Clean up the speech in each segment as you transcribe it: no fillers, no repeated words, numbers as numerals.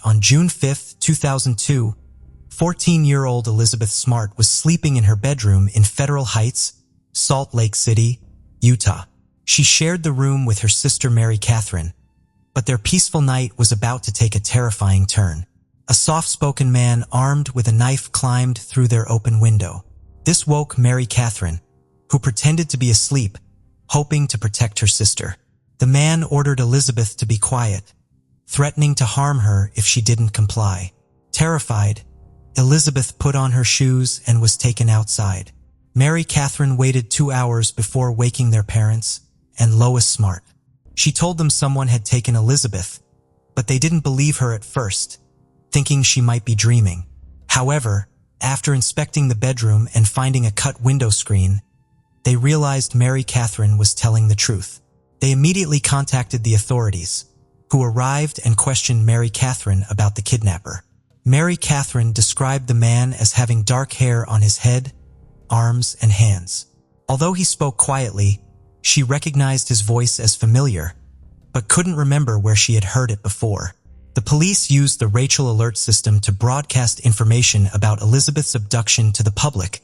On June 5, 2002, 14-year-old Elizabeth Smart was sleeping in her bedroom in Federal Heights, Salt Lake City, Utah. She shared the room with her sister Mary Catherine, but their peaceful night was about to take a terrifying turn. A soft-spoken man armed with a knife climbed through their open window. This woke Mary Catherine, who pretended to be asleep, hoping to protect her sister. The man ordered Elizabeth to be quiet, threatening to harm her if she didn't comply. Terrified, Elizabeth put on her shoes and was taken outside. Mary Catherine waited 2 hours before waking their parents and Lois Smart. She told them someone had taken Elizabeth, but they didn't believe her at first, thinking she might be dreaming. However, after inspecting the bedroom and finding a cut window screen, they realized Mary Catherine was telling the truth. They immediately contacted the authorities, who arrived and questioned Mary Catherine about the kidnapper. Mary Catherine described the man as having dark hair on his head, arms, and hands. Although he spoke quietly, she recognized his voice as familiar, but couldn't remember where she had heard it before. The police used the Rachel alert system to broadcast information about Elizabeth's abduction to the public,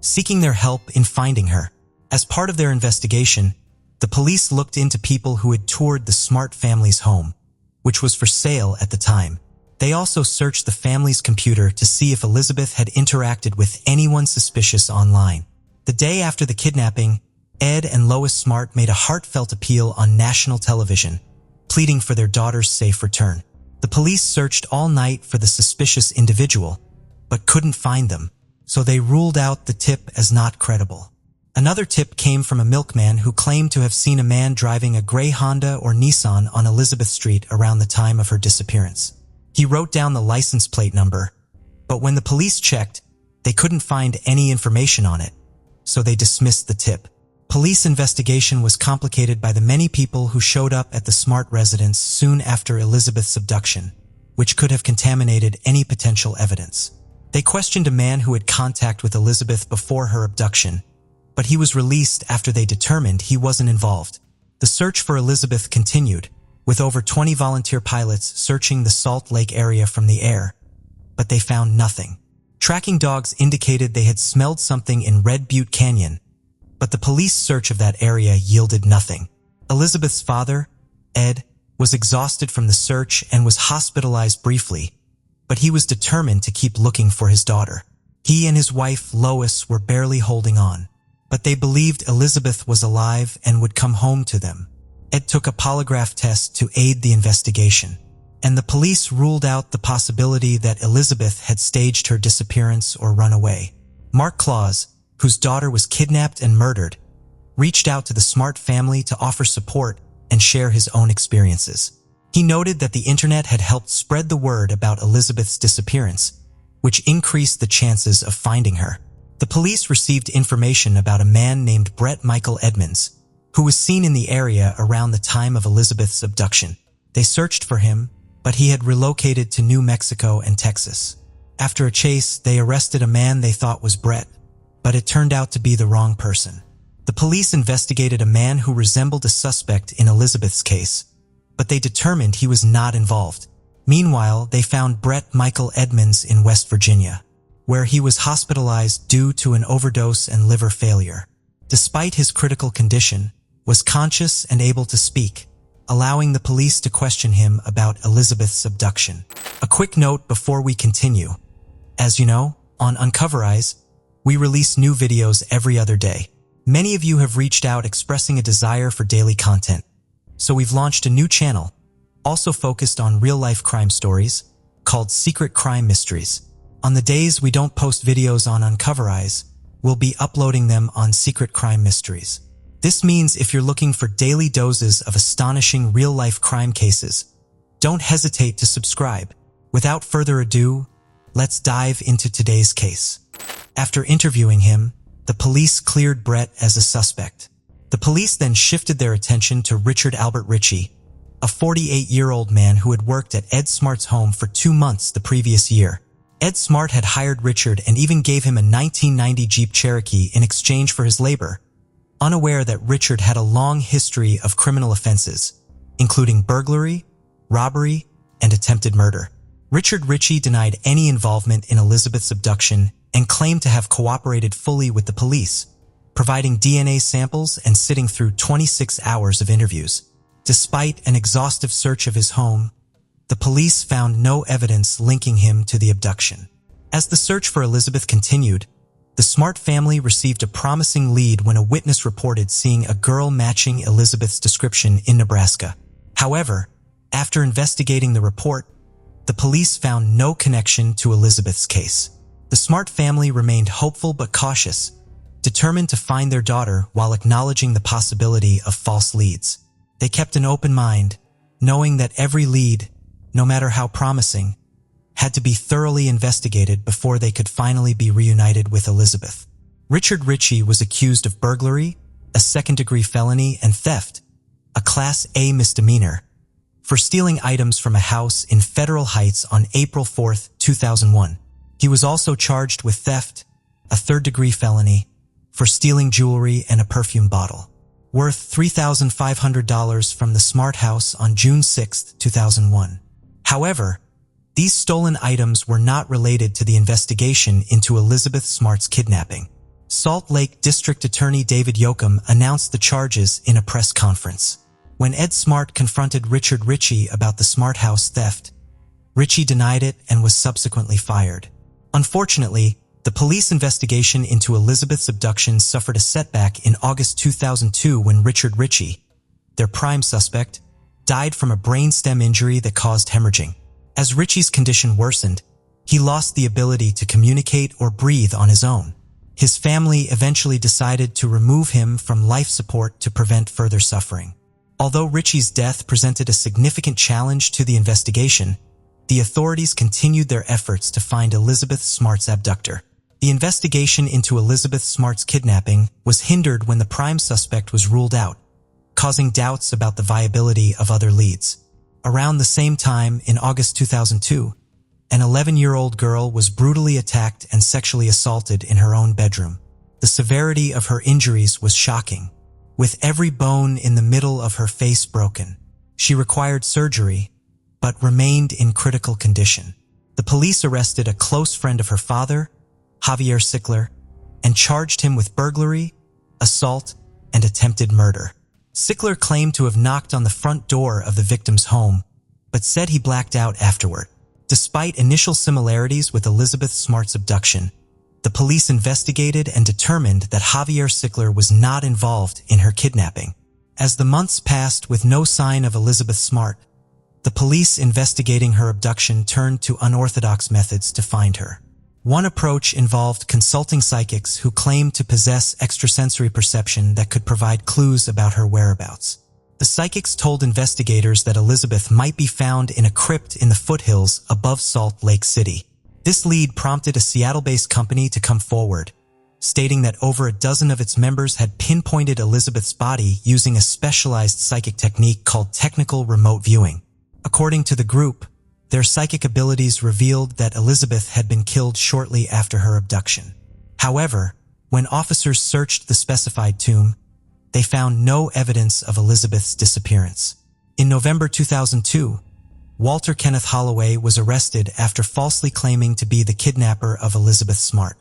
seeking their help in finding her. As part of their investigation, the police looked into people who had toured the Smart family's home, which was for sale at the time. They also searched the family's computer to see if Elizabeth had interacted with anyone suspicious online. The day after the kidnapping, Ed and Lois Smart made a heartfelt appeal on national television, pleading for their daughter's safe return. The police searched all night for the suspicious individual, but couldn't find them, so they ruled out the tip as not credible. Another tip came from a milkman who claimed to have seen a man driving a gray Honda or Nissan on Elizabeth Street around the time of her disappearance. He wrote down the license plate number, but when the police checked, they couldn't find any information on it, so they dismissed the tip. Police investigation was complicated by the many people who showed up at the Smart residence soon after Elizabeth's abduction, which could have contaminated any potential evidence. They questioned a man who had contact with Elizabeth before her abduction, but he was released after they determined he wasn't involved. The search for Elizabeth continued, with over 20 volunteer pilots searching the Salt Lake area from the air, but they found nothing. Tracking dogs indicated they had smelled something in Red Butte Canyon, but the police search of that area yielded nothing. Elizabeth's father, Ed, was exhausted from the search and was hospitalized briefly, but he was determined to keep looking for his daughter. He and his wife, Lois, were barely holding on, but they believed Elizabeth was alive and would come home to them. Ed took a polygraph test to aid the investigation, and the police ruled out the possibility that Elizabeth had staged her disappearance or run away. Mark Claus, whose daughter was kidnapped and murdered, reached out to the Smart family to offer support and share his own experiences. He noted that the internet had helped spread the word about Elizabeth's disappearance, which increased the chances of finding her. The police received information about a man named Brett Michael Edmonds, who was seen in the area around the time of Elizabeth's abduction. They searched for him, but he had relocated to New Mexico and Texas. After a chase, they arrested a man they thought was Brett, but it turned out to be the wrong person. The police investigated a man who resembled a suspect in Elizabeth's case, but they determined he was not involved. Meanwhile, they found Brett Michael Edmonds in West Virginia, where he was hospitalized due to an overdose and liver failure. Despite his critical condition, was conscious and able to speak, allowing the police to question him about Elizabeth's abduction. A quick note before we continue. As you know, on Uncover Eyes, we release new videos every other day. Many of you have reached out expressing a desire for daily content, so we've launched a new channel, also focused on real-life crime stories, called Secret Crime Mysteries. On the days we don't post videos on Uncover Eyes, we'll be uploading them on Secret Crime Mysteries. This means if you're looking for daily doses of astonishing real-life crime cases, don't hesitate to subscribe. Without further ado, let's dive into today's case. After interviewing him, the police cleared Brett as a suspect. The police then shifted their attention to Richard Albert Ritchie, a 48-year-old man who had worked at Ed Smart's home for 2 months the previous year. Ed Smart had hired Richard and even gave him a 1990 Jeep Cherokee in exchange for his labor, unaware that Richard had a long history of criminal offenses, including burglary, robbery, and attempted murder. Richard Ritchie denied any involvement in Elizabeth's abduction and claimed to have cooperated fully with the police, providing DNA samples and sitting through 26 hours of interviews. Despite an exhaustive search of his home, the police found no evidence linking him to the abduction. As the search for Elizabeth continued, the Smart family received a promising lead when a witness reported seeing a girl matching Elizabeth's description in Nebraska. However, after investigating the report, the police found no connection to Elizabeth's case. The Smart family remained hopeful but cautious, determined to find their daughter while acknowledging the possibility of false leads. They kept an open mind, knowing that every lead, no matter how promising, had to be thoroughly investigated before they could finally be reunited with Elizabeth. Richard Ritchie was accused of burglary, a second-degree felony, and theft, a Class A misdemeanor, for stealing items from a house in Federal Heights on April 4, 2001. He was also charged with theft, a third-degree felony, for stealing jewelry and a perfume bottle, worth $3,500 from the Smart house on June 6, 2001. However, these stolen items were not related to the investigation into Elizabeth Smart's kidnapping. Salt Lake District Attorney David Yoakum announced the charges in a press conference. When Ed Smart confronted Richard Ritchie about the Smart house theft, Ritchie denied it and was subsequently fired. Unfortunately, the police investigation into Elizabeth's abduction suffered a setback in August 2002 when Richard Ritchie, their prime suspect, died from a brainstem injury that caused hemorrhaging. As Ritchie's condition worsened, he lost the ability to communicate or breathe on his own. His family eventually decided to remove him from life support to prevent further suffering. Although Ritchie's death presented a significant challenge to the investigation, the authorities continued their efforts to find Elizabeth Smart's abductor. The investigation into Elizabeth Smart's kidnapping was hindered when the prime suspect was ruled out, causing doubts about the viability of other leads. Around the same time, in August 2002, an 11-year-old girl was brutally attacked and sexually assaulted in her own bedroom. The severity of her injuries was shocking, with every bone in the middle of her face broken. She required surgery, but remained in critical condition. The police arrested a close friend of her father, Javier Sickler, and charged him with burglary, assault, and attempted murder. Sickler claimed to have knocked on the front door of the victim's home, but said he blacked out afterward. Despite initial similarities with Elizabeth Smart's abduction, the police investigated and determined that Javier Sickler was not involved in her kidnapping. As the months passed with no sign of Elizabeth Smart, the police investigating her abduction turned to unorthodox methods to find her. One approach involved consulting psychics who claimed to possess extrasensory perception that could provide clues about her whereabouts. The psychics told investigators that Elizabeth might be found in a crypt in the foothills above Salt Lake City. This lead prompted a Seattle-based company to come forward, stating that over a dozen of its members had pinpointed Elizabeth's body using a specialized psychic technique called technical remote viewing. According to the group, their psychic abilities revealed that Elizabeth had been killed shortly after her abduction. However, when officers searched the specified tomb, they found no evidence of Elizabeth's disappearance. In November 2002, Walter Kenneth Holloway was arrested after falsely claiming to be the kidnapper of Elizabeth Smart.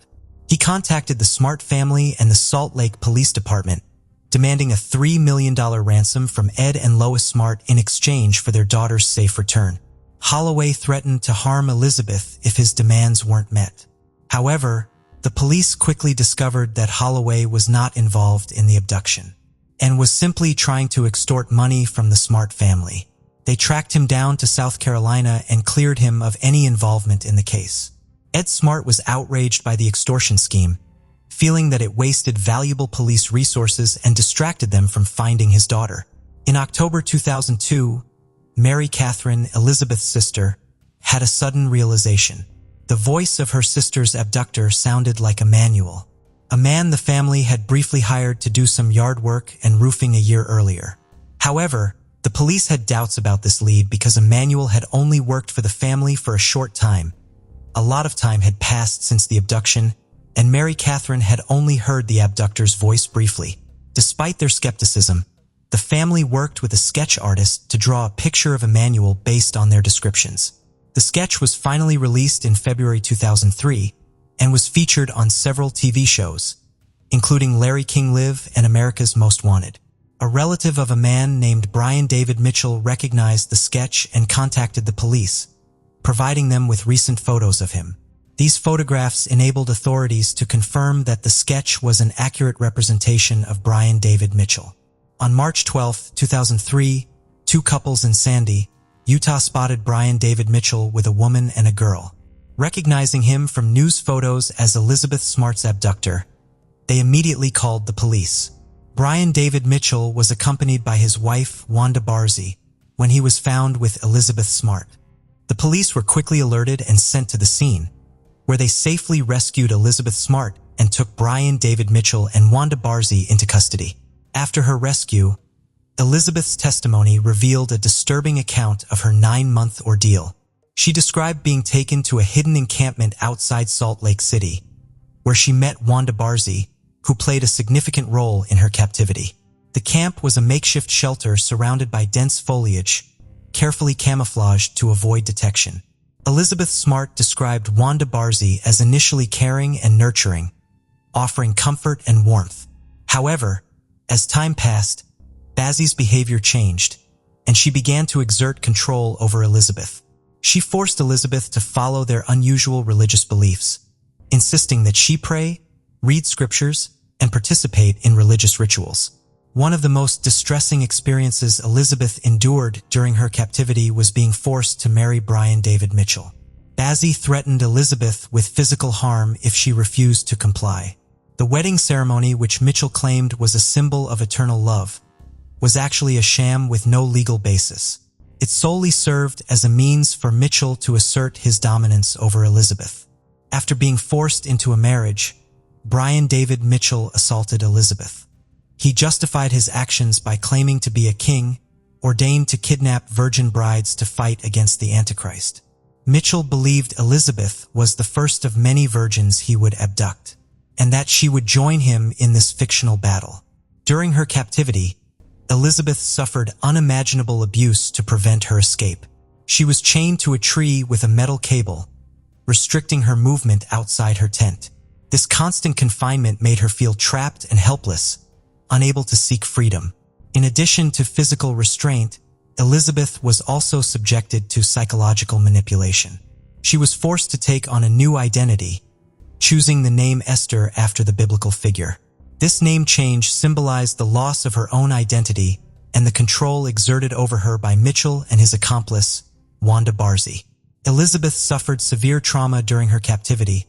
He contacted the Smart family and the Salt Lake Police Department, demanding a $3 million ransom from Ed and Lois Smart in exchange for their daughter's safe return. Holloway threatened to harm Elizabeth if his demands weren't met. However, the police quickly discovered that Holloway was not involved in the abduction and was simply trying to extort money from the Smart family. They tracked him down to South Carolina and cleared him of any involvement in the case. Ed Smart was outraged by the extortion scheme, feeling that it wasted valuable police resources and distracted them from finding his daughter. In October 2002, Mary Catherine, Elizabeth's sister, had a sudden realization. The voice of her sister's abductor sounded like Emmanuel, a man the family had briefly hired to do some yard work and roofing a year earlier. However, the police had doubts about this lead because Emmanuel had only worked for the family for a short time. A lot of time had passed since the abduction, and Mary Catherine had only heard the abductor's voice briefly. Despite their skepticism, the family worked with a sketch artist to draw a picture of Emmanuel based on their descriptions. The sketch was finally released in February 2003 and was featured on several TV shows, including Larry King Live and America's Most Wanted. A relative of a man named Brian David Mitchell recognized the sketch and contacted the police, providing them with recent photos of him. These photographs enabled authorities to confirm that the sketch was an accurate representation of Brian David Mitchell. On March 12, 2003, two couples in Sandy, Utah spotted Brian David Mitchell with a woman and a girl. Recognizing him from news photos as Elizabeth Smart's abductor, they immediately called the police. Brian David Mitchell was accompanied by his wife, Wanda Barzee, when he was found with Elizabeth Smart. The police were quickly alerted and sent to the scene, where they safely rescued Elizabeth Smart and took Brian David Mitchell and Wanda Barzee into custody. After her rescue, Elizabeth's testimony revealed a disturbing account of her 9-month ordeal. She described being taken to a hidden encampment outside Salt Lake City, where she met Wanda Barzee, who played a significant role in her captivity. The camp was a makeshift shelter surrounded by dense foliage, carefully camouflaged to avoid detection. Elizabeth Smart described Wanda Barzee as initially caring and nurturing, offering comfort and warmth. However, as time passed, Barzee's behavior changed, and she began to exert control over Elizabeth. She forced Elizabeth to follow their unusual religious beliefs, insisting that she pray, read scriptures, and participate in religious rituals. One of the most distressing experiences Elizabeth endured during her captivity was being forced to marry Brian David Mitchell. Barzee threatened Elizabeth with physical harm if she refused to comply. The wedding ceremony, which Mitchell claimed was a symbol of eternal love, was actually a sham with no legal basis. It solely served as a means for Mitchell to assert his dominance over Elizabeth. After being forced into a marriage, Brian David Mitchell assaulted Elizabeth. He justified his actions by claiming to be a king, ordained to kidnap virgin brides to fight against the Antichrist. Mitchell believed Elizabeth was the first of many virgins he would abduct, and that she would join him in this fictional battle. During her captivity, Elizabeth suffered unimaginable abuse to prevent her escape. She was chained to a tree with a metal cable, restricting her movement outside her tent. This constant confinement made her feel trapped and helpless, unable to seek freedom. In addition to physical restraint, Elizabeth was also subjected to psychological manipulation. She was forced to take on a new identity, choosing the name Esther after the biblical figure. This name change symbolized the loss of her own identity and the control exerted over her by Mitchell and his accomplice, Wanda Barzee. Elizabeth suffered severe trauma during her captivity,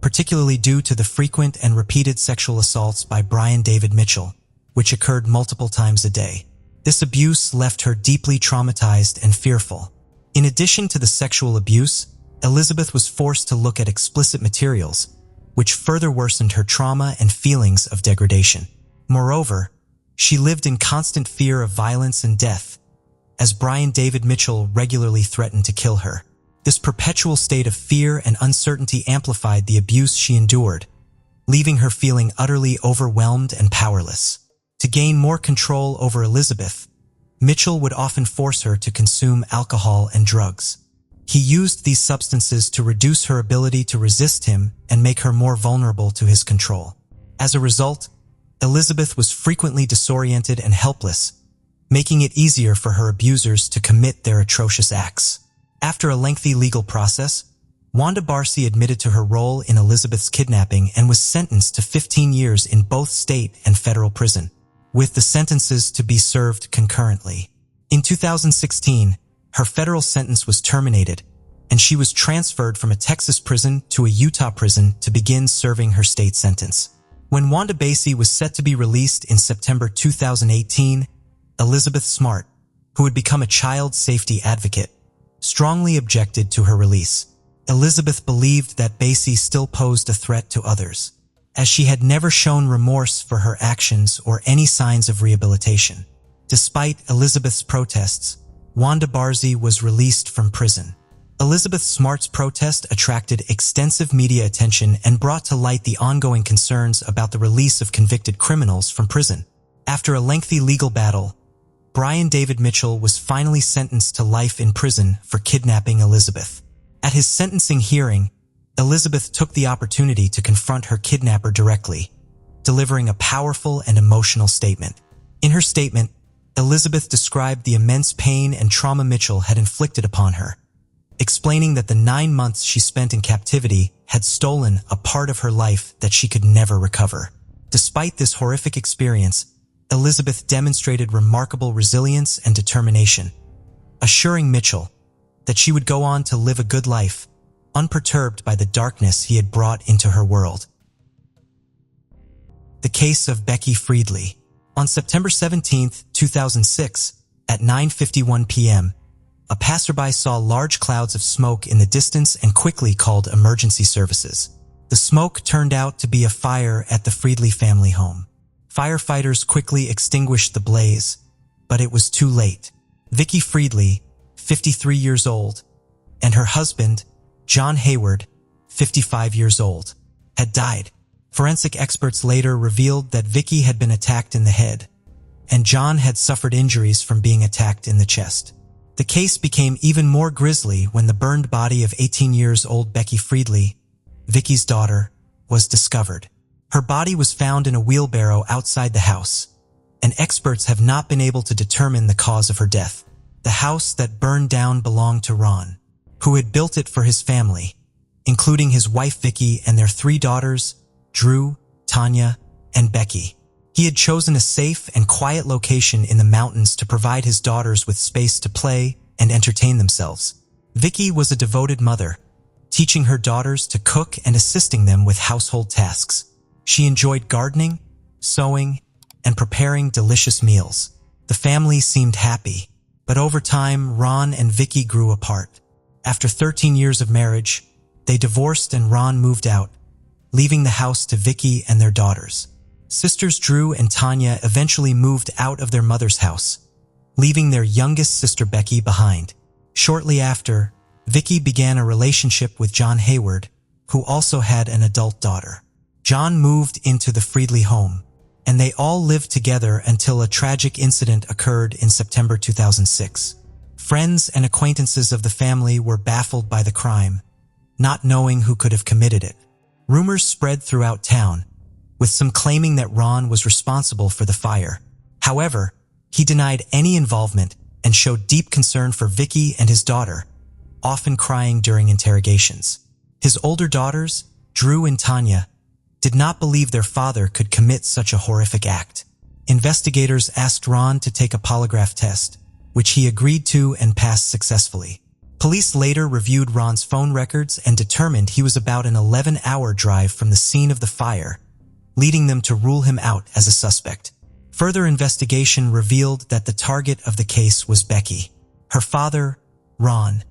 particularly due to the frequent and repeated sexual assaults by Brian David Mitchell, which occurred multiple times a day. This abuse left her deeply traumatized and fearful. In addition to the sexual abuse, Elizabeth was forced to look at explicit materials, which further worsened her trauma and feelings of degradation. Moreover, she lived in constant fear of violence and death, as Brian David Mitchell regularly threatened to kill her. This perpetual state of fear and uncertainty amplified the abuse she endured, leaving her feeling utterly overwhelmed and powerless. To gain more control over Elizabeth, Mitchell would often force her to consume alcohol and drugs. He used these substances to reduce her ability to resist him and make her more vulnerable to his control. As a result, Elizabeth was frequently disoriented and helpless, making it easier for her abusers to commit their atrocious acts. After a lengthy legal process, Wanda Barzee admitted to her role in Elizabeth's kidnapping and was sentenced to 15 years in both state and federal prison, with the sentences to be served concurrently. In 2016, her federal sentence was terminated, and she was transferred from a Texas prison to a Utah prison to begin serving her state sentence. When Wanda Barzee was set to be released in September 2018, Elizabeth Smart, who had become a child safety advocate, strongly objected to her release. Elizabeth believed that Barzee still posed a threat to others, as she had never shown remorse for her actions or any signs of rehabilitation. Despite Elizabeth's protests, Wanda Barzee was released from prison. Elizabeth Smart's protest attracted extensive media attention and brought to light the ongoing concerns about the release of convicted criminals from prison. After a lengthy legal battle, Brian David Mitchell was finally sentenced to life in prison for kidnapping Elizabeth. At his sentencing hearing, Elizabeth took the opportunity to confront her kidnapper directly, delivering a powerful and emotional statement. In her statement, Elizabeth described the immense pain and trauma Mitchell had inflicted upon her, explaining that the 9 months she spent in captivity had stolen a part of her life that she could never recover. Despite this horrific experience, Elizabeth demonstrated remarkable resilience and determination, assuring Mitchell that she would go on to live a good life, unperturbed by the darkness he had brought into her world. The case of Becky Freedley. On September 17, 2006, at 9:51 p.m., a passerby saw large clouds of smoke in the distance and quickly called emergency services. The smoke turned out to be a fire at the Freedley family home. Firefighters quickly extinguished the blaze, but it was too late. Vicky Freedley, 53 years old, and her husband, John Hayward, 55 years old, had died. Forensic experts later revealed that Vicky had been attacked in the head, and John had suffered injuries from being attacked in the chest. The case became even more grisly when the burned body of 18-year-old Becky Freedley, Vicky's daughter, was discovered. Her body was found in a wheelbarrow outside the house, and experts have not been able to determine the cause of her death. The house that burned down belonged to Ron, who had built it for his family, including his wife Vicky and their 3 daughters, Drew, Tanya, and Becky. He had chosen a safe and quiet location in the mountains to provide his daughters with space to play and entertain themselves. Vicky was a devoted mother, teaching her daughters to cook and assisting them with household tasks. She enjoyed gardening, sewing, and preparing delicious meals. The family seemed happy, but over time, Ron and Vicky grew apart. After 13 years of marriage, they divorced and Ron moved out, leaving the house to Vicky and their daughters. Sisters Drew and Tanya eventually moved out of their mother's house, leaving their youngest sister Becky behind. Shortly after, Vicky began a relationship with John Hayward, who also had an adult daughter. John moved into the Freedley home, and they all lived together until a tragic incident occurred in September 2006. Friends and acquaintances of the family were baffled by the crime, not knowing who could have committed it. Rumors spread throughout town, with some claiming that Ron was responsible for the fire. However, he denied any involvement and showed deep concern for Vicky and his daughter, often crying during interrogations. His older daughters, Drew and Tanya, did not believe their father could commit such a horrific act. Investigators asked Ron to take a polygraph test, which he agreed to and passed successfully. Police later reviewed Ron's phone records and determined he was about an 11-hour drive from the scene of the fire, leading them to rule him out as a suspect. Further investigation revealed that the target of the case was Becky. Her father, Ron,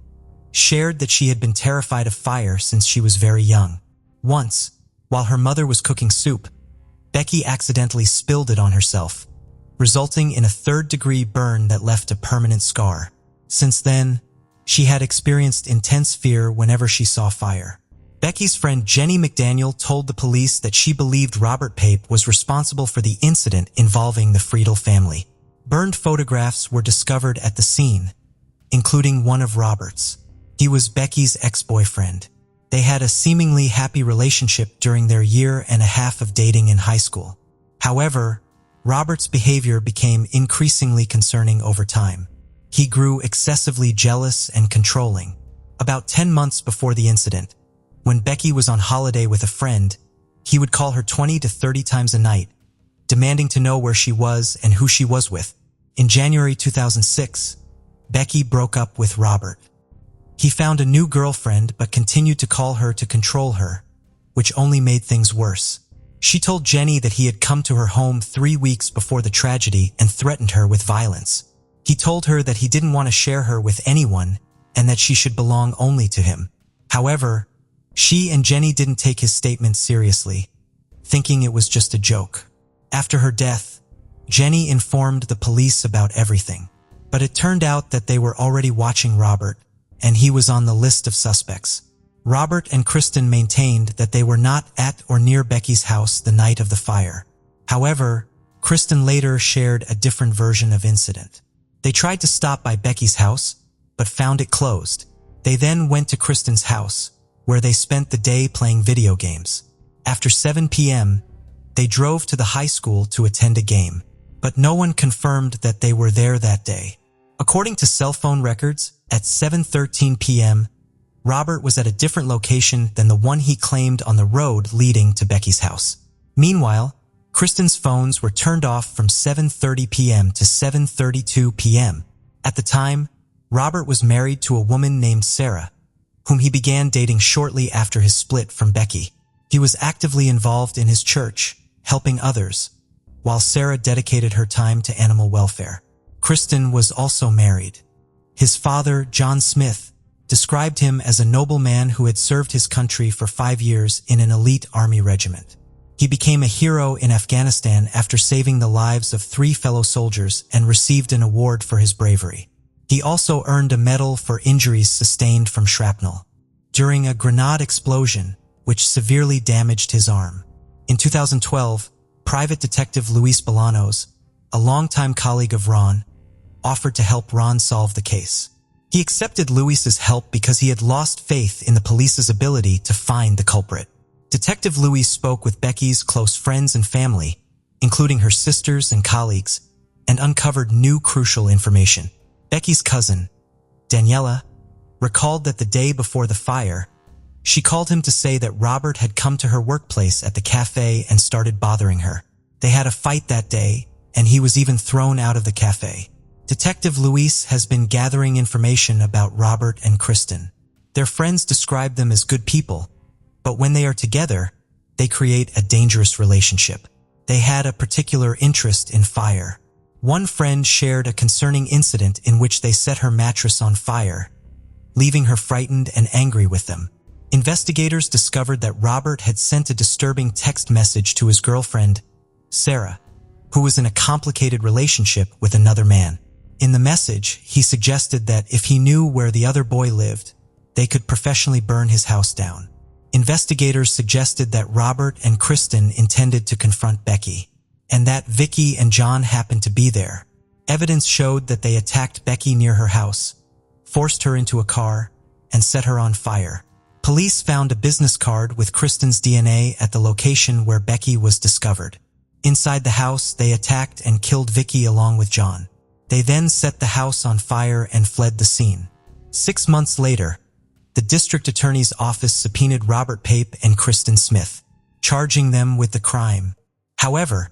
shared that she had been terrified of fire since she was very young. Once, while her mother was cooking soup, Becky accidentally spilled it on herself, resulting in a 3rd-degree burn that left a permanent scar. Since then, she had experienced intense fear whenever she saw fire. Becky's friend Jenny McDaniel told the police that she believed Robert Pape was responsible for the incident involving the Freedley family. Burned photographs were discovered at the scene, including one of Robert's. He was Becky's ex-boyfriend. They had a seemingly happy relationship during their 1.5 years of dating in high school. However, Robert's behavior became increasingly concerning over time. He grew excessively jealous and controlling. About 10 months before the incident, when Becky was on holiday with a friend, he would call her 20 to 30 times a night, demanding to know where she was and who she was with. In January 2006, Becky broke up with Robert. He found a new girlfriend but continued to call her to control her, which only made things worse. She told Jenny that he had come to her home 3 weeks before the tragedy and threatened her with violence. He told her that he didn't want to share her with anyone and that she should belong only to him. However, she and Jenny didn't take his statement seriously, thinking it was just a joke. After her death, Jenny informed the police about everything, but it turned out that they were already watching Robert, and he was on the list of suspects. Robert and Kristen maintained that they were not at or near Becky's house the night of the fire. However, Kristen later shared a different version of incident. They tried to stop by Becky's house, but found it closed. They then went to Kristen's house, where they spent the day playing video games. After 7 p.m., they drove to the high school to attend a game, but no one confirmed that they were there that day. According to cell phone records, at 7:13 p.m., Robert was at a different location than the one he claimed on the road leading to Becky's house. Meanwhile, Kristen's phones were turned off from 7:30 p.m. to 7:32 p.m. At the time, Robert was married to a woman named Sarah, whom he began dating shortly after his split from Becky. He was actively involved in his church, helping others, while Sarah dedicated her time to animal welfare. Kristen was also married. His father, John Smith, described him as a noble man who had served his country for 5 years in an elite army regiment. He became a hero in Afghanistan after saving the lives of 3 fellow soldiers and received an award for his bravery. He also earned a medal for injuries sustained from shrapnel during a grenade explosion, which severely damaged his arm. In 2012, Private Detective Luis Bolanos, a longtime colleague of Ron, offered to help Ron solve the case. He accepted Luis's help because he had lost faith in the police's ability to find the culprit. Detective Luis spoke with Becky's close friends and family, including her sisters and colleagues, and uncovered new crucial information. Becky's cousin, Daniela, recalled that the day before the fire, she called him to say that Robert had come to her workplace at the cafe and started bothering her. They had a fight that day, and he was even thrown out of the cafe. Detective Luis has been gathering information about Robert and Kristen. Their friends describe them as good people, but when they are together, they create a dangerous relationship. They had a particular interest in fire. One friend shared a concerning incident in which they set her mattress on fire, leaving her frightened and angry with them. Investigators discovered that Robert had sent a disturbing text message to his girlfriend, Sarah, who was in a complicated relationship with another man. In the message, he suggested that if he knew where the other boy lived, they could professionally burn his house down. Investigators suggested that Robert and Kristen intended to confront Becky, and that Vicky and John happened to be there. Evidence showed that they attacked Becky near her house, forced her into a car, and set her on fire. Police found a business card with Kristen's DNA at the location where Becky was discovered. Inside the house, they attacked and killed Vicky along with John. They then set the house on fire and fled the scene. 6 months later, the district attorney's office subpoenaed Robert Pape and Kristen Smith, charging them with the crime. However,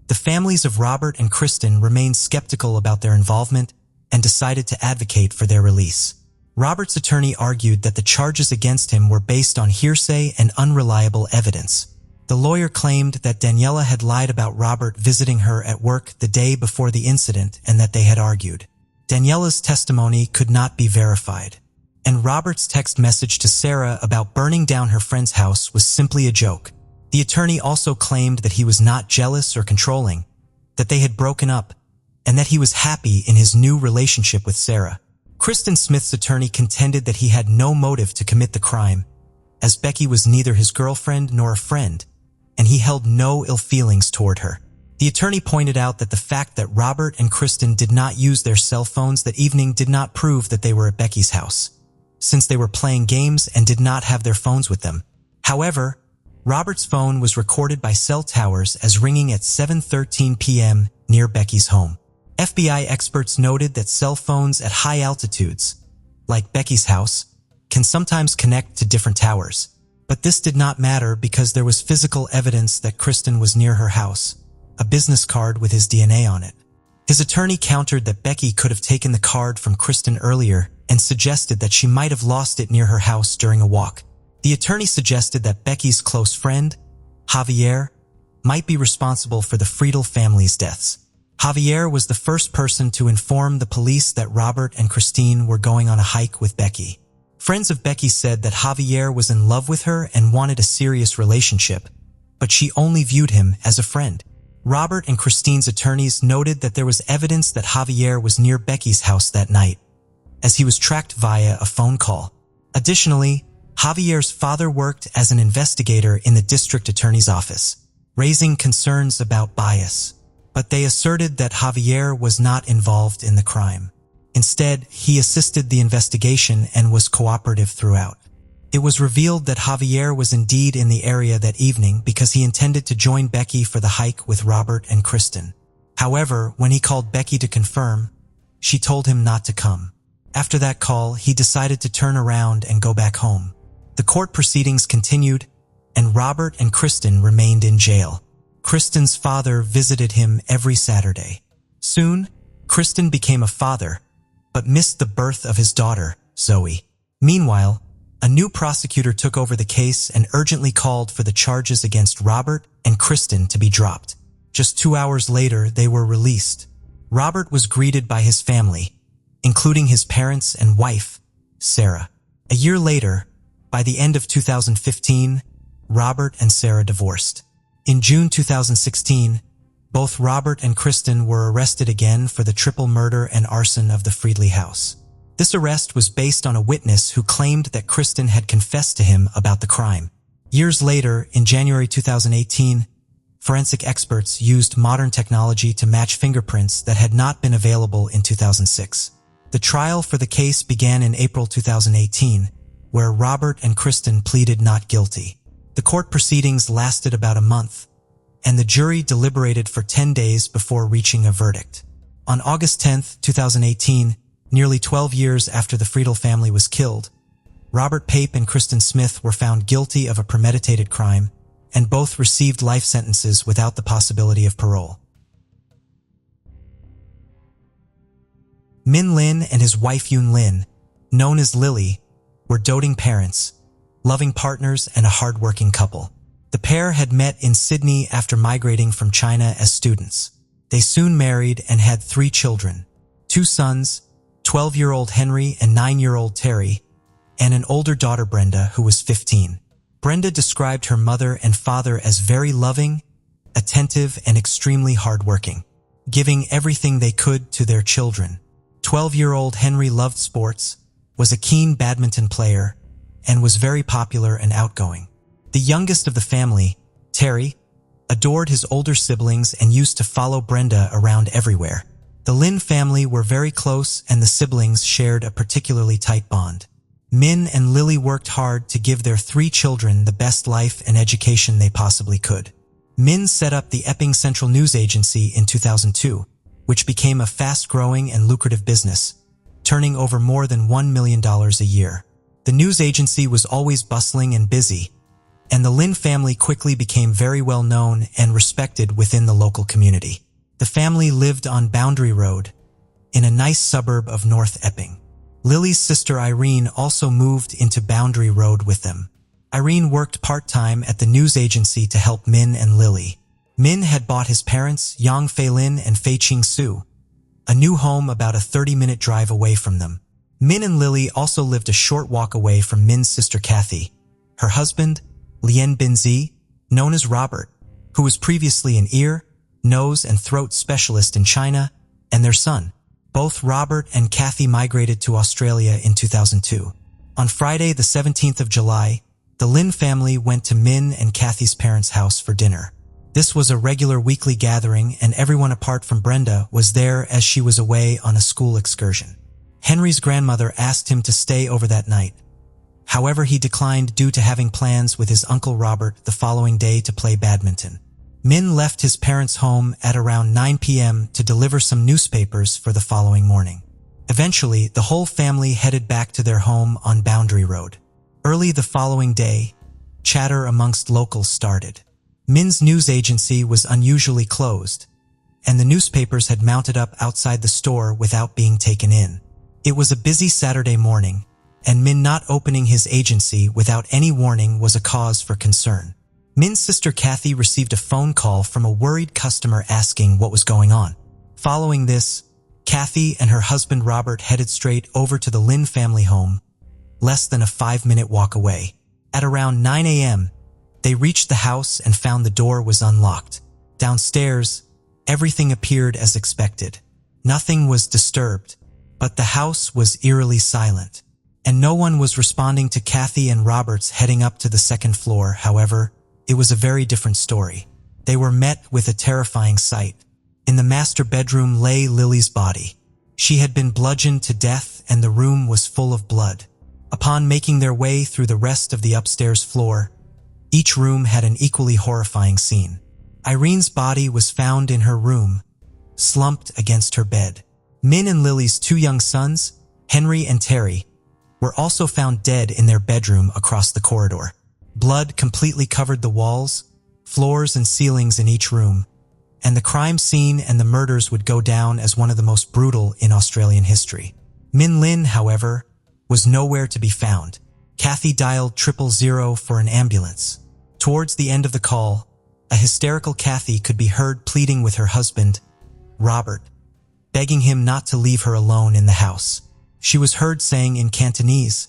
the families of Robert and Kristen remained skeptical about their involvement and decided to advocate for their release. Robert's attorney argued that the charges against him were based on hearsay and unreliable evidence. The lawyer claimed that Daniela had lied about Robert visiting her at work the day before the incident and that they had argued. Daniela's testimony could not be verified, and Robert's text message to Sarah about burning down her friend's house was simply a joke. The attorney also claimed that he was not jealous or controlling, that they had broken up, and that he was happy in his new relationship with Sarah. Kristen Smith's attorney contended that he had no motive to commit the crime, as Becky was neither his girlfriend nor a friend, and he held no ill feelings toward her. The attorney pointed out that the fact that Robert and Kristen did not use their cell phones that evening did not prove that they were at Becky's house, since they were playing games and did not have their phones with them. However, Robert's phone was recorded by cell towers as ringing at 7:13 p.m. near Becky's home. FBI experts noted that cell phones at high altitudes, like Becky's house, can sometimes connect to different towers. But this did not matter because there was physical evidence that Kristen was near her house, a business card with his DNA on it. His attorney countered that Becky could have taken the card from Kristen earlier and suggested that she might have lost it near her house during a walk. The attorney suggested that Becky's close friend, Javier, might be responsible for the Freedley family's deaths. Javier was the first person to inform the police that Robert and Christine were going on a hike with Becky. Friends of Becky said that Javier was in love with her and wanted a serious relationship, but she only viewed him as a friend. Robert and Christine's attorneys noted that there was evidence that Javier was near Becky's house that night, as he was tracked via a phone call. Additionally, Javier's father worked as an investigator in the district attorney's office, raising concerns about bias. but they asserted that Javier was not involved in the crime. Instead, he assisted the investigation and was cooperative throughout. It was revealed that Javier was indeed in the area that evening because he intended to join Becky for the hike with Robert and Kristen. However, when he called Becky to confirm, she told him not to come. After that call, he decided to turn around and go back home. The court proceedings continued, and Robert and Kristen remained in jail. Kristen's father visited him every Saturday. Soon, Kristen became a father, but missed the birth of his daughter, Zoe. Meanwhile, a new prosecutor took over the case and urgently called for the charges against Robert and Kristen to be dropped. Just 2 hours later, they were released. Robert was greeted by his family, including his parents and wife, Sarah. A year later, by the end of 2015, Robert and Sarah divorced. In June 2016, both Robert and Kristen were arrested again for the triple murder and arson of the Freedley house. This arrest was based on a witness who claimed that Kristen had confessed to him about the crime. Years later, in January 2018, forensic experts used modern technology to match fingerprints that had not been available in 2006. The trial for the case began in April 2018, where Robert and Kristen pleaded not guilty. The court proceedings lasted about a month, and the jury deliberated for 10 days before reaching a verdict. On August 10, 2018, nearly 12 years after the Freedley family was killed, Robert Pape and Kristen Smith were found guilty of a premeditated crime, and both received life sentences without the possibility of parole. Min Lin and his wife Yoon Lin, known as Lily, were doting parents, loving partners, and a hard-working couple. The pair had met in Sydney after migrating from China as students. They soon married and had 3 children, 2 sons, 12-year-old Henry and 9-year-old Terry, and an older daughter Brenda, who was 15. Brenda described her mother and father as very loving, attentive, and extremely hardworking, giving everything they could to their children. 12-year-old Henry loved sports, was a keen badminton player, and was very popular and outgoing. The youngest of the family, Terry, adored his older siblings and used to follow Brenda around everywhere. The Lin family were very close, and the siblings shared a particularly tight bond. Min and Lily worked hard to give their 3 children the best life and education they possibly could. Min set up the Epping Central News Agency in 2002, which became a fast-growing and lucrative business, turning over more than $1 million a year. The news agency was always bustling and busy, and the Lin family quickly became very well known and respected within the local community. The family lived on Boundary Road, in a nice suburb of North Epping. Lily's sister Irene also moved into Boundary Road with them. Irene worked part-time at the news agency to help Min and Lily. Min had bought his parents, Yang Fei Lin and Fei Ching Su, a new home about a 30-minute drive away from them. Min and Lily also lived a short walk away from Min's sister Kathy, her husband, Lien Binzi, known as Robert, who was previously an ear, nose, and throat specialist in China, and their son. Both Robert and Kathy migrated to Australia in 2002. On Friday, the 17th of July, the Lin family went to Min and Kathy's parents' house for dinner. This was a regular weekly gathering, and everyone apart from Brenda was there as she was away on a school excursion. Henry's grandmother asked him to stay over that night. However, he declined due to having plans with his uncle Robert the following day to play badminton. Min left his parents' home at around 9 p.m. to deliver some newspapers for the following morning. Eventually, the whole family headed back to their home on Boundary Road. Early the following day, chatter amongst locals started. Min's news agency was unusually closed, and the newspapers had mounted up outside the store without being taken in. It was a busy Saturday morning, and Min not opening his agency without any warning was a cause for concern. Min's sister Kathy received a phone call from a worried customer asking what was going on. Following this, Kathy and her husband Robert headed straight over to the Lin family home, less than a 5-minute walk away. At around 9 a.m., they reached the house and found the door was unlocked. Downstairs, everything appeared as expected. Nothing was disturbed, but the house was eerily silent, and no one was responding to Kathy and Robert's heading up to the second floor. However, it was a very different story. They were met with a terrifying sight. In the master bedroom lay Lily's body. She had been bludgeoned to death and the room was full of blood. Upon making their way through the rest of the upstairs floor, each room had an equally horrifying scene. Irene's body was found in her room, slumped against her bed. Min and Lily's two young sons, Henry and Terry, were also found dead in their bedroom across the corridor. Blood completely covered the walls, floors, and ceilings in each room, and the crime scene and the murders would go down as one of the most brutal in Australian history. Min Lin, however, was nowhere to be found. Kathy dialed 000 for an ambulance. Towards the end of the call, a hysterical Kathy could be heard pleading with her husband, Robert, begging him not to leave her alone in the house. She was heard saying in Cantonese,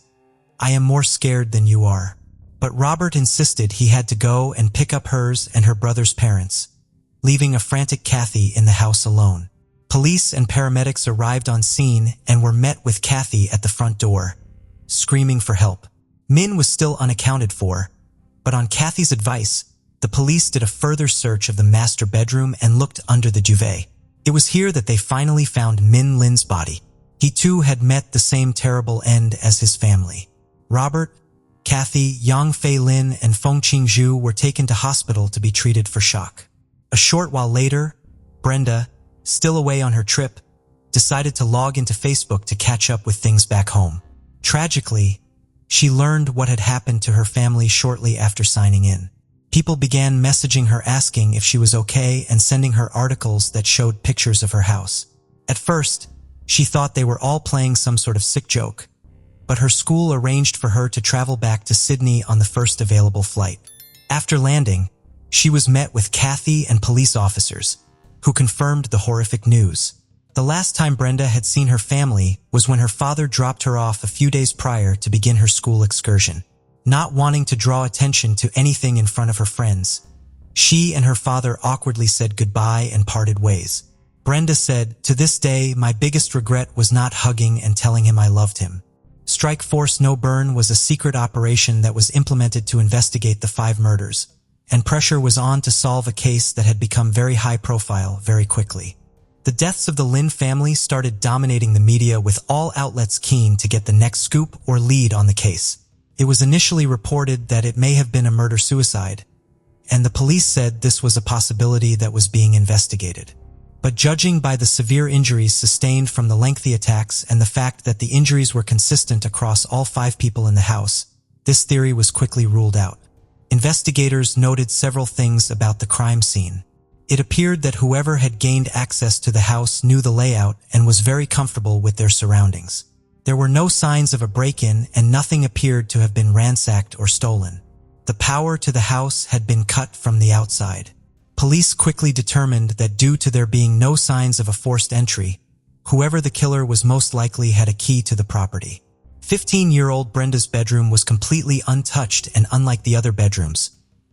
"I am more scared than you are." But Robert insisted he had to go and pick up hers and her brother's parents, leaving a frantic Kathy in the house alone. Police and paramedics arrived on scene and were met with Kathy at the front door, screaming for help. Min was still unaccounted for, but on Kathy's advice, the police did a further search of the master bedroom and looked under the duvet. It was here that they finally found Min Lin's body. He too had met the same terrible end as his family. Robert, Kathy, Yang Fei Lin, and Feng Qingzhu were taken to hospital to be treated for shock. A short while later, Brenda, still away on her trip, decided to log into Facebook to catch up with things back home. Tragically, she learned what had happened to her family shortly after signing in. People began messaging her asking if she was okay and sending her articles that showed pictures of her house. At first, she thought they were all playing some sort of sick joke, but her school arranged for her to travel back to Sydney on the first available flight. After landing, she was met with Kathy and police officers, who confirmed the horrific news. The last time Brenda had seen her family was when her father dropped her off a few days prior to begin her school excursion. Not wanting to draw attention to anything in front of her friends, she and her father awkwardly said goodbye and parted ways. Brenda said, "To this day, my biggest regret was not hugging and telling him I loved him." Strike Force No Burn was a secret operation that was implemented to investigate the 5 murders, and pressure was on to solve a case that had become very high profile very quickly. The deaths of the Lin family started dominating the media, with all outlets keen to get the next scoop or lead on the case. It was initially reported that it may have been a murder-suicide, and the police said this was a possibility that was being investigated. But judging by the severe injuries sustained from the lengthy attacks and the fact that the injuries were consistent across all 5 people in the house, this theory was quickly ruled out. Investigators noted several things about the crime scene. It appeared that whoever had gained access to the house knew the layout and was very comfortable with their surroundings. There were no signs of a break-in and nothing appeared to have been ransacked or stolen. The power to the house had been cut from the outside. Police quickly determined that due to there being no signs of a forced entry, whoever the killer was most likely had a key to the property. 15-year-old Brenda's bedroom was completely untouched, and unlike the other bedrooms,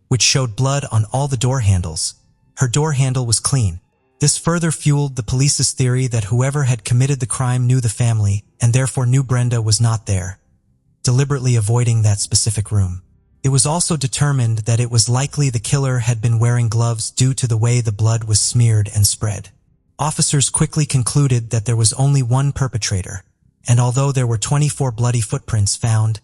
which showed blood on all the door handles, her door handle was clean. This further fueled the police's theory that whoever had committed the crime knew the family and therefore knew Brenda was not there, deliberately avoiding that specific room. It was also determined that it was likely the killer had been wearing gloves due to the way the blood was smeared and spread. Officers quickly concluded that there was only one perpetrator, and although there were 24 bloody footprints found,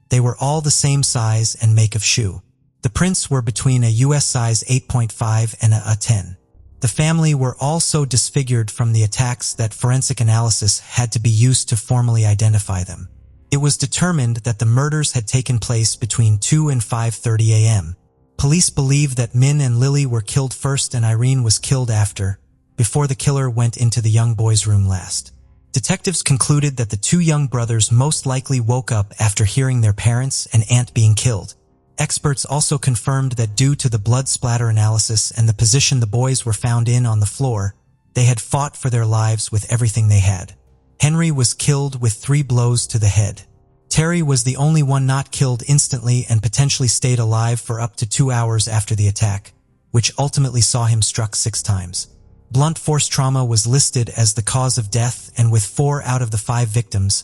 they were all the same size and make of shoe. The prints were between a US size 8.5 and a 10. The family were all so disfigured from the attacks that forensic analysis had to be used to formally identify them. It was determined that the murders had taken place between 2 and 5:30 a.m. Police believe that Min and Lily were killed first and Irene was killed after, before the killer went into the young boy's room last. Detectives concluded that the 2 young brothers most likely woke up after hearing their parents and aunt being killed. Experts also confirmed that due to the blood splatter analysis and the position the boys were found in on the floor, they had fought for their lives with everything they had. Henry was killed with 3 blows to the head. Terry was the only one not killed instantly and potentially stayed alive for up to 2 hours after the attack, which ultimately saw him struck 6 times. Blunt force trauma was listed as the cause of death, and with 4 out of the 5 victims,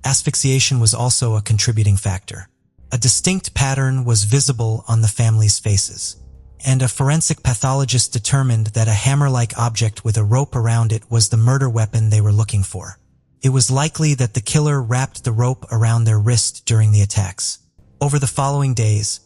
asphyxiation was also a contributing factor. A distinct pattern was visible on the family's faces. and a forensic pathologist determined that a hammer-like object with a rope around it was the murder weapon they were looking for. It was likely that the killer wrapped the rope around their wrist during the attacks. Over the following days,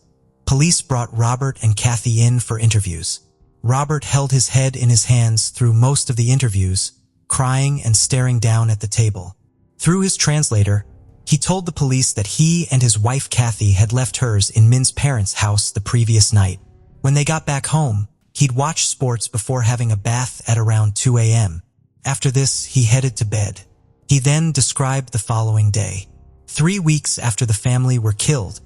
police brought Robert and Kathy in for interviews. Robert held his head in his hands through most of the interviews, crying and staring down at the table. Through his translator, he told the police that he and his wife Kathy had left hers in Min's parents' house the previous night. When they got back home, he'd watch sports before having a bath at around 2 a.m. After this, he headed to bed. He then described the following day. 3 weeks after the family were killed,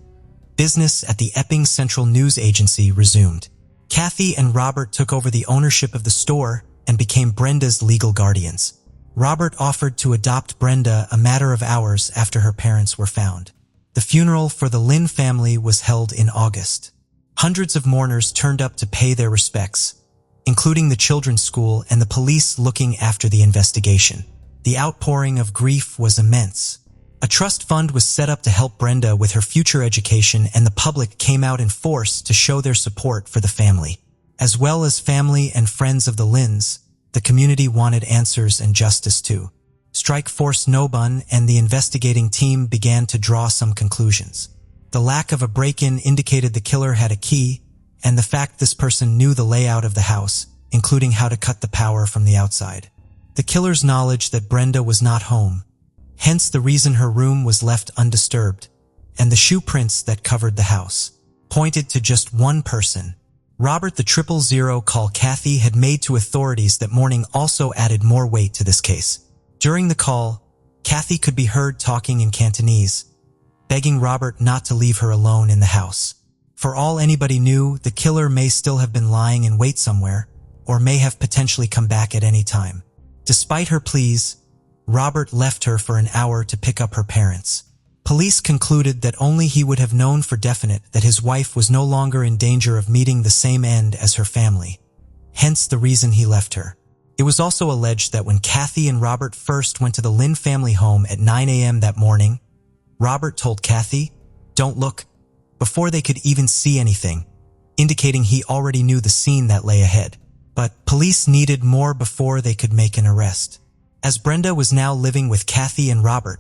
business at the Epping Central News Agency resumed. Kathy and Robert took over the ownership of the store and became Brenda's legal guardians. Robert offered to adopt Brenda a matter of hours after her parents were found. The funeral for the Lynn family was held in August. Hundreds of mourners turned up to pay their respects, including the children's school and the police looking after the investigation. The outpouring of grief was immense. A trust fund was set up to help Brenda with her future education, and the public came out in force to show their support for the family. As well as family and friends of the Lynns, the community wanted answers and justice too. Strike Force Nobun and the investigating team began to draw some conclusions. The lack of a break-in indicated the killer had a key, and the fact this person knew the layout of the house, including how to cut the power from the outside. The killer's knowledge that Brenda was not home, hence the reason her room was left undisturbed, and the shoe prints that covered the house, pointed to just one person. Robert the 000 call Kathy had made to authorities that morning also added more weight to this case. During the call, Kathy could be heard talking in Cantonese, begging Robert not to leave her alone in the house. For all anybody knew, the killer may still have been lying in wait somewhere, or may have potentially come back at any time. Despite her pleas, Robert left her for an hour to pick up her parents. Police concluded that only he would have known for definite that his wife was no longer in danger of meeting the same end as her family, hence the reason he left her. It was also alleged that when Kathy and Robert first went to the Lynn family home at 9 a.m. that morning, Robert told Kathy, "Don't look," before they could even see anything, indicating he already knew the scene that lay ahead. But police needed more before they could make an arrest. As Brenda was now living with Kathy and Robert,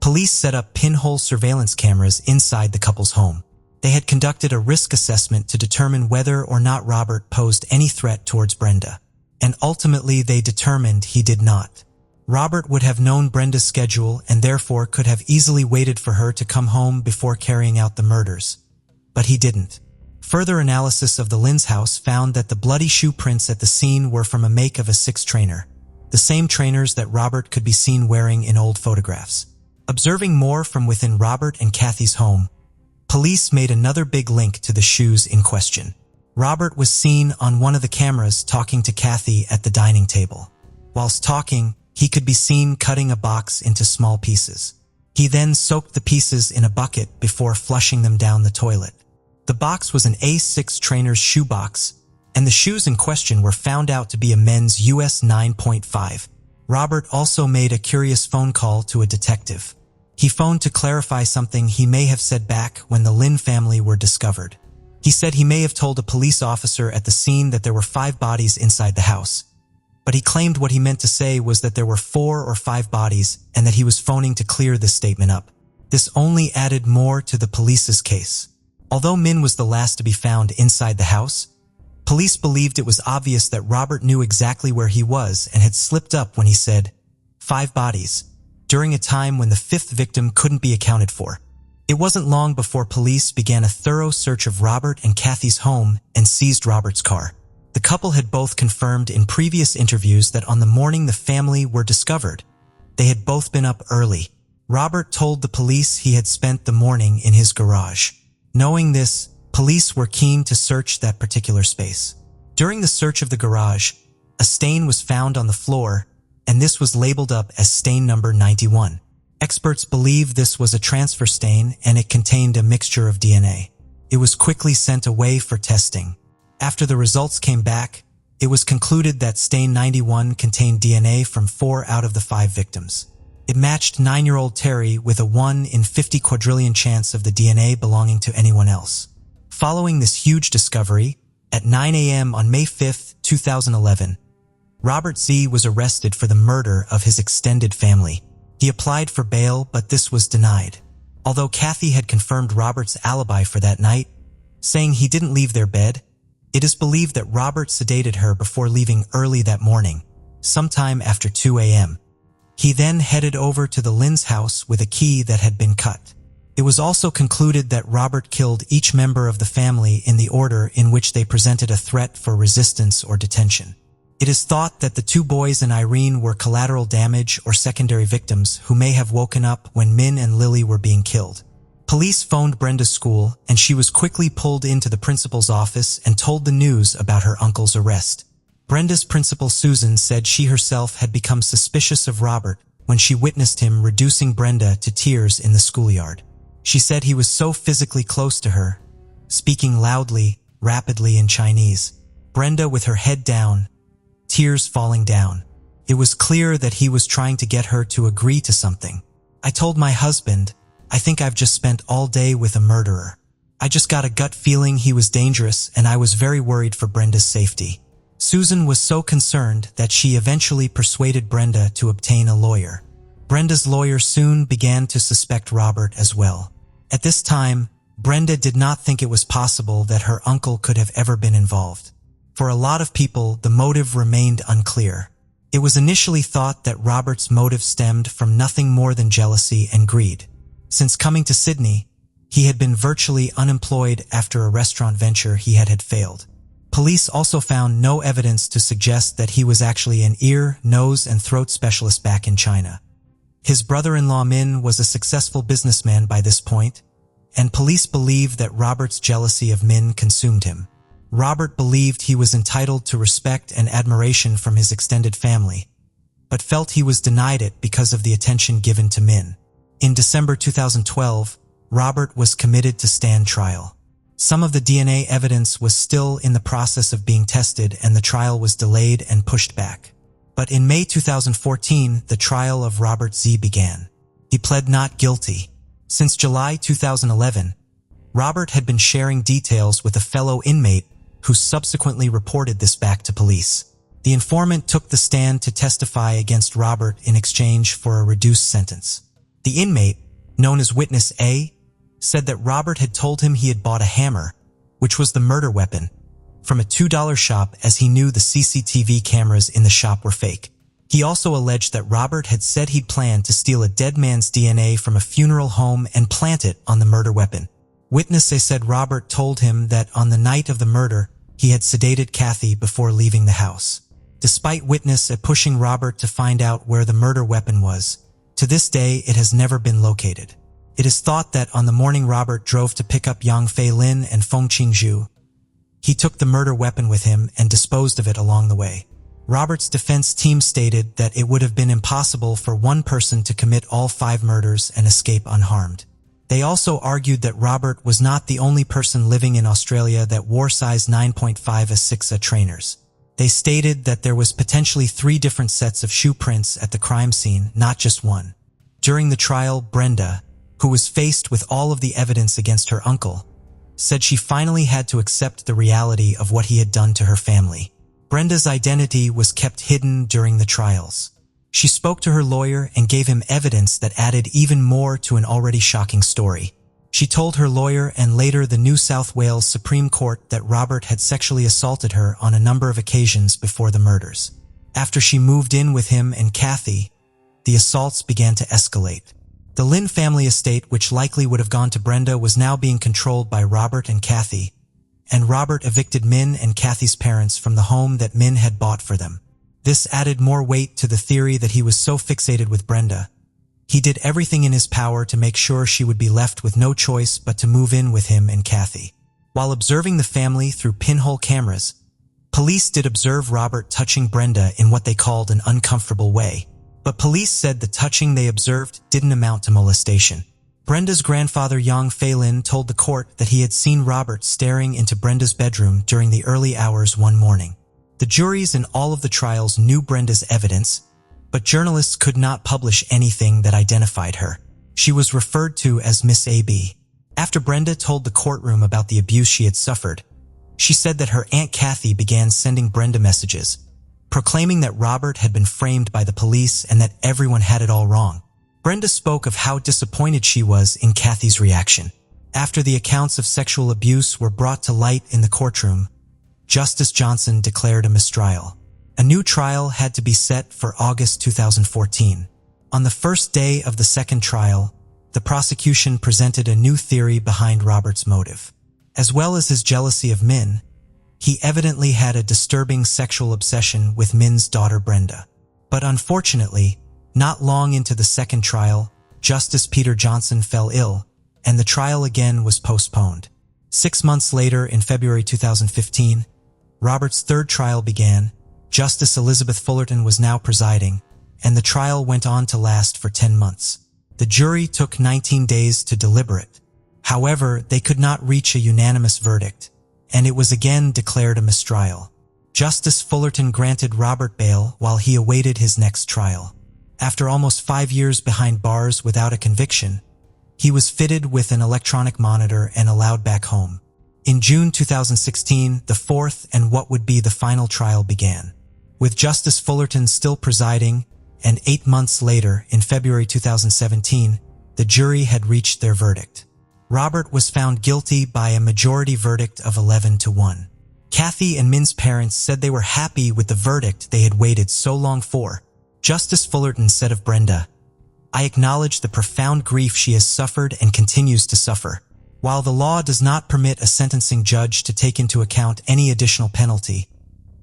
police set up pinhole surveillance cameras inside the couple's home. They had conducted a risk assessment to determine whether or not Robert posed any threat towards Brenda, and ultimately they determined he did not. Robert would have known Brenda's schedule and therefore could have easily waited for her to come home before carrying out the murders. But he didn't. Further analysis of the Lynn's house found that the bloody shoe prints at the scene were from a make of a 6 trainer, the same trainers that Robert could be seen wearing in old photographs. Observing more from within Robert and Kathy's home, police made another big link to the shoes in question. Robert was seen on one of the cameras talking to Kathy at the dining table. Whilst talking, he could be seen cutting a box into small pieces. He then soaked the pieces in a bucket before flushing them down the toilet. The box was an A6 trainer's shoe box, and the shoes in question were found out to be a men's US 9.5. Robert also made a curious phone call to a detective. He phoned to clarify something he may have said back when the Lynn family were discovered. He said he may have told a police officer at the scene that there were 5 bodies inside the house, but he claimed what he meant to say was that there were 4 or 5 bodies and that he was phoning to clear this statement up. This only added more to the police's case. Although Min was the last to be found inside the house, police believed it was obvious that Robert knew exactly where he was and had slipped up when he said 5 bodies, during a time when the 5th victim couldn't be accounted for. It wasn't long before police began a thorough search of Robert and Kathy's home and seized Robert's car. The couple had both confirmed in previous interviews that on the morning the family were discovered, they had both been up early. Robert told the police he had spent the morning in his garage. Knowing this, police were keen to search that particular space. During the search of the garage, a stain was found on the floor, and this was labeled up as stain number 91. Experts believe this was a transfer stain and it contained a mixture of DNA. It was quickly sent away for testing. After the results came back, it was concluded that stain 91 contained DNA from 4 out of the 5 victims. It matched 9-year-old Terry with a 1 in 50 quadrillion chance of the DNA belonging to anyone else. Following this huge discovery, At 9 a.m. on May 5, 2011, Robert Z. was arrested for the murder of his extended family. He applied for bail, but this was denied. Although Kathy had confirmed Robert's alibi for that night, saying he didn't leave their bed, it is believed that Robert sedated her before leaving early that morning, sometime after 2 a.m. He then headed over to the Lynn's house with a key that had been cut. It was also concluded that Robert killed each member of the family in the order in which they presented a threat for resistance or detention. It is thought that the two boys and Irene were collateral damage or secondary victims who may have woken up when Min and Lily were being killed. Police phoned Brenda's school, and she was quickly pulled into the principal's office and told the news about her uncle's arrest. Brenda's principal, Susan, said she herself had become suspicious of Robert when she witnessed him reducing Brenda to tears in the schoolyard. She said he was so physically close to her, speaking loudly, rapidly in Chinese. Brenda with her head down, tears falling down. It was clear that he was trying to get her to agree to something. I told my husband, I think I've just spent all day with a murderer. I just got a gut feeling he was dangerous, and I was very worried for Brenda's safety. Susan was so concerned that she eventually persuaded Brenda to obtain a lawyer. Brenda's lawyer soon began to suspect Robert as well. At this time, Brenda did not think it was possible that her uncle could have ever been involved. For a lot of people, the motive remained unclear. It was initially thought that Robert's motive stemmed from nothing more than jealousy and greed. Since coming to Sydney, he had been virtually unemployed after a restaurant venture he had failed. Police also found no evidence to suggest that he was actually an ear, nose, and throat specialist back in China. His brother-in-law Min was a successful businessman by this point, and police believed that Robert's jealousy of Min consumed him. Robert believed he was entitled to respect and admiration from his extended family, but felt he was denied it because of the attention given to Min. In December 2012, Robert was committed to stand trial. Some of the DNA evidence was still in the process of being tested, and the trial was delayed and pushed back. But in May 2014, the trial of Robert Z. began. He pled not guilty. Since July 2011, Robert had been sharing details with a fellow inmate who subsequently reported this back to police. The informant took the stand to testify against Robert in exchange for a reduced sentence. The inmate, known as Witness A, said that Robert had told him he had bought a hammer, which was the murder weapon, from a $2 shop, as he knew the CCTV cameras in the shop were fake. He also alleged that Robert had said he'd planned to steal a dead man's DNA from a funeral home and plant it on the murder weapon. Witness A said Robert told him that on the night of the murder, he had sedated Kathy before leaving the house. Despite Witness A pushing Robert to find out where the murder weapon was, to this day it has never been located. It is thought that on the morning Robert drove to pick up Yang Fei Lin and Feng Qingzhu, he took the murder weapon with him and disposed of it along the way. Robert's defense team stated that it would have been impossible for one person to commit all 5 murders and escape unharmed. They also argued that Robert was not the only person living in Australia that wore size 9.5 Asics trainers. They stated that there was potentially 3 different sets of shoe prints at the crime scene, not just one. During the trial, Brenda, who was faced with all of the evidence against her uncle, said she finally had to accept the reality of what he had done to her family. Brenda's identity was kept hidden during the trials. She spoke to her lawyer and gave him evidence that added even more to an already shocking story. She told her lawyer and later the New South Wales Supreme Court that Robert had sexually assaulted her on a number of occasions before the murders. After she moved in with him and Kathy, the assaults began to escalate. The Lynn family estate, which likely would have gone to Brenda, was now being controlled by Robert and Kathy, and Robert evicted Min and Kathy's parents from the home that Min had bought for them. This added more weight to the theory that he was so fixated with Brenda. He did everything in his power to make sure she would be left with no choice but to move in with him and Kathy. While observing the family through pinhole cameras, police did observe Robert touching Brenda in what they called an uncomfortable way. But police said the touching they observed didn't amount to molestation. Brenda's grandfather Yang Fei Lin told the court that he had seen Robert staring into Brenda's bedroom during the early hours one morning. The juries in all of the trials knew Brenda's evidence, but journalists could not publish anything that identified her. She was referred to as Miss AB. After Brenda told the courtroom about the abuse she had suffered, She said that her Aunt Kathy began sending Brenda messages, proclaiming that Robert had been framed by the police and that everyone had it all wrong. Brenda spoke of how disappointed she was in Kathy's reaction. After the accounts of sexual abuse were brought to light in the courtroom, Justice Johnson declared a mistrial. A new trial had to be set for August 2014. On the first day of the second trial, the prosecution presented a new theory behind Robert's motive. As well as his jealousy of Min, he evidently had a disturbing sexual obsession with Min's daughter Brenda. But unfortunately, not long into the second trial, Justice Peter Johnson fell ill, and the trial again was postponed. 6 months later, in February 2015, Robert's third trial began. Justice Elizabeth Fullerton was now presiding, and the trial went on to last for 10 months. The jury took 19 days to deliberate. However, they could not reach a unanimous verdict, and it was again declared a mistrial. Justice Fullerton granted Robert bail while he awaited his next trial. After almost 5 years behind bars without a conviction, he was fitted with an electronic monitor and allowed back home. In June 2016, the fourth and what would be the final trial began. With Justice Fullerton still presiding, and 8 months later, in February 2017, the jury had reached their verdict. Robert was found guilty by a majority verdict of 11-1. Kathy and Min's parents said they were happy with the verdict they had waited so long for. Justice Fullerton said of Brenda, "I acknowledge the profound grief she has suffered and continues to suffer. While the law does not permit a sentencing judge to take into account any additional penalty,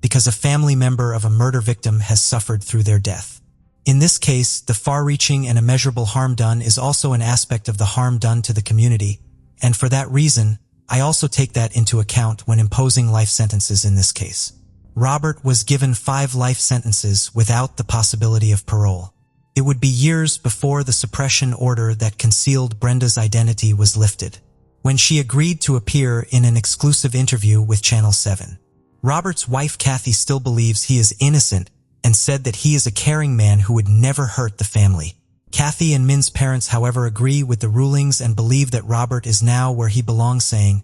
because a family member of a murder victim has suffered through their death. In this case, the far-reaching and immeasurable harm done is also an aspect of the harm done to the community, and for that reason, I also take that into account when imposing life sentences in this case." Robert was given 5 life sentences without the possibility of parole. It would be years before the suppression order that concealed Brenda's identity was lifted, when she agreed to appear in an exclusive interview with Channel 7. Robert's wife Kathy still believes he is innocent and said that he is a caring man who would never hurt the family. Kathy and Min's parents, however, agree with the rulings and believe that Robert is now where he belongs, saying,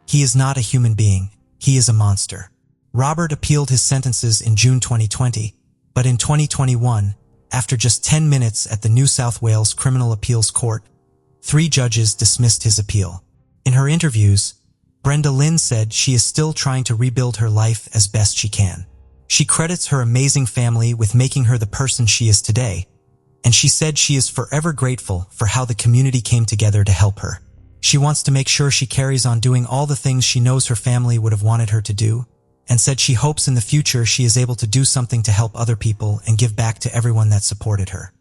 "He is not a human being, he is a monster." Robert appealed his sentences in June 2020, but in 2021, after just 10 minutes at the New South Wales Criminal Appeals Court, 3 judges dismissed his appeal. In her interviews, Brenda Lynn said she is still trying to rebuild her life as best she can. She credits her amazing family with making her the person she is today, and she said she is forever grateful for how the community came together to help her. She wants to make sure she carries on doing all the things she knows her family would have wanted her to do, and said she hopes in the future she is able to do something to help other people and give back to everyone that supported her.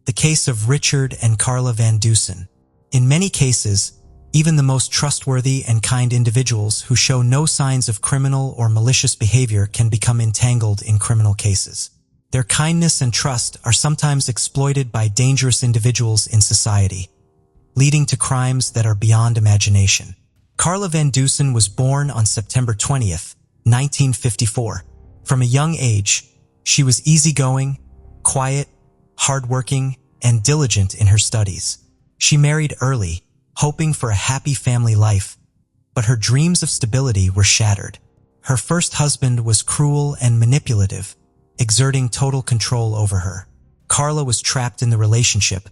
The case of Richard and Carla Van Dusen. In many cases, even the most trustworthy and kind individuals who show no signs of criminal or malicious behavior can become entangled in criminal cases. Their kindness and trust are sometimes exploited by dangerous individuals in society, leading to crimes that are beyond imagination. Carla Van Dusen was born on September 20th, 1954. From a young age, she was easygoing, quiet, hardworking, and diligent in her studies. She married early, hoping for a happy family life, but her dreams of stability were shattered. Her first husband was cruel and manipulative, exerting total control over her. Carla was trapped in the relationship,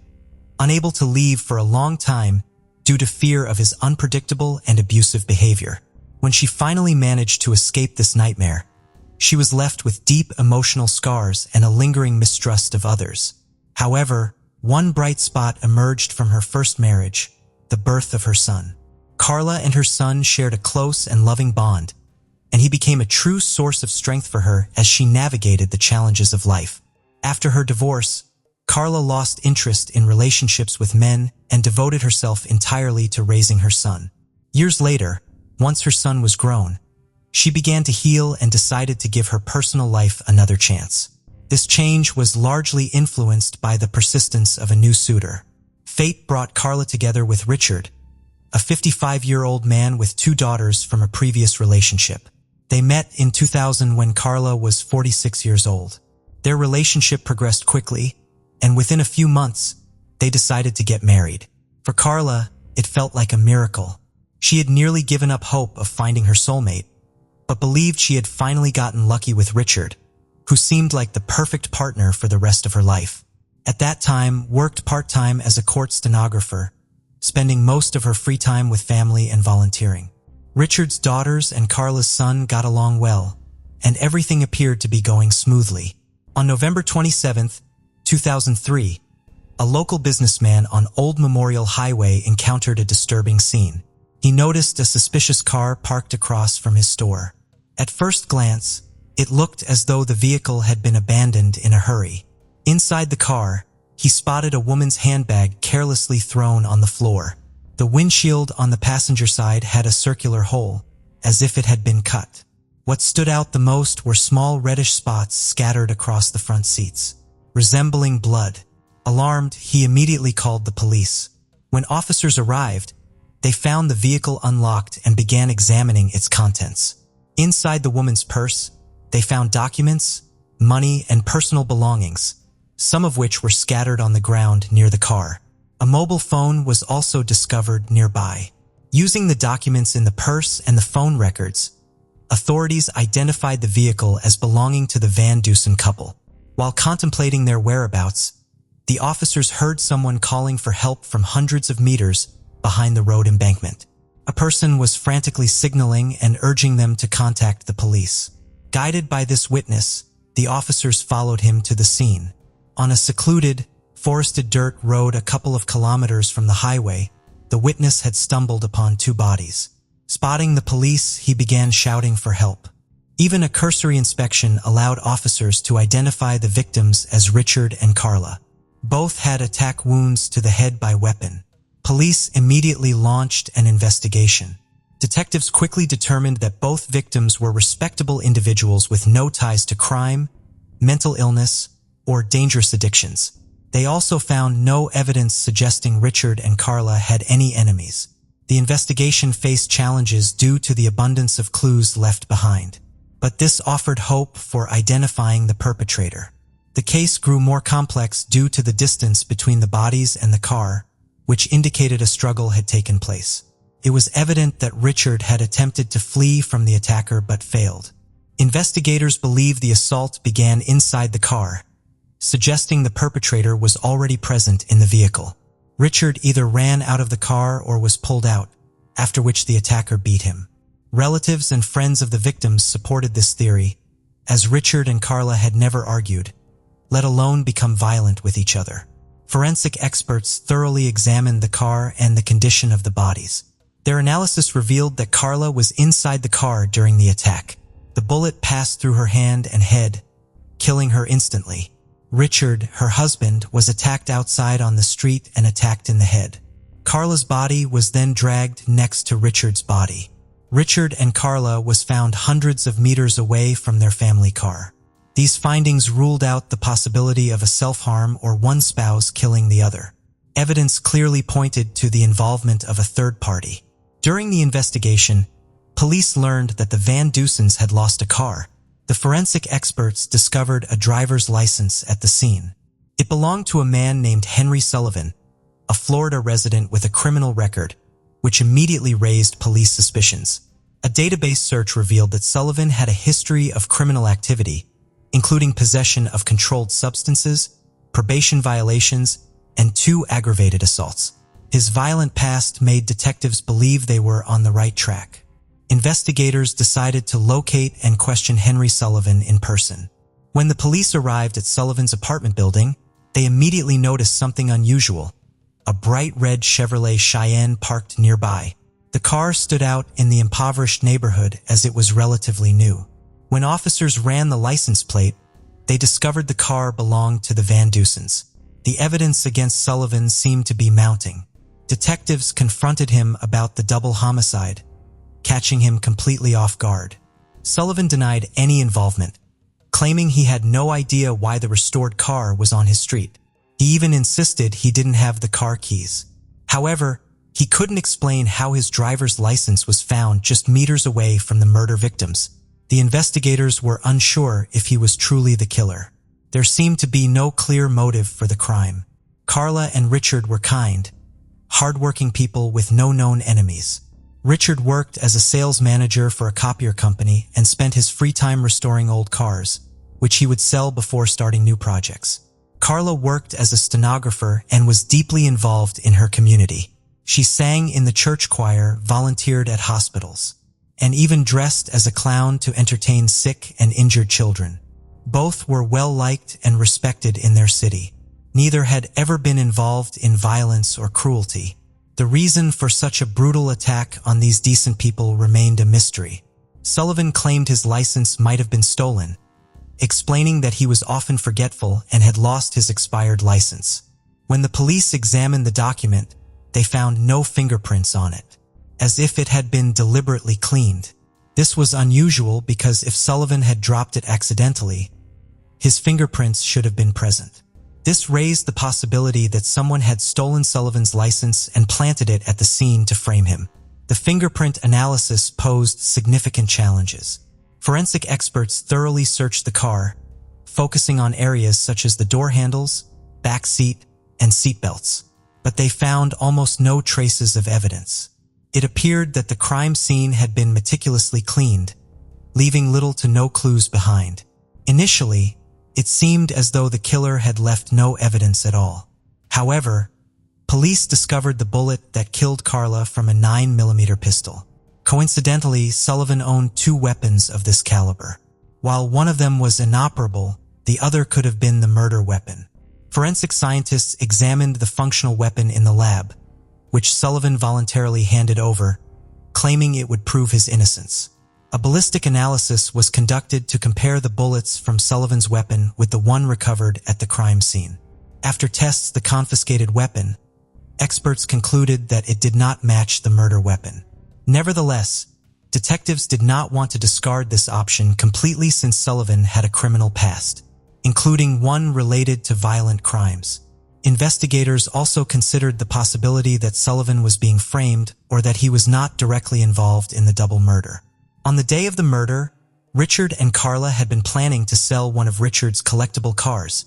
unable to leave for a long time due to fear of his unpredictable and abusive behavior. When she finally managed to escape this nightmare, she was left with deep emotional scars and a lingering mistrust of others. However, one bright spot emerged from her first marriage, the birth of her son. Carla and her son shared a close and loving bond, and he became a true source of strength for her as she navigated the challenges of life. After her divorce, Carla lost interest in relationships with men and devoted herself entirely to raising her son. Years later, once her son was grown, she began to heal and decided to give her personal life another chance. This change was largely influenced by the persistence of a new suitor. Fate brought Carla together with Richard, a 55-year-old man with 2 daughters from a previous relationship. They met in 2000 when Carla was 46 years old. Their relationship progressed quickly, and within a few months, they decided to get married. For Carla, it felt like a miracle. She had nearly given up hope of finding her soulmate, but believed she had finally gotten lucky with Richard, who seemed like the perfect partner for the rest of her life. At that time, worked part-time as a court stenographer, spending most of her free time with family and volunteering. Richard's daughters and Carla's son got along well, and everything appeared to be going smoothly. On November 27, 2003, a local businessman on Old Memorial Highway encountered a disturbing scene. He noticed a suspicious car parked across from his store. At first glance, it looked as though the vehicle had been abandoned in a hurry. Inside the car, he spotted a woman's handbag carelessly thrown on the floor. The windshield on the passenger side had a circular hole, as if it had been cut. What stood out the most were small reddish spots scattered across the front seats, resembling blood. Alarmed, he immediately called the police. When officers arrived, they found the vehicle unlocked and began examining its contents. Inside the woman's purse, they found documents, money, and personal belongings, some of which were scattered on the ground near the car. A mobile phone was also discovered nearby. Using the documents in the purse and the phone records, authorities identified the vehicle as belonging to the Van Dusen couple. While contemplating their whereabouts, the officers heard someone calling for help from hundreds of meters behind the road embankment. A person was frantically signaling and urging them to contact the police. Guided by this witness, the officers followed him to the scene. On a secluded, forested dirt road a couple of kilometers from the highway, the witness had stumbled upon two bodies. Spotting the police, he began shouting for help. Even a cursory inspection allowed officers to identify the victims as Richard and Carla. Both had attack wounds to the head by weapon. Police immediately launched an investigation. Detectives quickly determined that both victims were respectable individuals with no ties to crime, mental illness, or dangerous addictions. They also found no evidence suggesting Richard and Carla had any enemies. The investigation faced challenges due to the abundance of clues left behind, but this offered hope for identifying the perpetrator. The case grew more complex due to the distance between the bodies and the car, which indicated a struggle had taken place. It was evident that Richard had attempted to flee from the attacker but failed. Investigators believe the assault began inside the car, suggesting the perpetrator was already present in the vehicle. Richard either ran out of the car or was pulled out, after which the attacker beat him. Relatives and friends of the victims supported this theory, as Richard and Carla had never argued, let alone become violent with each other. Forensic experts thoroughly examined the car and the condition of the bodies. Their analysis revealed that Carla was inside the car during the attack. The bullet passed through her hand and head, killing her instantly. Richard, her husband, was attacked outside on the street and attacked in the head. Carla's body was then dragged next to Richard's body. Richard and Carla was found hundreds of meters away from their family car. These findings ruled out the possibility of a self-harm or one spouse killing the other. Evidence clearly pointed to the involvement of a third party. During the investigation, police learned that the Van Dusens had lost a car. The forensic experts discovered a driver's license at the scene. It belonged to a man named Henry Sullivan, a Florida resident with a criminal record, which immediately raised police suspicions. A database search revealed that Sullivan had a history of criminal activity, including possession of controlled substances, probation violations, and 2 aggravated assaults. His violent past made detectives believe they were on the right track. Investigators decided to locate and question Henry Sullivan in person. When the police arrived at Sullivan's apartment building, they immediately noticed something unusual: a bright red Chevrolet Cheyenne parked nearby. The car stood out in the impoverished neighborhood as it was relatively new. When officers ran the license plate, they discovered the car belonged to the Van Dusens. The evidence against Sullivan seemed to be mounting. Detectives confronted him about the double homicide, catching him completely off guard. Sullivan denied any involvement, claiming he had no idea why the restored car was on his street. He even insisted he didn't have the car keys. However, he couldn't explain how his driver's license was found just meters away from the murder victims. The investigators were unsure if he was truly the killer. There seemed to be no clear motive for the crime. Carla and Richard were kind, hardworking people with no known enemies. Richard worked as a sales manager for a copier company and spent his free time restoring old cars, which he would sell before starting new projects. Carla worked as a stenographer and was deeply involved in her community. She sang in the church choir, volunteered at hospitals, and even dressed as a clown to entertain sick and injured children. Both were well-liked and respected in their city. Neither had ever been involved in violence or cruelty. The reason for such a brutal attack on these decent people remained a mystery. Sullivan claimed his license might have been stolen, explaining that he was often forgetful and had lost his expired license. When the police examined the document, they found no fingerprints on it, as if it had been deliberately cleaned. This was unusual because if Sullivan had dropped it accidentally, his fingerprints should have been present. This raised the possibility that someone had stolen Sullivan's license and planted it at the scene to frame him. The fingerprint analysis posed significant challenges. Forensic experts thoroughly searched the car, focusing on areas such as the door handles, back seat, and seat belts, but they found almost no traces of evidence. It appeared that the crime scene had been meticulously cleaned, leaving little to no clues behind. Initially, it seemed as though the killer had left no evidence at all. However, police discovered the bullet that killed Carla from a 9mm pistol. Coincidentally, Sullivan owned 2 weapons of this caliber. While one of them was inoperable, the other could have been the murder weapon. Forensic scientists examined the functional weapon in the lab, which Sullivan voluntarily handed over, claiming it would prove his innocence. A ballistic analysis was conducted to compare the bullets from Sullivan's weapon with the one recovered at the crime scene. After tests of the confiscated weapon, experts concluded that it did not match the murder weapon. Nevertheless, detectives did not want to discard this option completely since Sullivan had a criminal past, including one related to violent crimes. Investigators also considered the possibility that Sullivan was being framed or that he was not directly involved in the double murder. On the day of the murder, Richard and Carla had been planning to sell one of Richard's collectible cars,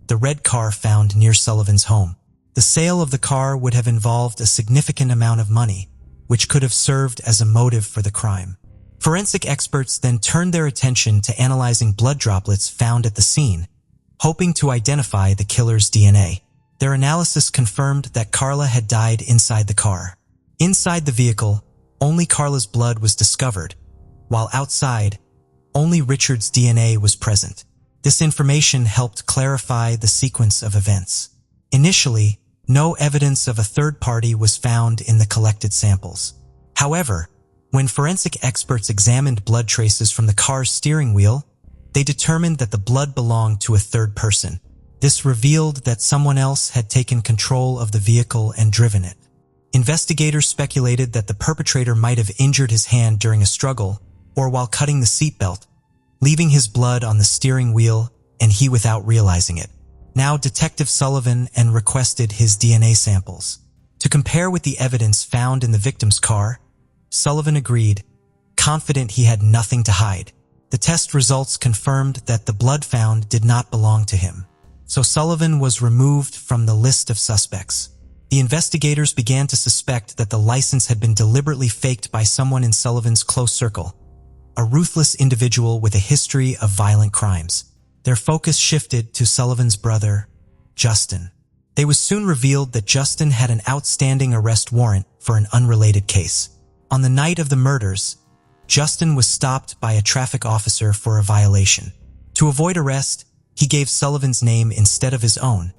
the red car found near Sullivan's home. The sale of the car would have involved a significant amount of money, which could have served as a motive for the crime. Forensic experts then turned their attention to analyzing blood droplets found at the scene, hoping to identify the killer's DNA. Their analysis confirmed that Carla had died inside the car. Inside the vehicle, only Carla's blood was discovered, while outside, only Richard's DNA was present. This information helped clarify the sequence of events. Initially, no evidence of a third party was found in the collected samples. However, when forensic experts examined blood traces from the car's steering wheel, they determined that the blood belonged to a third person. This revealed that someone else had taken control of the vehicle and driven it. Investigators speculated that the perpetrator might have injured his hand during a struggle or while cutting the seatbelt, leaving his blood on the steering wheel and he without realizing it. Now Detective Sullivan requested his DNA samples. To compare with the evidence found in the victim's car, Sullivan agreed, confident he had nothing to hide. The test results confirmed that the blood found did not belong to him, so Sullivan was removed from the list of suspects. The investigators began to suspect that the license had been deliberately faked by someone in Sullivan's close circle, a ruthless individual with a history of violent crimes. Their focus shifted to Sullivan's brother, Justin. It was soon revealed that Justin had an outstanding arrest warrant for an unrelated case. On the night of the murders, Justin was stopped by a traffic officer for a violation. To avoid arrest, he gave Sullivan's name instead of his own,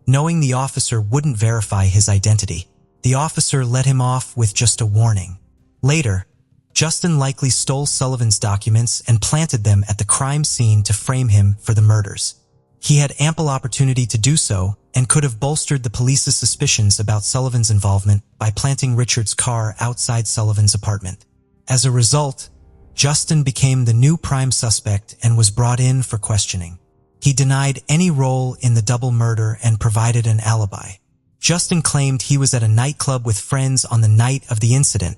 knowing the officer wouldn't verify his identity. The officer let him off with just a warning. Later, Justin likely stole Sullivan's documents and planted them at the crime scene to frame him for the murders. He had ample opportunity to do so and could have bolstered the police's suspicions about Sullivan's involvement by planting Richard's car outside Sullivan's apartment. As a result, Justin became the new prime suspect and was brought in for questioning. He denied any role in the double murder and provided an alibi. Justin claimed he was at a nightclub with friends on the night of the incident,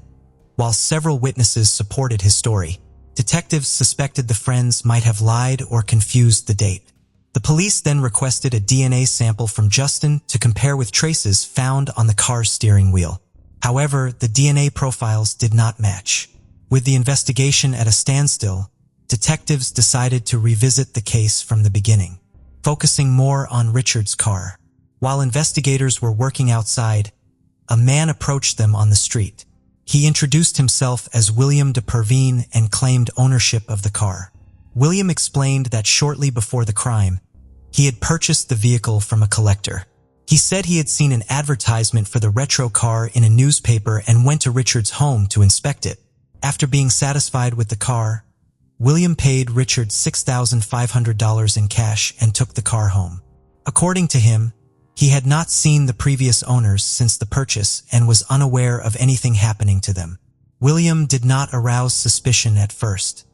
while several witnesses supported his story. Detectives suspected the friends might have lied or confused the date. The police then requested a DNA sample from Justin to compare with traces found on the car's steering wheel. However, the DNA profiles did not match. With the investigation at a standstill, detectives decided to revisit the case from the beginning, focusing more on Richard's car. While investigators were working outside, a man approached them on the street. He introduced himself as William de Pervine and claimed ownership of the car. William explained that shortly before the crime, he had purchased the vehicle from a collector. He said he had seen an advertisement for the retro car in a newspaper and went to Richard's home to inspect it. After being satisfied with the car, William paid Richard $6,500 in cash and took the car home. According to him, he had not seen the previous owners since the purchase and was unaware of anything happening to them. William did not arouse suspicion at first.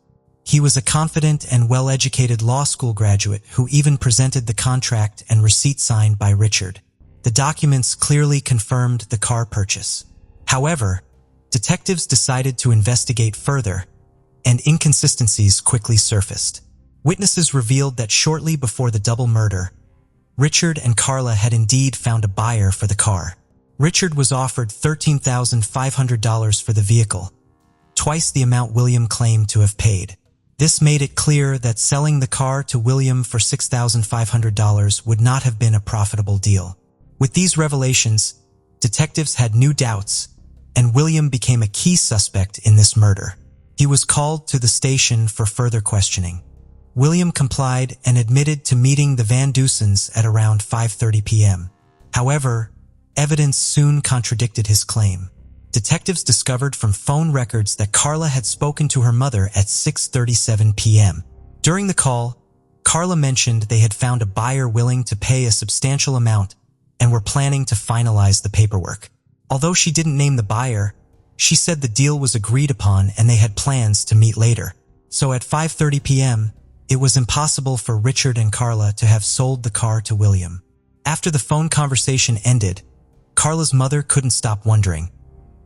He was a confident and well-educated law school graduate who even presented the contract and receipt signed by Richard. The documents clearly confirmed the car purchase. However, detectives decided to investigate further, and inconsistencies quickly surfaced. Witnesses revealed that shortly before the double murder, Richard and Carla had indeed found a buyer for the car. Richard was offered $13,500 for the vehicle, twice the amount William claimed to have paid. This made it clear that selling the car to William for $6,500 would not have been a profitable deal. With these revelations, detectives had new doubts, and William became a key suspect in this murder. He was called to the station for further questioning. William complied and admitted to meeting the Van Dusens at around 5:30 p.m. However, evidence soon contradicted his claim. Detectives discovered from phone records that Carla had spoken to her mother at 6:37 p.m. During the call, Carla mentioned they had found a buyer willing to pay a substantial amount and were planning to finalize the paperwork. Although she didn't name the buyer, she said the deal was agreed upon and they had plans to meet later. So at 5:30 p.m., it was impossible for Richard and Carla to have sold the car to William. After the phone conversation ended, Carla's mother couldn't stop wondering,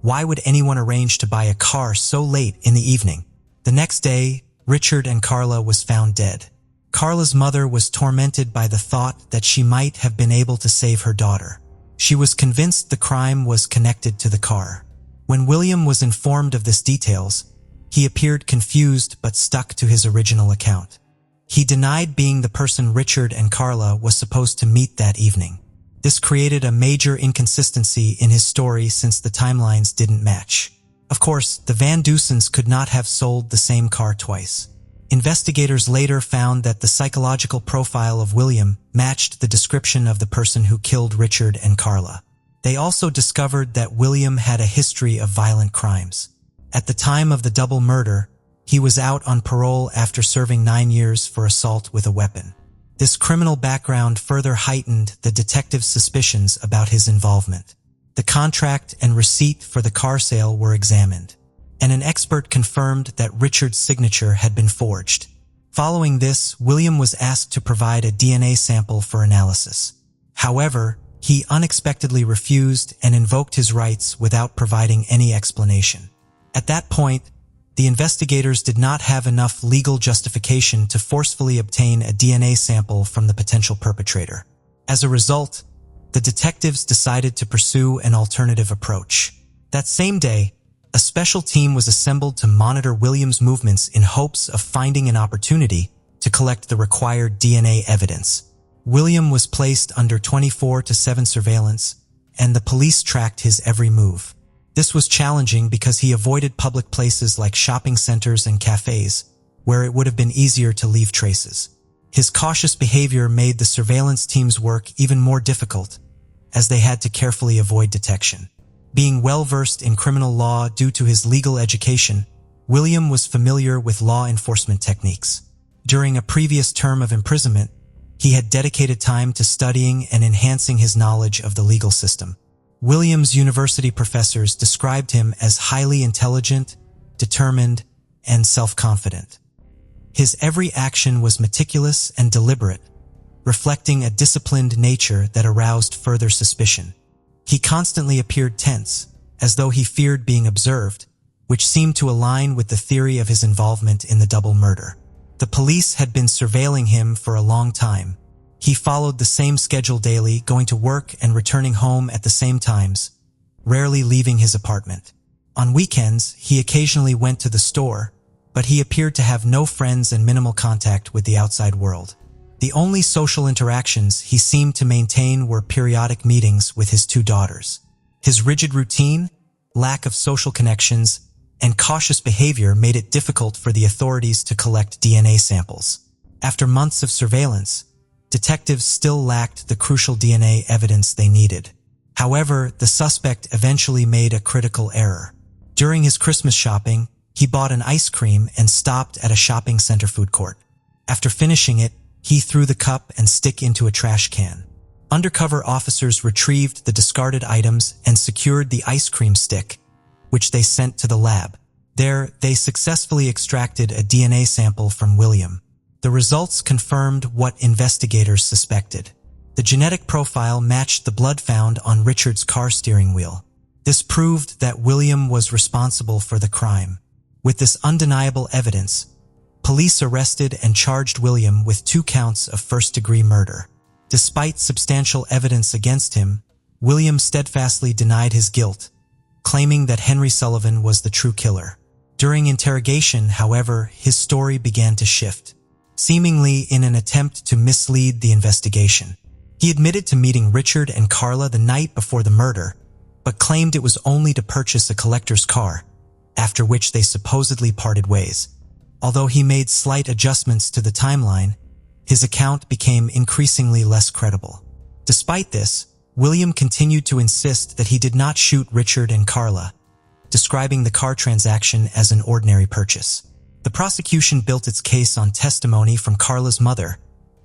why would anyone arrange to buy a car so late in the evening? The next day, Richard and Carla was found dead. Carla's mother was tormented by the thought that she might have been able to save her daughter. She was convinced the crime was connected to the car. When William was informed of this details, he appeared confused but stuck to his original account. He denied being the person Richard and Carla was supposed to meet that evening. This created a major inconsistency in his story since the timelines didn't match. Of course, the Van Dusens could not have sold the same car twice. Investigators later found that the psychological profile of William matched the description of the person who killed Richard and Carla. They also discovered that William had a history of violent crimes. At the time of the double murder, he was out on parole after serving 9 years for assault with a weapon. This criminal background further heightened the detective's suspicions about his involvement. The contract and receipt for the car sale were examined, and an expert confirmed that Richard's signature had been forged. Following this, William was asked to provide a DNA sample for analysis. However, he unexpectedly refused and invoked his rights without providing any explanation. At that point, the investigators did not have enough legal justification to forcefully obtain a DNA sample from the potential perpetrator. As a result, the detectives decided to pursue an alternative approach. That same day, a special team was assembled to monitor William's movements in hopes of finding an opportunity to collect the required DNA evidence. William was placed under 24/7 surveillance, and the police tracked his every move. This was challenging because he avoided public places like shopping centers and cafes, where it would have been easier to leave traces. His cautious behavior made the surveillance team's work even more difficult, as they had to carefully avoid detection. Being well-versed in criminal law due to his legal education, William was familiar with law enforcement techniques. During a previous term of imprisonment, he had dedicated time to studying and enhancing his knowledge of the legal system. William's university professors described him as highly intelligent, determined, and self-confident. His every action was meticulous and deliberate, reflecting a disciplined nature that aroused further suspicion. He constantly appeared tense, as though he feared being observed, which seemed to align with the theory of his involvement in the double murder. The police had been surveilling him for a long time. He followed the same schedule daily, going to work and returning home at the same times, rarely leaving his apartment. On weekends, he occasionally went to the store, but he appeared to have no friends and minimal contact with the outside world. The only social interactions he seemed to maintain were periodic meetings with his 2 daughters. His rigid routine, lack of social connections, and cautious behavior made it difficult for the authorities to collect DNA samples. After months of surveillance, detectives still lacked the crucial DNA evidence they needed. However, the suspect eventually made a critical error. During his Christmas shopping, he bought an ice cream and stopped at a shopping center food court. After finishing it, he threw the cup and stick into a trash can. Undercover officers retrieved the discarded items and secured the ice cream stick, which they sent to the lab. There, they successfully extracted a DNA sample from William. The results confirmed what investigators suspected. The genetic profile matched the blood found on Richard's car steering wheel. This proved that William was responsible for the crime. With this undeniable evidence, police arrested and charged William with 2 counts of first-degree murder. Despite substantial evidence against him, William steadfastly denied his guilt, claiming that Henry Sullivan was the true killer. During interrogation, however, his story began to shift, seemingly in an attempt to mislead the investigation. He admitted to meeting Richard and Carla the night before the murder, but claimed it was only to purchase a collector's car, after which they supposedly parted ways. Although he made slight adjustments to the timeline, his account became increasingly less credible. Despite this, William continued to insist that he did not shoot Richard and Carla, describing the car transaction as an ordinary purchase. The prosecution built its case on testimony from Carla's mother,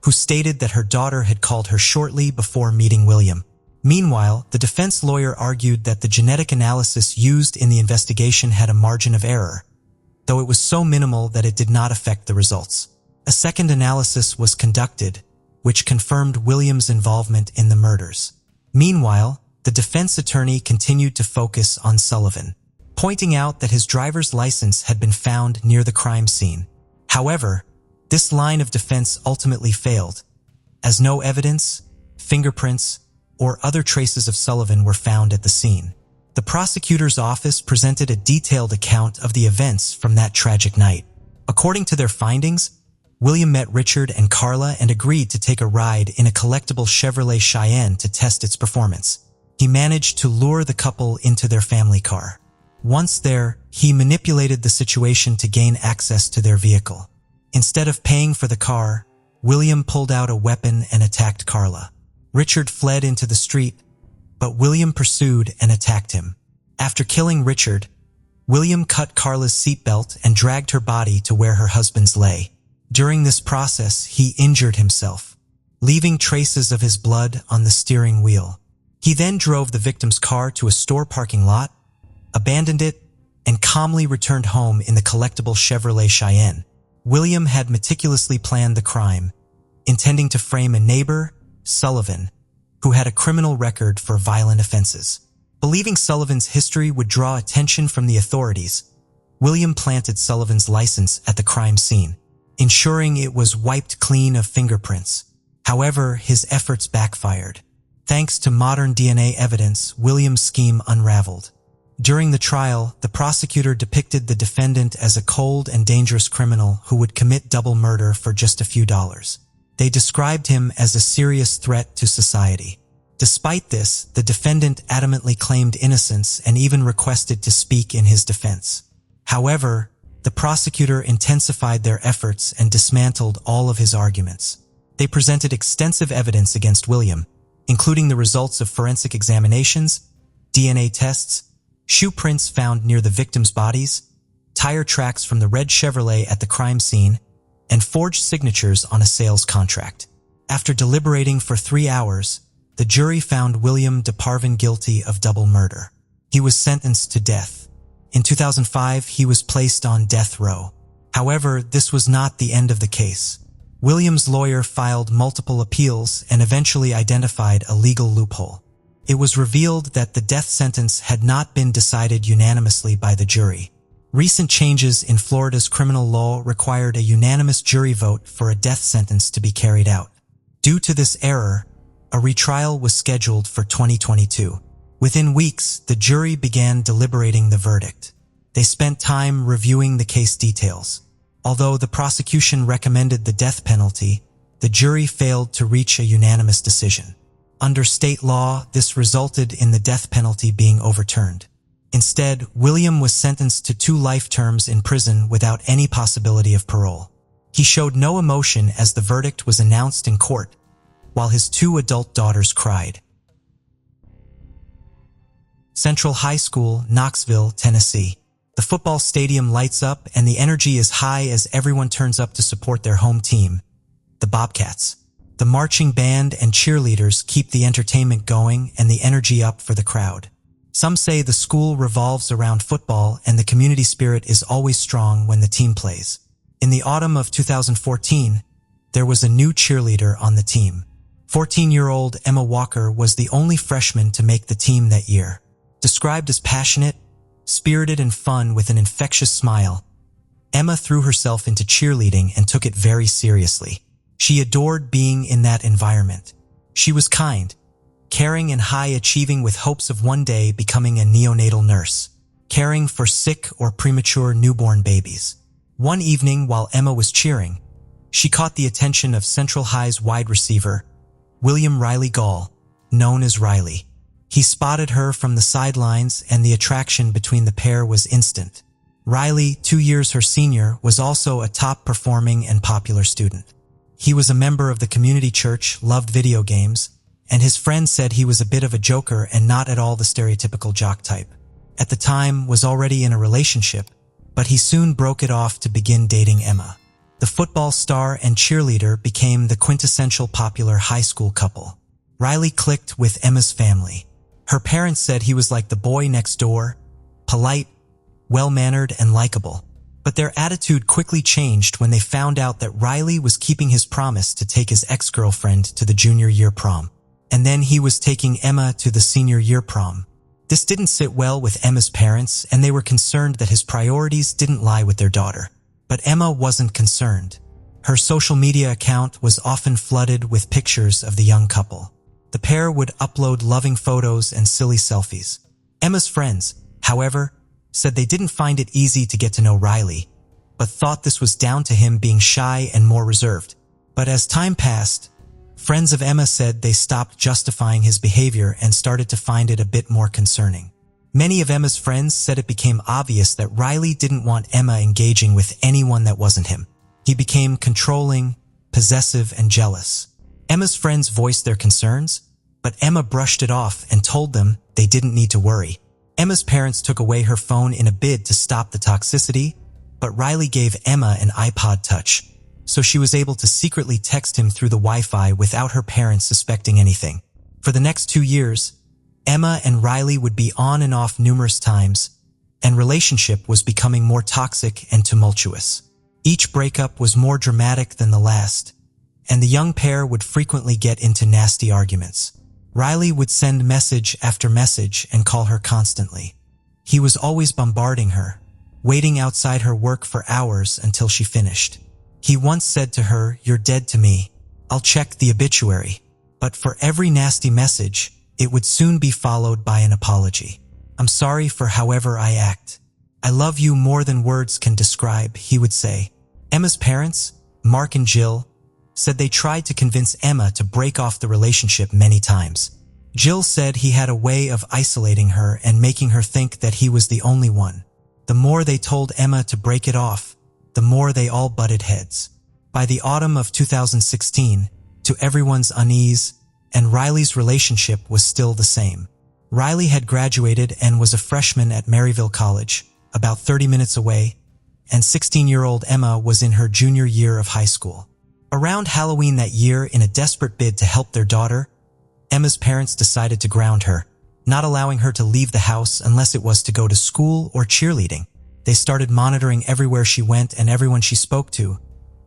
who stated that her daughter had called her shortly before meeting William. Meanwhile, the defense lawyer argued that the genetic analysis used in the investigation had a margin of error, though it was so minimal that it did not affect the results. A second analysis was conducted, which confirmed William's involvement in the murders. Meanwhile, the defense attorney continued to focus on Sullivan, pointing out that his driver's license had been found near the crime scene. However, this line of defense ultimately failed, as no evidence, fingerprints, or other traces of Sullivan were found at the scene. The prosecutor's office presented a detailed account of the events from that tragic night. According to their findings, William met Richard and Carla and agreed to take a ride in a collectible Chevrolet Cheyenne to test its performance. He managed to lure the couple into their family car. Once there, he manipulated the situation to gain access to their vehicle. Instead of paying for the car, William pulled out a weapon and attacked Carla. Richard fled into the street, but William pursued and attacked him. After killing Richard, William cut Carla's seatbelt and dragged her body to where her husband's lay. During this process, he injured himself, leaving traces of his blood on the steering wheel. He then drove the victim's car to a store parking lot, abandoned it, and calmly returned home in the collectible Chevrolet Cheyenne. William had meticulously planned the crime, intending to frame a neighbor, Sullivan, who had a criminal record for violent offenses. Believing Sullivan's history would draw attention from the authorities, William planted Sullivan's license at the crime scene, ensuring it was wiped clean of fingerprints. However, his efforts backfired. Thanks to modern DNA evidence, William's scheme unraveled. During the trial, the prosecutor depicted the defendant as a cold and dangerous criminal who would commit double murder for just a few dollars. They described him as a serious threat to society. Despite this, the defendant adamantly claimed innocence and even requested to speak in his defense. However, the prosecutor intensified their efforts and dismantled all of his arguments. They presented extensive evidence against William, including the results of forensic examinations, DNA tests, shoe prints found near the victims' bodies, tire tracks from the red Chevrolet at the crime scene, and forged signatures on a sales contract. After deliberating for 3 hours, the jury found William DeParvin guilty of double murder. He was sentenced to death. In 2005, he was placed on death row. However, this was not the end of the case. William's lawyer filed multiple appeals and eventually identified a legal loophole. It was revealed that the death sentence had not been decided unanimously by the jury. Recent changes in Florida's criminal law required a unanimous jury vote for a death sentence to be carried out. Due to this error, a retrial was scheduled for 2022. Within weeks, the jury began deliberating the verdict. They spent time reviewing the case details. Although the prosecution recommended the death penalty, the jury failed to reach a unanimous decision. Under state law, this resulted in the death penalty being overturned. Instead, William was sentenced to 2 life terms in prison without any possibility of parole. He showed no emotion as the verdict was announced in court, while his 2 adult daughters cried. Central High School, Knoxville, Tennessee. The football stadium lights up and the energy is high as everyone turns up to support their home team, the Bobcats. The marching band and cheerleaders keep the entertainment going and the energy up for the crowd. Some say the school revolves around football and the community spirit is always strong when the team plays. In the autumn of 2014, there was a new cheerleader on the team. 14-year-old Emma Walker was the only freshman to make the team that year. Described as passionate, spirited and fun with an infectious smile, Emma threw herself into cheerleading and took it very seriously. She adored being in that environment. She was kind, caring and high-achieving with hopes of one day becoming a neonatal nurse, caring for sick or premature newborn babies. One evening while Emma was cheering, she caught the attention of Central High's wide receiver, William Riley Gall, known as Riley. He spotted her from the sidelines and the attraction between the pair was instant. Riley, 2 years her senior, was also a top-performing and popular student. He was a member of the community church, loved video games, and his friends said he was a bit of a joker and not at all the stereotypical jock type. At the time, was already in a relationship, but he soon broke it off to begin dating Emma. The football star and cheerleader became the quintessential popular high school couple. Riley clicked with Emma's family. Her parents said he was like the boy next door, polite, well-mannered, and likable. But their attitude quickly changed when they found out that Riley was keeping his promise to take his ex-girlfriend to the junior year prom. And then he was taking Emma to the senior year prom. This didn't sit well with Emma's parents, and they were concerned that his priorities didn't lie with their daughter. But Emma wasn't concerned. Her social media account was often flooded with pictures of the young couple. The pair would upload loving photos and silly selfies. Emma's friends, however, said they didn't find it easy to get to know Riley, but thought this was down to him being shy and more reserved. But as time passed, friends of Emma said they stopped justifying his behavior and started to find it a bit more concerning. Many of Emma's friends said it became obvious that Riley didn't want Emma engaging with anyone that wasn't him. He became controlling, possessive, and jealous. Emma's friends voiced their concerns, but Emma brushed it off and told them they didn't need to worry. Emma's parents took away her phone in a bid to stop the toxicity, but Riley gave Emma an iPod Touch, so she was able to secretly text him through the Wi-Fi without her parents suspecting anything. For the next 2 years, Emma and Riley would be on and off numerous times, and relationship was becoming more toxic and tumultuous. Each breakup was more dramatic than the last, and the young pair would frequently get into nasty arguments. Riley would send message after message and call her constantly. He was always bombarding her, waiting outside her work for hours until she finished. He once said to her, "You're dead to me. I'll check the obituary." But for every nasty message, it would soon be followed by an apology. "I'm sorry for however I act. I love you more than words can describe," he would say. Emma's parents, Mark and Jill, said they tried to convince Emma to break off the relationship many times. Jill said he had a way of isolating her and making her think that he was the only one. The more they told Emma to break it off, the more they all butted heads. By the autumn of 2016, to everyone's unease, and Riley's relationship was still the same. Riley had graduated and was a freshman at Maryville College, about 30 minutes away, and 16-year-old Emma was in her junior year of high school. Around Halloween that year, in a desperate bid to help their daughter, Emma's parents decided to ground her, not allowing her to leave the house unless it was to go to school or cheerleading. They started monitoring everywhere she went and everyone she spoke to,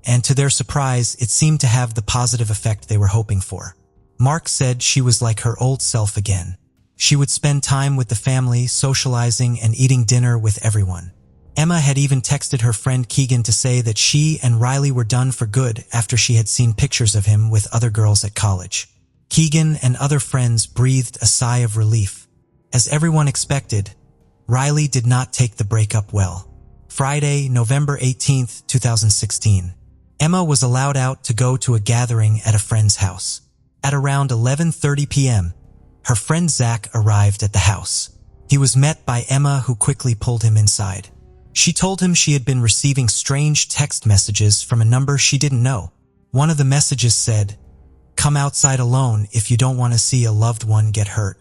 and to their surprise, it seemed to have the positive effect they were hoping for. Mark said she was like her old self again. She would spend time with the family, socializing and eating dinner with everyone. Emma had even texted her friend Keegan to say that she and Riley were done for good after she had seen pictures of him with other girls at college. Keegan and other friends breathed a sigh of relief. As everyone expected, Riley did not take the breakup well. Friday, November 18, 2016. Emma was allowed out to go to a gathering at a friend's house. At around 11:30 p.m., her friend Zach arrived at the house. He was met by Emma, who quickly pulled him inside. She told him she had been receiving strange text messages from a number she didn't know. One of the messages said, "Come outside alone if you don't want to see a loved one get hurt.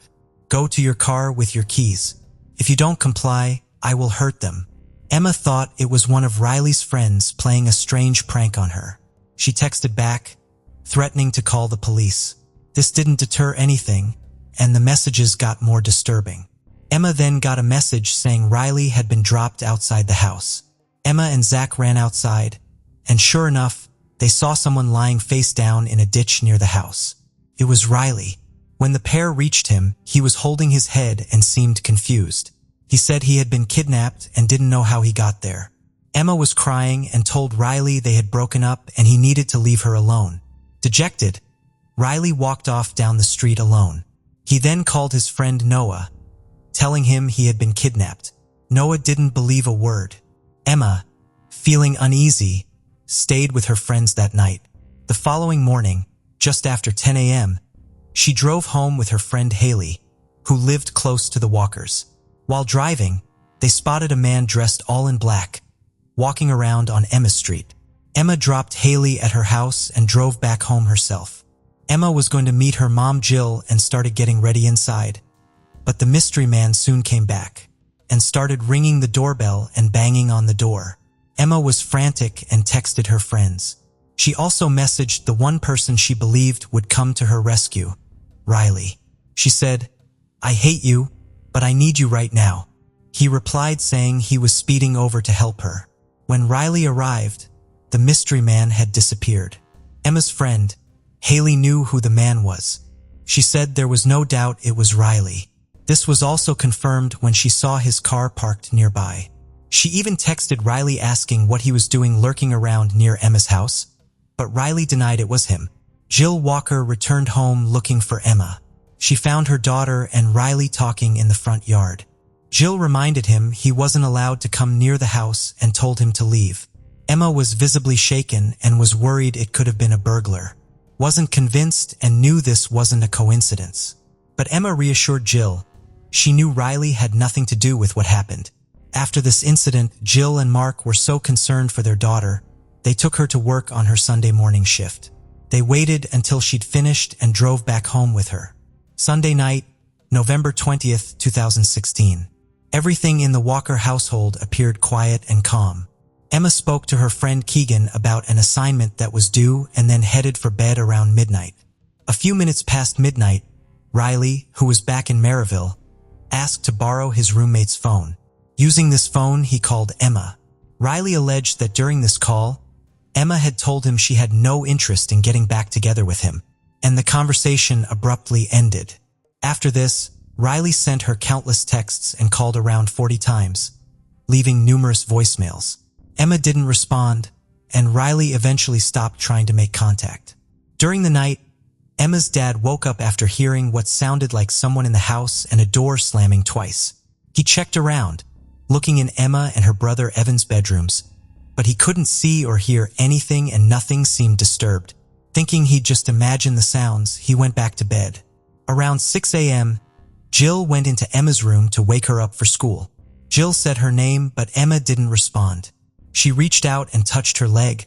Go to your car with your keys. If you don't comply, I will hurt them." Emma thought it was one of Riley's friends playing a strange prank on her. She texted back, threatening to call the police. This didn't deter anything, and the messages got more disturbing. Emma then got a message saying Riley had been dropped outside the house. Emma and Zach ran outside, and sure enough, they saw someone lying face down in a ditch near the house. It was Riley. When the pair reached him, he was holding his head and seemed confused. He said he had been kidnapped and didn't know how he got there. Emma was crying and told Riley they had broken up and he needed to leave her alone. Dejected, Riley walked off down the street alone. He then called his friend Noah, telling him he had been kidnapped. Noah didn't believe a word. Emma, feeling uneasy, stayed with her friends that night. The following morning, just after 10 a.m., she drove home with her friend Haley, who lived close to the Walkers. While driving, they spotted a man dressed all in black, walking around on Emma Street. Emma dropped Haley at her house and drove back home herself. Emma was going to meet her mom Jill and started getting ready inside. But the mystery man soon came back and started ringing the doorbell and banging on the door. Emma was frantic and texted her friends. She also messaged the one person she believed would come to her rescue, Riley. She said, "I hate you, but I need you right now." He replied saying he was speeding over to help her. When Riley arrived, the mystery man had disappeared. Emma's friend, Haley, knew who the man was. She said there was no doubt it was Riley. This was also confirmed when she saw his car parked nearby. She even texted Riley asking what he was doing lurking around near Emma's house, but Riley denied it was him. Jill Walker returned home looking for Emma. She found her daughter and Riley talking in the front yard. Jill reminded him he wasn't allowed to come near the house and told him to leave. Emma was visibly shaken and was worried it could have been a burglar. Wasn't convinced and knew this wasn't a coincidence. But Emma reassured Jill. She knew Riley had nothing to do with what happened. After this incident, Jill and Mark were so concerned for their daughter, they took her to work on her Sunday morning shift. They waited until she'd finished and drove back home with her. Sunday night, November 20th, 2016. Everything in the Walker household appeared quiet and calm. Emma spoke to her friend Keegan about an assignment that was due and then headed for bed around midnight. A few minutes past midnight, Riley, who was back in Maryville, asked to borrow his roommate's phone. Using this phone, he called Emma. Riley alleged that during this call, Emma had told him she had no interest in getting back together with him, and the conversation abruptly ended. After this, Riley sent her countless texts and called around 40 times, leaving numerous voicemails. Emma didn't respond, and Riley eventually stopped trying to make contact. During the night, Emma's dad woke up after hearing what sounded like someone in the house and a door slamming twice. He checked around, looking in Emma and her brother Evan's bedrooms, but he couldn't see or hear anything and nothing seemed disturbed. Thinking he'd just imagined the sounds, he went back to bed. Around 6 a.m., Jill went into Emma's room to wake her up for school. Jill said her name, but Emma didn't respond. She reached out and touched her leg,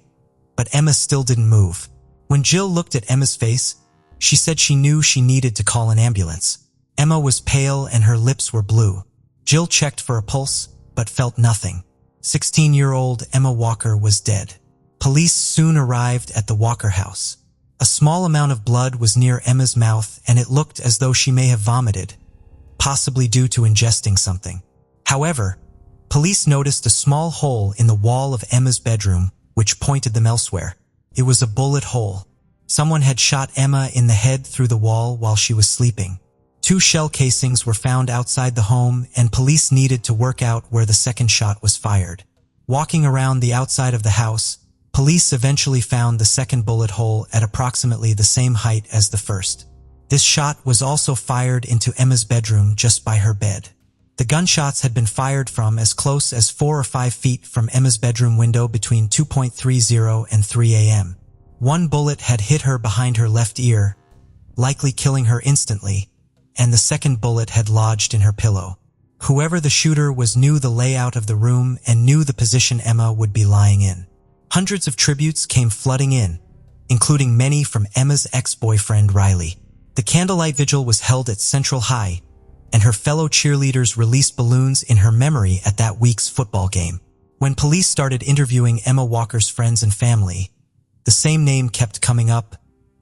but Emma still didn't move. When Jill looked at Emma's face, she said she knew she needed to call an ambulance. Emma was pale and her lips were blue. Jill checked for a pulse, but felt nothing. 16-year-old Emma Walker was dead. Police soon arrived at the Walker house. A small amount of blood was near Emma's mouth and it looked as though she may have vomited, possibly due to ingesting something. However, police noticed a small hole in the wall of Emma's bedroom, which pointed them elsewhere. It was a bullet hole. Someone had shot Emma in the head through the wall while she was sleeping. 2 shell casings were found outside the home, and police needed to work out where the second shot was fired. Walking around the outside of the house, police eventually found the second bullet hole at approximately the same height as the first. This shot was also fired into Emma's bedroom just by her bed. The gunshots had been fired from as close as 4 or 5 feet from Emma's bedroom window between 2:30 and 3 a.m. One bullet had hit her behind her left ear, likely killing her instantly, and the second bullet had lodged in her pillow. Whoever the shooter was knew the layout of the room and knew the position Emma would be lying in. Hundreds of tributes came flooding in, including many from Emma's ex-boyfriend Riley. The candlelight vigil was held at Central High, and her fellow cheerleaders released balloons in her memory at that week's football game. When police started interviewing Emma Walker's friends and family, the same name kept coming up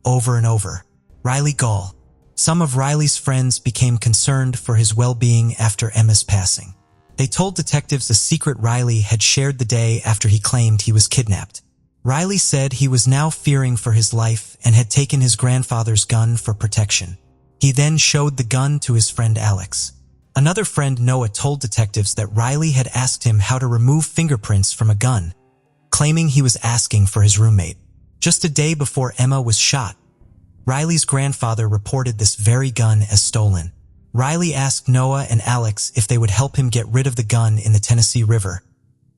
over and over: Riley Gall. Some of Riley's friends became concerned for his well-being after Emma's passing. They told detectives a secret Riley had shared the day after he claimed he was kidnapped. Riley said he was now fearing for his life and had taken his grandfather's gun for protection. He then showed the gun to his friend Alex. Another friend, Noah, told detectives that Riley had asked him how to remove fingerprints from a gun, claiming he was asking for his roommate. Just a day before Emma was shot, Riley's grandfather reported this very gun as stolen. Riley asked Noah and Alex if they would help him get rid of the gun in the Tennessee River,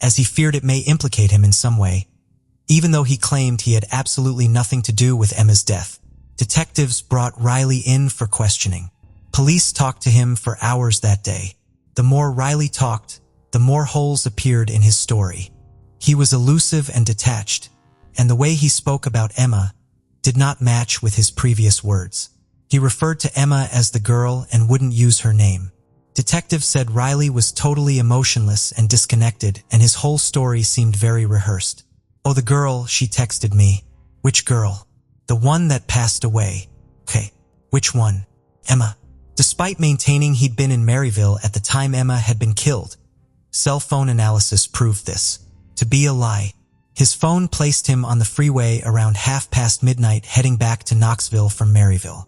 as he feared it may implicate him in some way, even though he claimed he had absolutely nothing to do with Emma's death. Detectives brought Riley in for questioning. Police talked to him for hours that day. The more Riley talked, the more holes appeared in his story. He was elusive and detached, and the way he spoke about Emma did not match with his previous words. He referred to Emma as the girl and wouldn't use her name. Detectives said Riley was totally emotionless and disconnected, and his whole story seemed very rehearsed. "Oh, the girl, she texted me." "Which girl?" "The one that passed away." "Okay, which one?" "Emma." Despite maintaining he'd been in Maryville at the time Emma had been killed, cell phone analysis proved this to be a lie. His phone placed him on the freeway around midnight heading back to Knoxville from Maryville.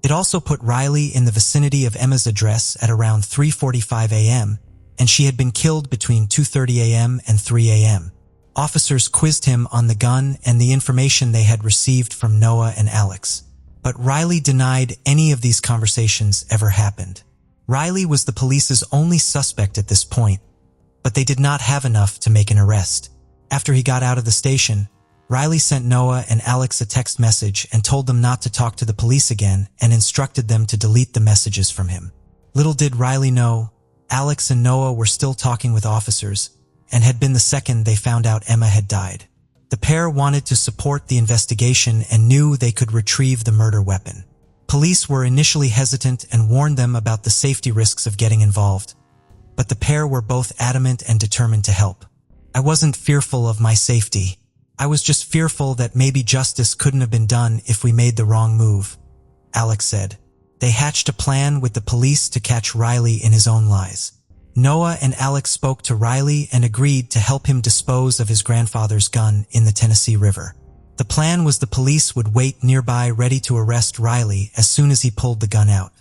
It also put Riley in the vicinity of Emma's address at around 3:45 a.m., and she had been killed between 2:30 a.m. and 3 a.m. Officers quizzed him on the gun and the information they had received from Noah and Alex. But Riley denied any of these conversations ever happened. Riley was the police's only suspect at this point, but they did not have enough to make an arrest. After he got out of the station, Riley sent Noah and Alex a text message and told them not to talk to the police again and instructed them to delete the messages from him. Little did Riley know, Alex and Noah were still talking with officers and had been the second they found out Emma had died. The pair wanted to support the investigation and knew they could retrieve the murder weapon. Police were initially hesitant and warned them about the safety risks of getting involved, but the pair were both adamant and determined to help. "I wasn't fearful of my safety. I was just fearful that maybe justice couldn't have been done if we made the wrong move," Alex said. They hatched a plan with the police to catch Riley in his own lies. Noah and Alex spoke to Riley and agreed to help him dispose of his grandfather's gun in the Tennessee River. The plan was the police would wait nearby ready to arrest Riley as soon as he pulled the gun out.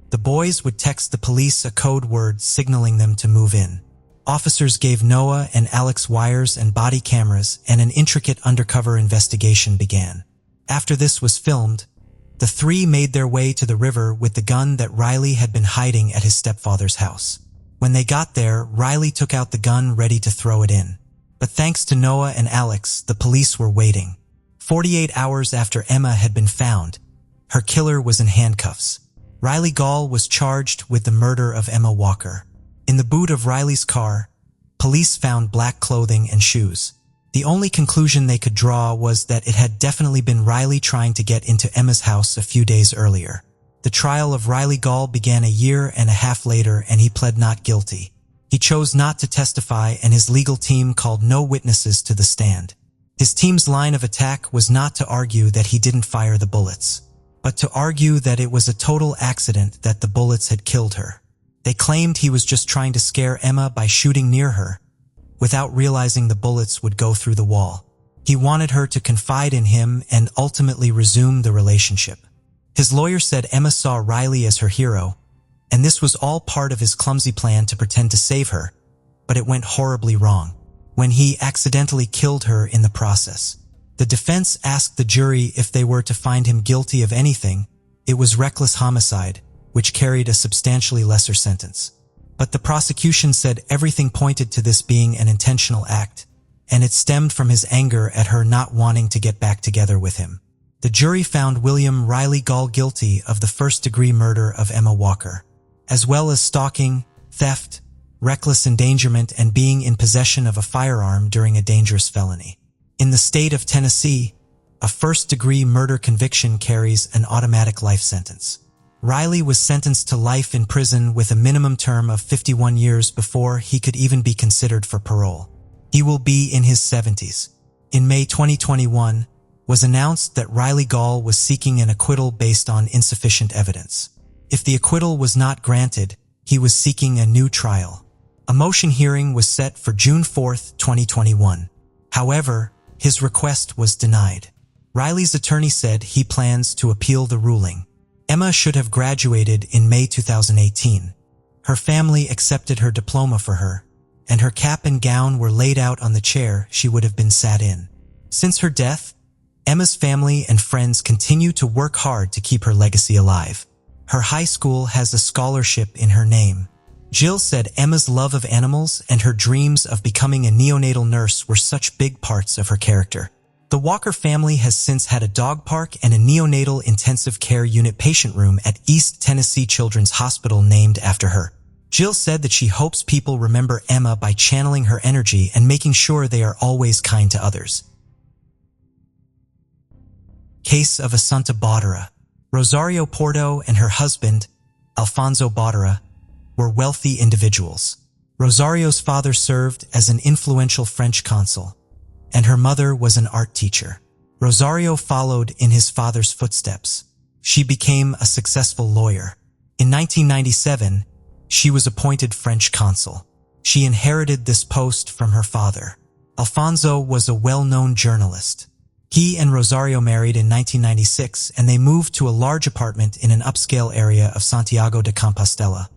The boys would text the police a code word signaling them to move in. Officers gave Noah and Alex wires and body cameras, and an intricate undercover investigation began. After this was filmed, the three made their way to the river with the gun that Riley had been hiding at his stepfather's house. When they got there, Riley took out the gun ready to throw it in. But thanks to Noah and Alex, the police were waiting. 48 hours after Emma had been found, her killer was in handcuffs. Riley Gall was charged with the murder of Emma Walker. In the boot of Riley's car, police found black clothing and shoes. The only conclusion they could draw was that it had definitely been Riley trying to get into Emma's house a few days earlier. The trial of Riley Gall began a year and a half later, and he pled not guilty. He chose not to testify, and his legal team called no witnesses to the stand. His team's line of attack was not to argue that he didn't fire the bullets, but to argue that it was a total accident that the bullets had killed her. They claimed he was just trying to scare Emma by shooting near her, without realizing the bullets would go through the wall. He wanted her to confide in him and ultimately resume the relationship. His lawyer said Emma saw Riley as her hero, and this was all part of his clumsy plan to pretend to save her, but it went horribly wrong when he accidentally killed her in the process. The defense asked the jury if they were to find him guilty of anything, It was reckless homicide, which carried a substantially lesser sentence. But the prosecution said everything pointed to this being an intentional act, and it stemmed from his anger at her not wanting to get back together with him. The jury found William Riley Gall guilty of the first-degree murder of Emma Walker, as well as stalking, theft, reckless endangerment, and being in possession of a firearm during a dangerous felony. In the state of Tennessee, a first-degree murder conviction carries an automatic life sentence. Riley was sentenced to life in prison with a minimum term of 51 years before he could even be considered for parole. He will be in his 70s. In May 2021, was announced that Riley Gall was seeking an acquittal based on insufficient evidence. If the acquittal was not granted, he was seeking a new trial. A motion hearing was set for June 4, 2021. However, his request was denied. Riley's attorney said he plans to appeal the ruling. Emma should have graduated in May 2018. Her family accepted her diploma for her, and her cap and gown were laid out on the chair she would have been sat in. Since her death, Emma's family and friends continue to work hard to keep her legacy alive. Her high school has a scholarship in her name. Jill said Emma's love of animals and her dreams of becoming a neonatal nurse were such big parts of her character. The Walker family has since had a dog park and a neonatal intensive care unit patient room at East Tennessee Children's Hospital named after her. Jill said that she hopes people remember Emma by channeling her energy and making sure they are always kind to others. Case of Asanta Ba. Rosario Porto and her husband, Alfonso Ba, were wealthy individuals. Rosario's father served as an influential French consul, and her mother was an art teacher. Rosario followed in his father's footsteps. She became a successful lawyer. In 1997, she was appointed French consul. She inherited this post from her father. Alfonso was a well-known journalist. He and Rosario married in 1996, and they moved to a large apartment in an upscale area of Santiago de Compostela,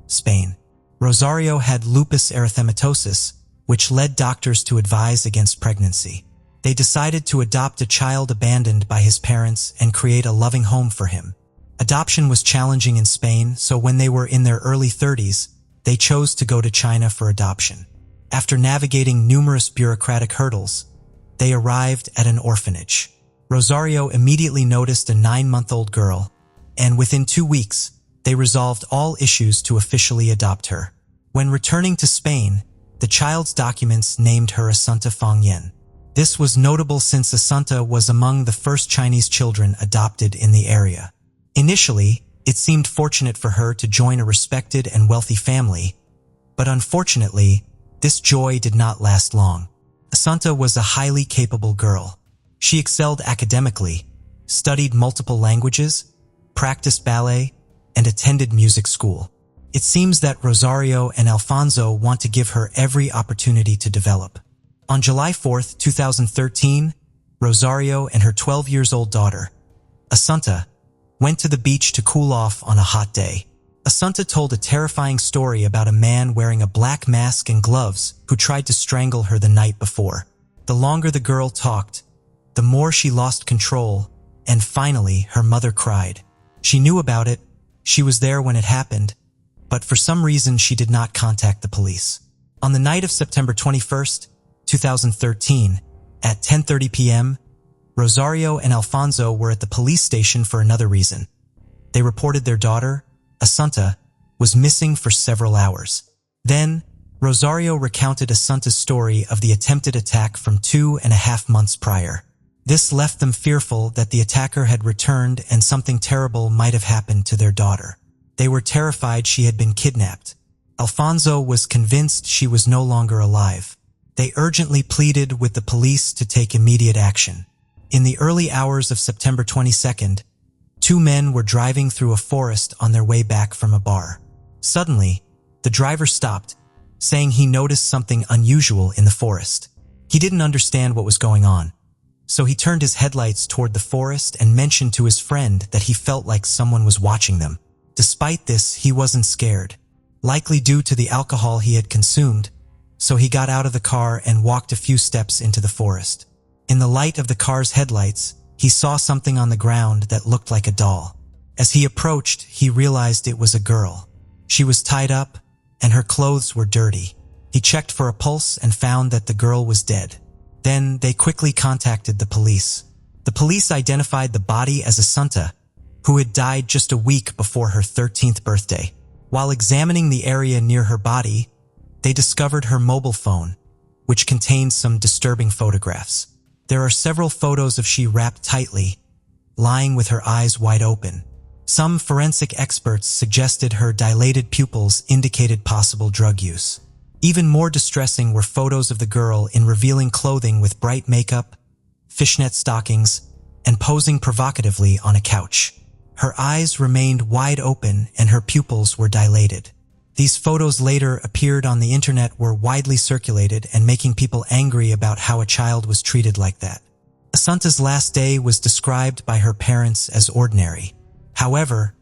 Spain. Rosario had lupus erythematosus, which led doctors to advise against pregnancy. They decided to adopt a child abandoned by his parents and create a loving home for him. Adoption was challenging in Spain, so when they were in their early 30s, they chose to go to China for adoption. After navigating numerous bureaucratic hurdles, they arrived at an orphanage. Rosario immediately noticed a 9-month-old girl, and within 2 weeks, they resolved all issues to officially adopt her. When returning to Spain, the child's documents named her Asanta Fangyen. This was notable since Asanta was among the first Chinese children adopted in the area. Initially, it seemed fortunate for her to join a respected and wealthy family, but unfortunately, this joy did not last long. Asanta was a highly capable girl. She excelled academically, studied multiple languages, practiced ballet, and attended music school. It seems that Rosario and Alfonso want to give her every opportunity to develop. On July 4, 2013, Rosario and her 12-year-old daughter, Asanta, went to the beach to cool off on a hot day. Asanta told a terrifying story about a man wearing a black mask and gloves who tried to strangle her the night before. The longer the girl talked, the more she lost control, and finally her mother cried. She knew about it, she was there when it happened, but for some reason she did not contact the police. On the night of September 21, 2013, at 10:30 p.m., Rosario and Alfonso were at the police station for another reason. They reported their daughter, Asanta, was missing for several hours. Then, Rosario recounted Asanta's story of the attempted attack from 2.5 months prior. This left them fearful that the attacker had returned and something terrible might have happened to their daughter. They were terrified she had been kidnapped. Alfonso was convinced she was no longer alive. They urgently pleaded with the police to take immediate action. In the early hours of September 22nd, 2 men were driving through a forest on their way back from a bar. Suddenly, the driver stopped, saying he noticed something unusual in the forest. He didn't understand what was going on, so he turned his headlights toward the forest and mentioned to his friend that he felt like someone was watching them. Despite this, he wasn't scared, likely due to the alcohol he had consumed, so he got out of the car and walked a few steps into the forest. In the light of the car's headlights, he saw something on the ground that looked like a doll. As he approached, he realized it was a girl. She was tied up, and her clothes were dirty. He checked for a pulse and found that the girl was dead. Then they quickly contacted the police. The police identified the body as Asanta, who had died just a week before her 13th birthday. While examining the area near her body, they discovered her mobile phone, which contained some disturbing photographs. There are several photos of she wrapped tightly, lying with her eyes wide open. Some forensic experts suggested her dilated pupils indicated possible drug use. Even more distressing were photos of the girl in revealing clothing with bright makeup, fishnet stockings, and posing provocatively on a couch. Her eyes remained wide open and her pupils were dilated. These photos later appeared on the internet, were widely circulated and making people angry about how a child was treated like that. Asanta's last day was described by her parents as ordinary. However,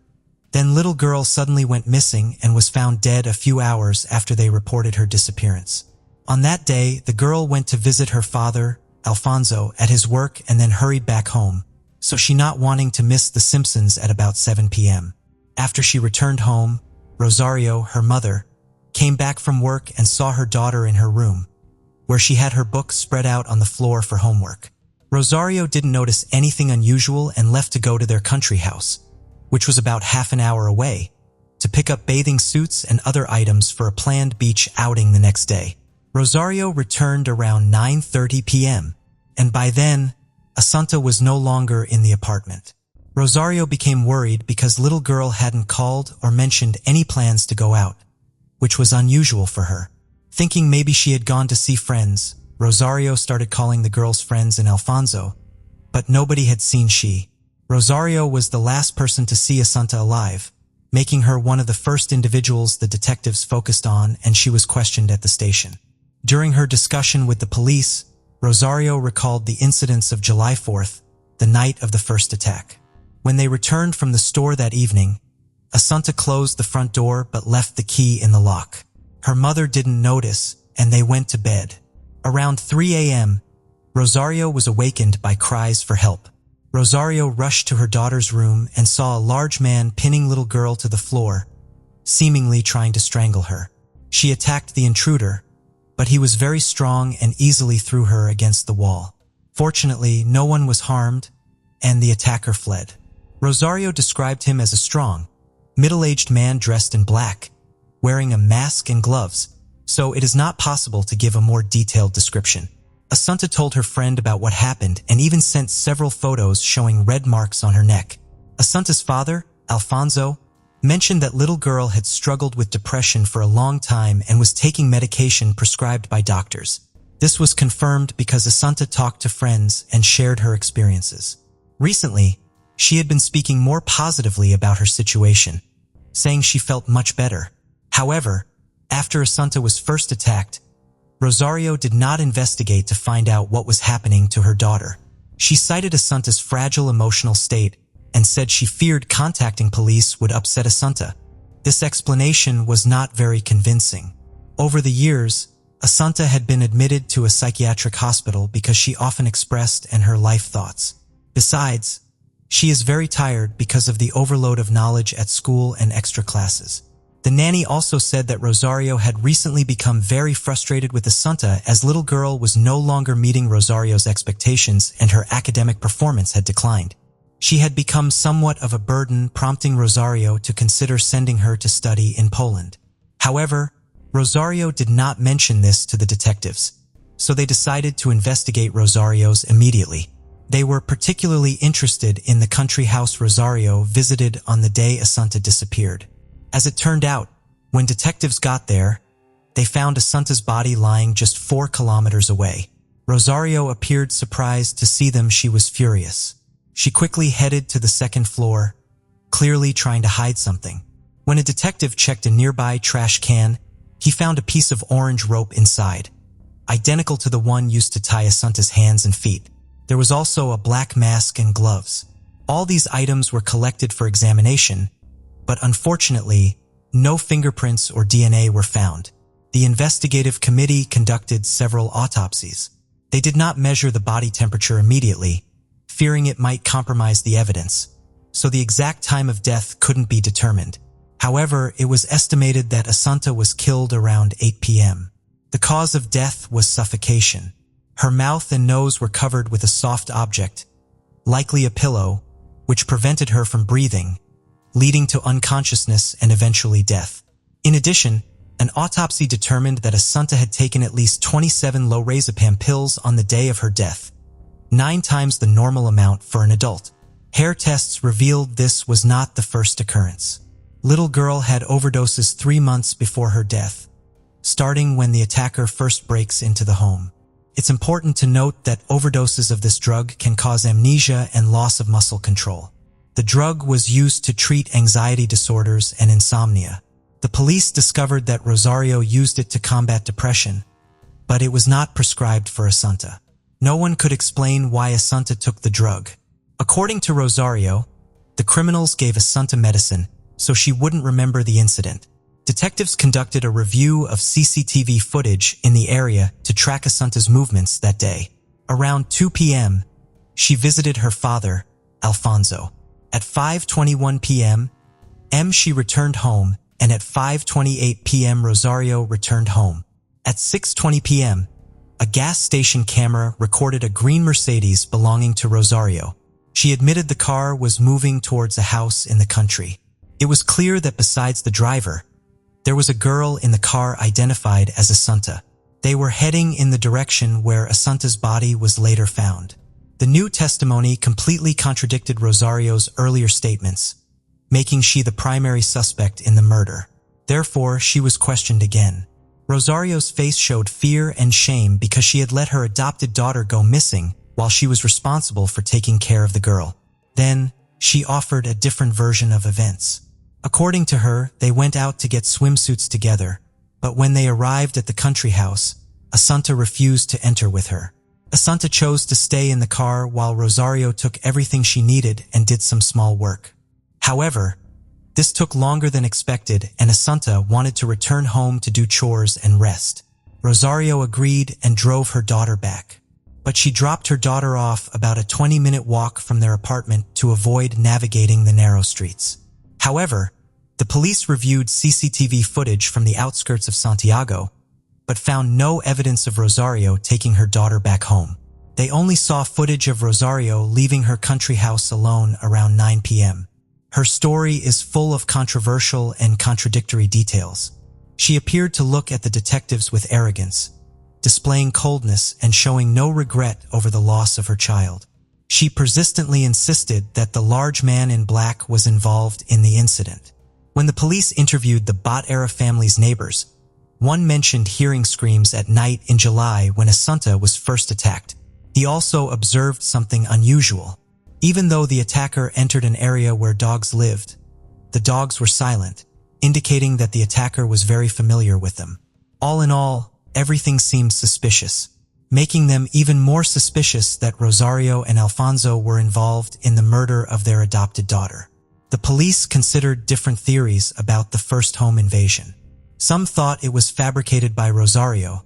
then little girl suddenly went missing and was found dead a few hours after they reported her disappearance. On that day, the girl went to visit her father, Alfonso, at his work and then hurried back home, so she not wanting to miss The Simpsons at about 7 p.m. After she returned home, Rosario, her mother, came back from work and saw her daughter in her room, where she had her books spread out on the floor for homework. Rosario didn't notice anything unusual and left to go to their country house, which was about half an hour away, to pick up bathing suits and other items for a planned beach outing the next day. Rosario returned around 9:30 p.m., and by then, Asanta was no longer in the apartment. Rosario became worried because little girl hadn't called or mentioned any plans to go out, which was unusual for her. Thinking maybe she had gone to see friends, Rosario started calling the girl's friends and Alfonso, but nobody had seen she. Rosario was the last person to see Asanta alive, making her one of the first individuals the detectives focused on, and she was questioned at the station. During her discussion with the police, Rosario recalled the incidents of July 4th, the night of the first attack. When they returned from the store that evening, Asanta closed the front door but left the key in the lock. Her mother didn't notice, and they went to bed. Around 3 a.m., Rosario was awakened by cries for help. Rosario rushed to her daughter's room and saw a large man pinning little girl to the floor, seemingly trying to strangle her. She attacked the intruder, but he was very strong and easily threw her against the wall. Fortunately, no one was harmed, and the attacker fled. Rosario described him as a strong, middle-aged man dressed in black, wearing a mask and gloves, so it is not possible to give a more detailed description. Asanta told her friend about what happened and even sent several photos showing red marks on her neck. Asanta's father, Alfonso, mentioned that little girl had struggled with depression for a long time and was taking medication prescribed by doctors. This was confirmed because Asanta talked to friends and shared her experiences. Recently, she had been speaking more positively about her situation, saying she felt much better. However, after Asanta was first attacked, Rosario did not investigate to find out what was happening to her daughter. She cited Asanta's fragile emotional state and said she feared contacting police would upset Asanta. This explanation was not very convincing. Over the years, Asanta had been admitted to a psychiatric hospital because she often expressed her life thoughts. Besides, she is very tired because of the overload of knowledge at school and extra classes. The nanny also said that Rosario had recently become very frustrated with Asanta as little girl was no longer meeting Rosario's expectations and her academic performance had declined. She had become somewhat of a burden, prompting Rosario to consider sending her to study in Poland. However, Rosario did not mention this to the detectives, so they decided to investigate Rosario's immediately. They were particularly interested in the country house Rosario visited on the day Asanta disappeared. As it turned out, when detectives got there, they found Asanta's body lying just 4 kilometers away. Rosario appeared surprised to see them. She was furious. She quickly headed to the second floor, clearly trying to hide something. When a detective checked a nearby trash can, he found a piece of orange rope inside, identical to the one used to tie Asanta's hands and feet. There was also a black mask and gloves. All these items were collected for examination, but unfortunately, no fingerprints or DNA were found. The investigative committee conducted several autopsies. They did not measure the body temperature immediately, fearing it might compromise the evidence. so the exact time of death couldn't be determined. However, it was estimated that Asanta was killed around 8 p.m. The cause of death was suffocation. Her mouth and nose were covered with a soft object, likely a pillow, which prevented her from breathing, leading to unconsciousness and eventually death. In addition, an autopsy determined that Asanta had taken at least 27 lorazepam pills on the day of her death, 9 times the normal amount for an adult. Hair tests revealed this was not the first occurrence. Little girl had overdoses 3 months before her death, starting when the attacker first breaks into the home. It's important to note that overdoses of this drug can cause amnesia and loss of muscle control. The drug was used to treat anxiety disorders and insomnia. The police discovered that Rosario used it to combat depression, but it was not prescribed for Asanta. No one could explain why Asanta took the drug. According to Rosario, the criminals gave Asanta medicine so she wouldn't remember the incident. Detectives conducted a review of CCTV footage in the area to track Asanta's movements that day. Around 2 p.m., she visited her father, Alfonso. At 5:21 p.m., she returned home, and at 5:28 p.m. Rosario returned home. At 6:20 p.m., a gas station camera recorded a green Mercedes belonging to Rosario. She admitted the car was moving towards a house in the country. It was clear that besides the driver, there was a girl in the car identified as Asanta. They were heading in the direction where Asanta's body was later found. The new testimony completely contradicted Rosario's earlier statements, making she the primary suspect in the murder. Therefore, she was questioned again. Rosario's face showed fear and shame because she had let her adopted daughter go missing while she was responsible for taking care of the girl. Then, she offered a different version of events. According to her, they went out to get swimsuits together, but when they arrived at the country house, Asanta refused to enter with her. Asanta chose to stay in the car while Rosario took everything she needed and did some small work. However, this took longer than expected, and Asanta wanted to return home to do chores and rest. Rosario agreed and drove her daughter back. But she dropped her daughter off about a 20-minute walk from their apartment to avoid navigating the narrow streets. However, the police reviewed CCTV footage from the outskirts of Santiago, but found no evidence of Rosario taking her daughter back home. They only saw footage of Rosario leaving her country house alone around 9 p.m. Her story is full of controversial and contradictory details. She appeared to look at the detectives with arrogance, displaying coldness and showing no regret over the loss of her child. She persistently insisted that the large man in black was involved in the incident. When the police interviewed the Bot-era family's neighbors, one mentioned hearing screams at night in July when Asanta was first attacked. He also observed something unusual. Even though the attacker entered an area where dogs lived, the dogs were silent, indicating that the attacker was very familiar with them. All in all, everything seemed suspicious, making them even more suspicious that Rosario and Alfonso were involved in the murder of their adopted daughter. The police considered different theories about the first home invasion. Some thought it was fabricated by Rosario,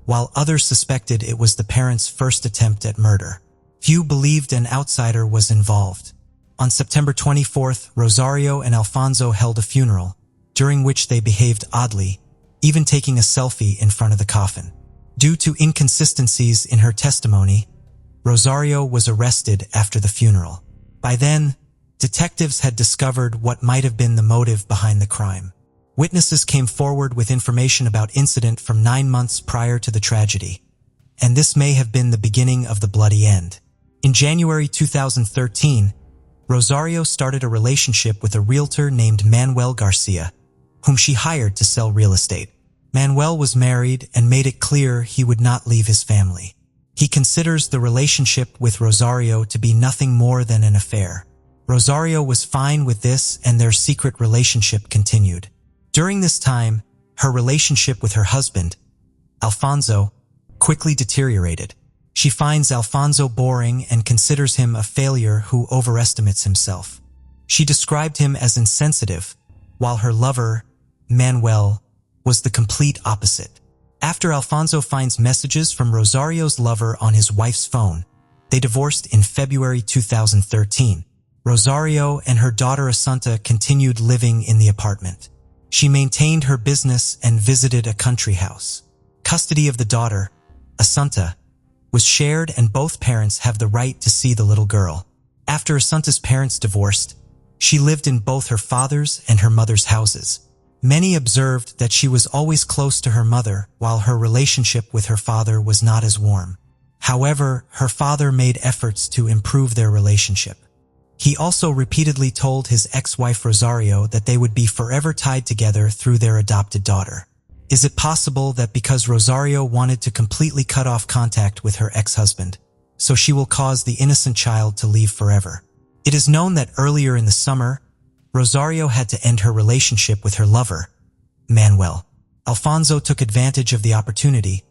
while others suspected it was the parents' first attempt at murder. Few believed an outsider was involved. On September 24th, Rosario and Alfonso held a funeral, during which they behaved oddly, even taking a selfie in front of the coffin. Due to inconsistencies in her testimony, Rosario was arrested after the funeral. By then, detectives had discovered what might have been the motive behind the crime. Witnesses came forward with information about incident from 9 months prior to the tragedy, and this may have been the beginning of the bloody end. In January 2013, Rosario started a relationship with a realtor named Manuel Garcia, whom she hired to sell real estate. Manuel was married and made it clear he would not leave his family. He considers the relationship with Rosario to be nothing more than an affair. Rosario was fine with this, and their secret relationship continued. During this time, her relationship with her husband, Alfonso, quickly deteriorated. She finds Alfonso boring and considers him a failure who overestimates himself. She described him as insensitive, while her lover, Manuel, was the complete opposite. After Alfonso finds messages from Rosario's lover on his wife's phone, they divorced in February 2013. Rosario and her daughter Asanta continued living in the apartment. She maintained her business and visited a country house. Custody of the daughter, Asanta, was shared, and both parents have the right to see the little girl. After Asanta's parents divorced, she lived in both her father's and her mother's houses. Many observed that she was always close to her mother, while her relationship with her father was not as warm. However, her father made efforts to improve their relationship. He also repeatedly told his ex-wife Rosario that they would be forever tied together through their adopted daughter. Is it possible that because Rosario wanted to completely cut off contact with her ex-husband, so she will cause the innocent child to leave forever? It is known that earlier in the summer, Rosario had to end her relationship with her lover, Manuel. Alfonso took advantage of the opportunity,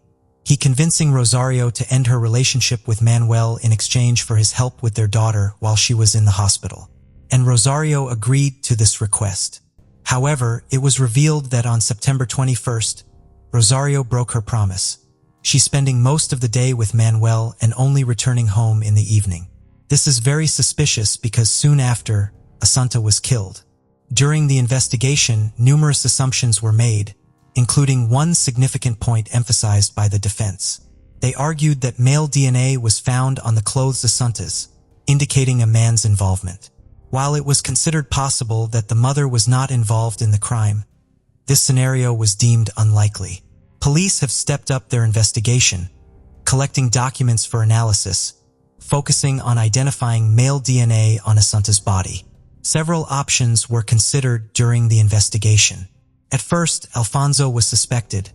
he convincing Rosario to end her relationship with Manuel in exchange for his help with their daughter while she was in the hospital. And Rosario agreed to this request. However, it was revealed that on September 21st, Rosario broke her promise. She's spending most of the day with Manuel and only returning home in the evening. This is very suspicious because soon after, Asanta was killed. During the investigation, numerous assumptions were made, including one significant point emphasized by the defense. They argued that male DNA was found on the clothes Asanta's, indicating a man's involvement. While it was considered possible that the mother was not involved in the crime, this scenario was deemed unlikely. Police have stepped up their investigation, collecting documents for analysis, focusing on identifying male DNA on Asanta's body. Several options were considered during the investigation. At first, Alfonso was suspected,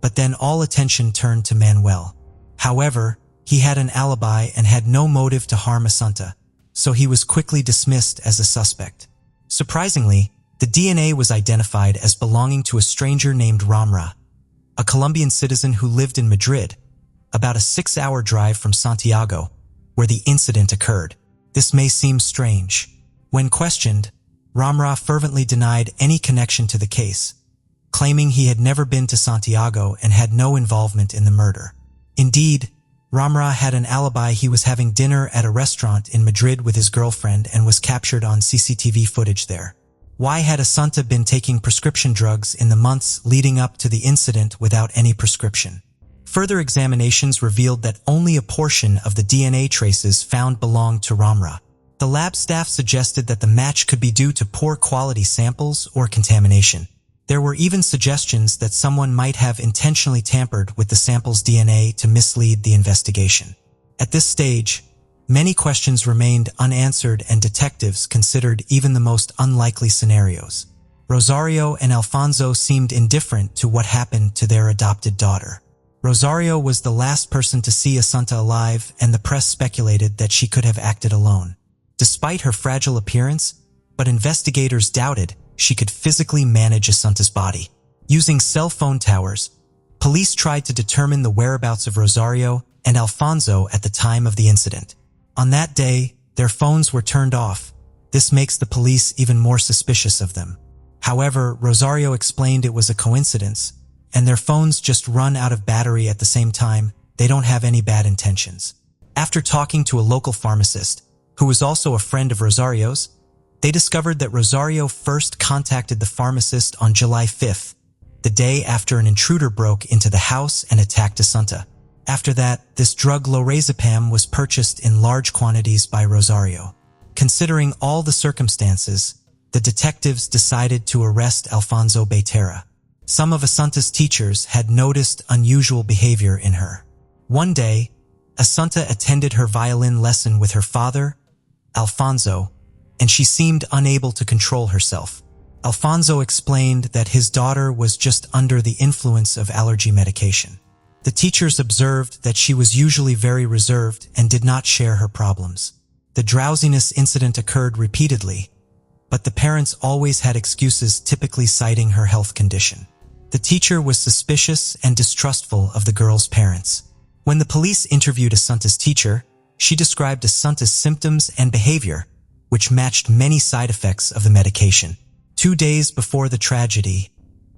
but then all attention turned to Manuel. However, he had an alibi and had no motive to harm Asanta, so he was quickly dismissed as a suspect. Surprisingly, the DNA was identified as belonging to a stranger named Ramra, a Colombian citizen who lived in Madrid, about a 6-hour drive from Santiago, where the incident occurred. This may seem strange. When questioned, Ramra fervently denied any connection to the case, claiming he had never been to Santiago and had no involvement in the murder. Indeed, Ramra had an alibi. He was having dinner at a restaurant in Madrid with his girlfriend and was captured on CCTV footage there. Why had Asanta been taking prescription drugs in the months leading up to the incident without any prescription? Further examinations revealed that only a portion of the DNA traces found belonged to Ramra. The lab staff suggested that the match could be due to poor quality samples or contamination. There were even suggestions that someone might have intentionally tampered with the sample's DNA to mislead the investigation. At this stage, many questions remained unanswered and detectives considered even the most unlikely scenarios. Rosario and Alfonso seemed indifferent to what happened to their adopted daughter. Rosario was the last person to see Asanta alive, and the press speculated that she could have acted alone. Despite her fragile appearance, but investigators doubted she could physically manage Asanta's body. Using cell phone towers, police tried to determine the whereabouts of Rosario and Alfonso at the time of the incident. On that day, their phones were turned off. This makes the police even more suspicious of them. However, Rosario explained it was a coincidence, and their phones just run out of battery at the same time. They don't have any bad intentions. After talking to a local pharmacist, who was also a friend of Rosario's, they discovered that Rosario first contacted the pharmacist on July 5th, the day after an intruder broke into the house and attacked Asanta. After that, this drug lorazepam was purchased in large quantities by Rosario. Considering all the circumstances, the detectives decided to arrest Alfonso Becerra. Some of Asanta's teachers had noticed unusual behavior in her. One day, Asanta attended her violin lesson with her father, Alfonso, and she seemed unable to control herself. Alfonso explained that his daughter was just under the influence of allergy medication. The teachers observed that she was usually very reserved and did not share her problems. The drowsiness incident occurred repeatedly, but the parents always had excuses, typically citing her health condition. The teacher was suspicious and distrustful of the girl's parents. When the police interviewed Asanta's teacher, she described Asanta's symptoms and behavior, which matched many side effects of the medication. 2 days before the tragedy,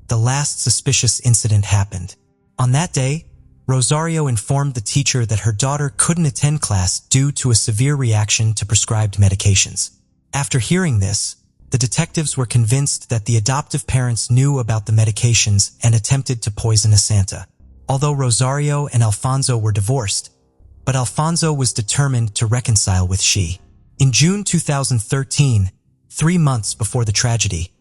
the last suspicious incident happened. On that day, Rosario informed the teacher that her daughter couldn't attend class due to a severe reaction to prescribed medications. After hearing this, the detectives were convinced that the adoptive parents knew about the medications and attempted to poison Asanta. Although Rosario and Alfonso were divorced, but Alfonso was determined to reconcile with she. In June 2013, 3 months before the tragedy,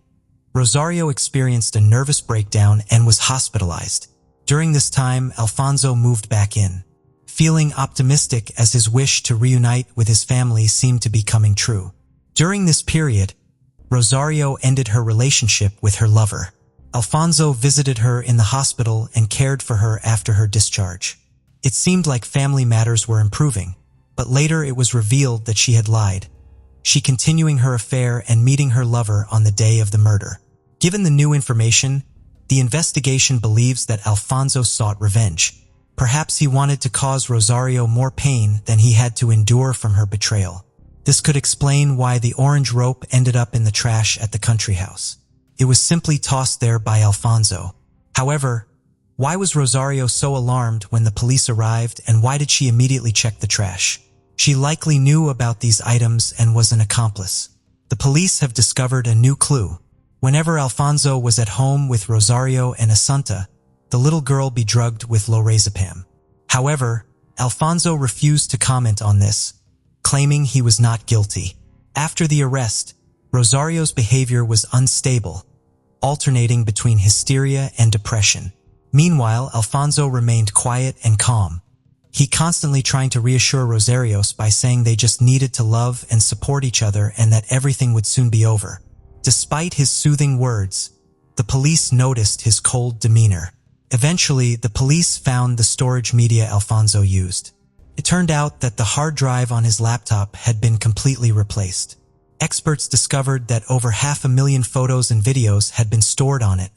Rosario experienced a nervous breakdown and was hospitalized. During this time, Alfonso moved back in, feeling optimistic as his wish to reunite with his family seemed to be coming true. During this period, Rosario ended her relationship with her lover. Alfonso visited her in the hospital and cared for her after her discharge. It seemed like family matters were improving, but later it was revealed that she had lied, she continuing her affair and meeting her lover on the day of the murder. Given the new information, the investigation believes that Alfonso sought revenge. Perhaps he wanted to cause Rosario more pain than he had to endure from her betrayal. This could explain why the orange rope ended up in the trash at the country house. It was simply tossed there by Alfonso. However, why was Rosario so alarmed when the police arrived, and why did she immediately check the trash? She likely knew about these items and was an accomplice. The police have discovered a new clue. Whenever Alfonso was at home with Rosario and Asanta, the little girl be drugged with lorazepam. However, Alfonso refused to comment on this, claiming he was not guilty. After the arrest, Rosario's behavior was unstable, alternating between hysteria and depression. Meanwhile, Alfonso remained quiet and calm. He constantly trying to reassure Rosarios by saying they just needed to love and support each other and that everything would soon be over. Despite his soothing words, the police noticed his cold demeanor. Eventually, the police found the storage media Alfonso used. It turned out that the hard drive on his laptop had been completely replaced. Experts discovered that over 500,000 photos and videos had been stored on it,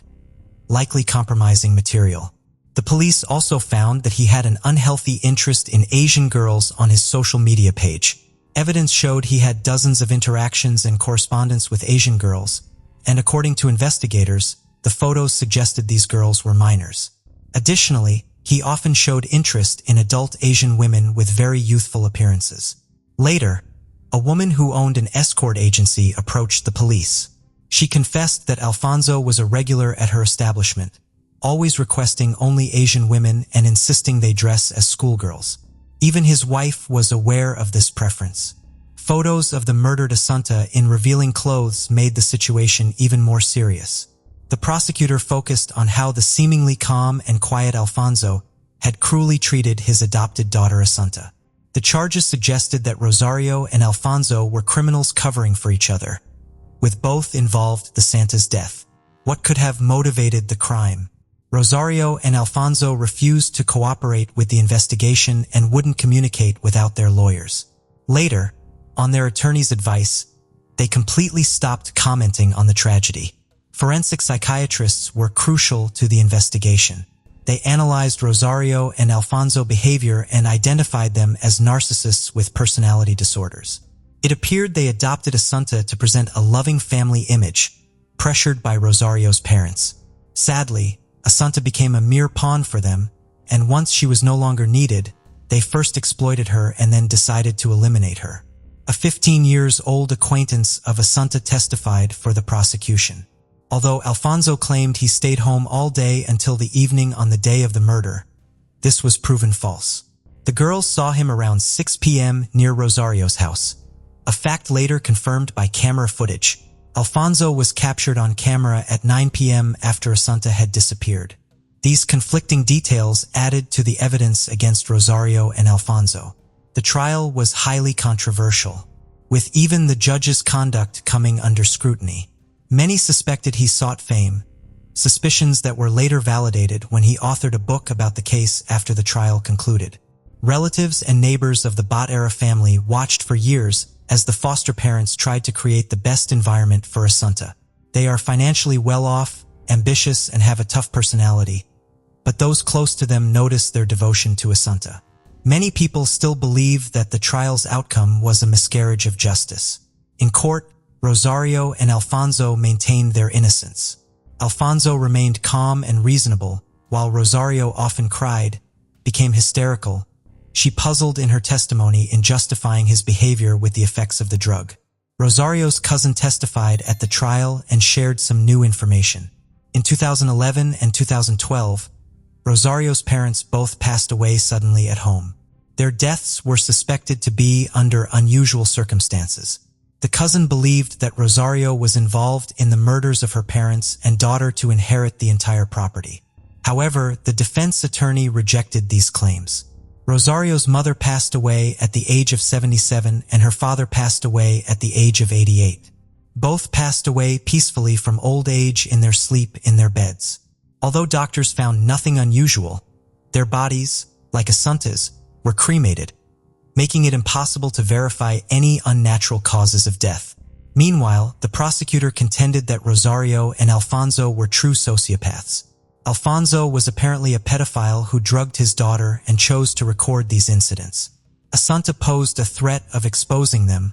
likely compromising material. The police also found that he had an unhealthy interest in Asian girls on his social media page. Evidence showed he had dozens of interactions and correspondence with Asian girls, and according to investigators, the photos suggested these girls were minors. Additionally, he often showed interest in adult Asian women with very youthful appearances. Later, a woman who owned an escort agency approached the police. She confessed that Alfonso was a regular at her establishment, always requesting only Asian women and insisting they dress as schoolgirls. Even his wife was aware of this preference. Photos of the murdered Asanta in revealing clothes made the situation even more serious. The prosecutor focused on how the seemingly calm and quiet Alfonso had cruelly treated his adopted daughter Asanta. The charges suggested that Rosario and Alfonso were criminals covering for each other, with both involved the Santa's death. What could have motivated the crime? Rosario and Alfonso refused to cooperate with the investigation and wouldn't communicate without their lawyers. Later, on their attorney's advice, they completely stopped commenting on the tragedy. Forensic psychiatrists were crucial to the investigation. They analyzed Rosario and Alfonso's behavior and identified them as narcissists with personality disorders. It appeared they adopted Asanta to present a loving family image, pressured by Rosario's parents. Sadly, Asanta became a mere pawn for them, and once she was no longer needed, they first exploited her and then decided to eliminate her. A 15-year-old acquaintance of Asanta testified for the prosecution. Although Alfonso claimed he stayed home all day until the evening on the day of the murder, this was proven false. The girls saw him around 6 p.m. near Rosario's house, a fact later confirmed by camera footage. Alfonso was captured on camera at 9 p.m. after Asanta had disappeared. These conflicting details added to the evidence against Rosario and Alfonso. The trial was highly controversial, with even the judge's conduct coming under scrutiny. Many suspected he sought fame, suspicions that were later validated when he authored a book about the case after the trial concluded. Relatives and neighbors of the Bot-era family watched for years as the foster parents tried to create the best environment for Asanta. They are financially well-off, ambitious, and have a tough personality, but those close to them noticed their devotion to Asanta. Many people still believe that the trial's outcome was a miscarriage of justice. In court, Rosario and Alfonso maintained their innocence. Alfonso remained calm and reasonable, while Rosario often cried, became hysterical. She puzzled in her testimony in justifying his behavior with the effects of the drug. Rosario's cousin testified at the trial and shared some new information. In 2011 and 2012, Rosario's parents both passed away suddenly at home. Their deaths were suspected to be under unusual circumstances. The cousin believed that Rosario was involved in the murders of her parents and daughter to inherit the entire property. However, the defense attorney rejected these claims. Rosario's mother passed away at the age of 77 and her father passed away at the age of 88. Both passed away peacefully from old age in their sleep in their beds. Although doctors found nothing unusual, their bodies, like Asanta's, were cremated, making it impossible to verify any unnatural causes of death. Meanwhile, the prosecutor contended that Rosario and Alfonso were true sociopaths. Alfonso was apparently a pedophile who drugged his daughter and chose to record these incidents. Asanta posed a threat of exposing them,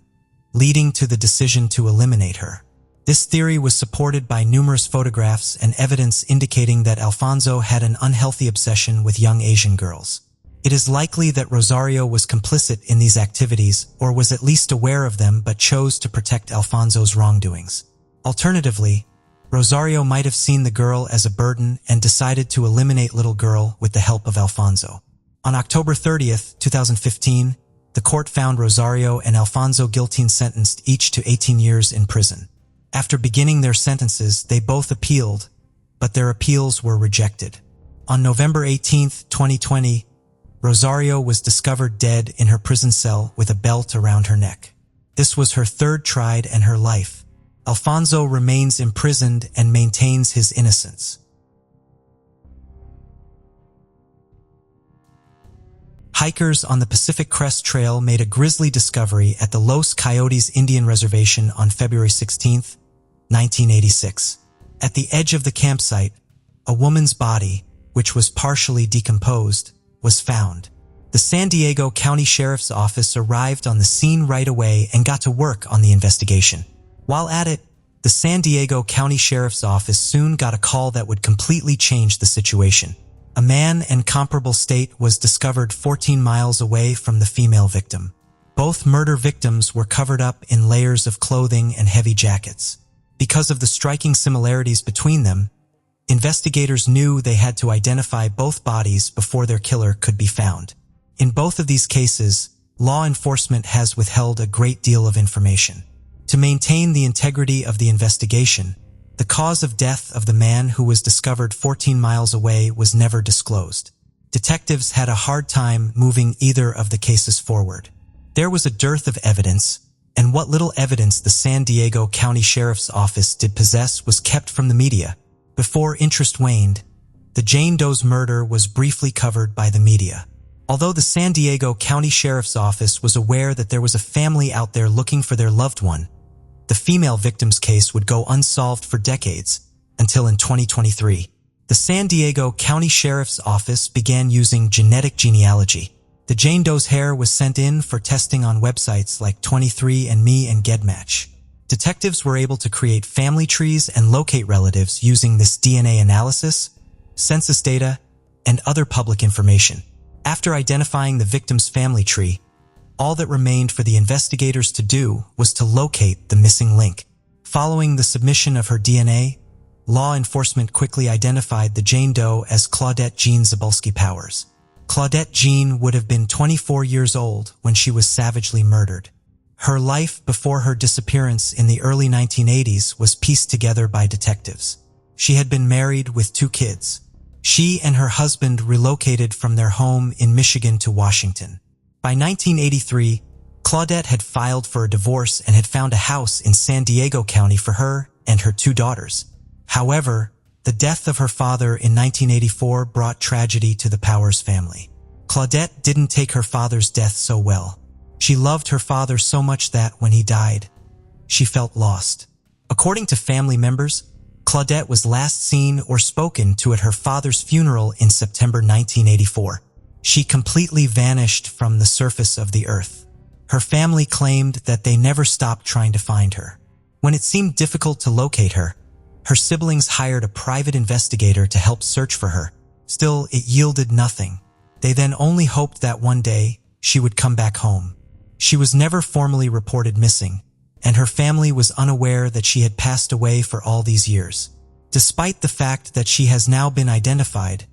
leading to the decision to eliminate her. This theory was supported by numerous photographs and evidence indicating that Alfonso had an unhealthy obsession with young Asian girls. It is likely that Rosario was complicit in these activities or was at least aware of them but chose to protect Alfonso's wrongdoings. Alternatively, Rosario might have seen the girl as a burden and decided to eliminate little girl with the help of Alfonso. On October 30th, 2015, the court found Rosario and Alfonso guilty and sentenced each to 18 years in prison. After beginning their sentences, they both appealed, but their appeals were rejected. On November 18, 2020, Rosario was discovered dead in her prison cell with a belt around her neck. This was her third trial in her life. Alfonso remains imprisoned and maintains his innocence. Hikers on the Pacific Crest Trail made a grisly discovery at the Los Coyotes Indian Reservation on February 16, 1986. At the edge of the campsite, a woman's body, which was partially decomposed, was found. The San Diego County Sheriff's Office arrived on the scene right away and got to work on the investigation. While at it, the San Diego County Sheriff's Office soon got a call that would completely change the situation. A man in comparable state was discovered 14 miles away from the female victim. Both murder victims were covered up in layers of clothing and heavy jackets. Because of the striking similarities between them, investigators knew they had to identify both bodies before their killer could be found. In both of these cases, law enforcement has withheld a great deal of information. To maintain the integrity of the investigation, the cause of death of the man who was discovered 14 miles away was never disclosed. Detectives had a hard time moving either of the cases forward. There was a dearth of evidence, and what little evidence the San Diego County Sheriff's Office did possess was kept from the media. Before interest waned, the Jane Doe's murder was briefly covered by the media. Although the San Diego County Sheriff's Office was aware that there was a family out there looking for their loved one, the female victim's case would go unsolved for decades, until in 2023. The San Diego County Sheriff's Office began using genetic genealogy. The Jane Doe's hair was sent in for testing on websites like 23andMe and GEDmatch. Detectives were able to create family trees and locate relatives using this DNA analysis, census data, and other public information. After identifying the victim's family tree, all that remained for the investigators to do was to locate the missing link. Following the submission of her DNA, law enforcement quickly identified the Jane Doe as Claudette Jean Zabulski Powers. Claudette Jean would have been 24 years old when she was savagely murdered. Her life before her disappearance in the early 1980s was pieced together by detectives. She had been married with 2 kids. She and her husband relocated from their home in Michigan to Washington. By 1983, Claudette had filed for a divorce and had found a house in San Diego County for her and her 2 daughters. However, the death of her father in 1984 brought tragedy to the Powers family. Claudette didn't take her father's death so well. She loved her father so much that, when he died, she felt lost. According to family members, Claudette was last seen or spoken to at her father's funeral in September 1984. She completely vanished from the surface of the earth. Her family claimed that they never stopped trying to find her. When it seemed difficult to locate her, her siblings hired a private investigator to help search for her. Still, it yielded nothing. They then only hoped that one day she would come back home. She was never formally reported missing, and her family was unaware that she had passed away for all these years. Despite the fact that she has now been identified,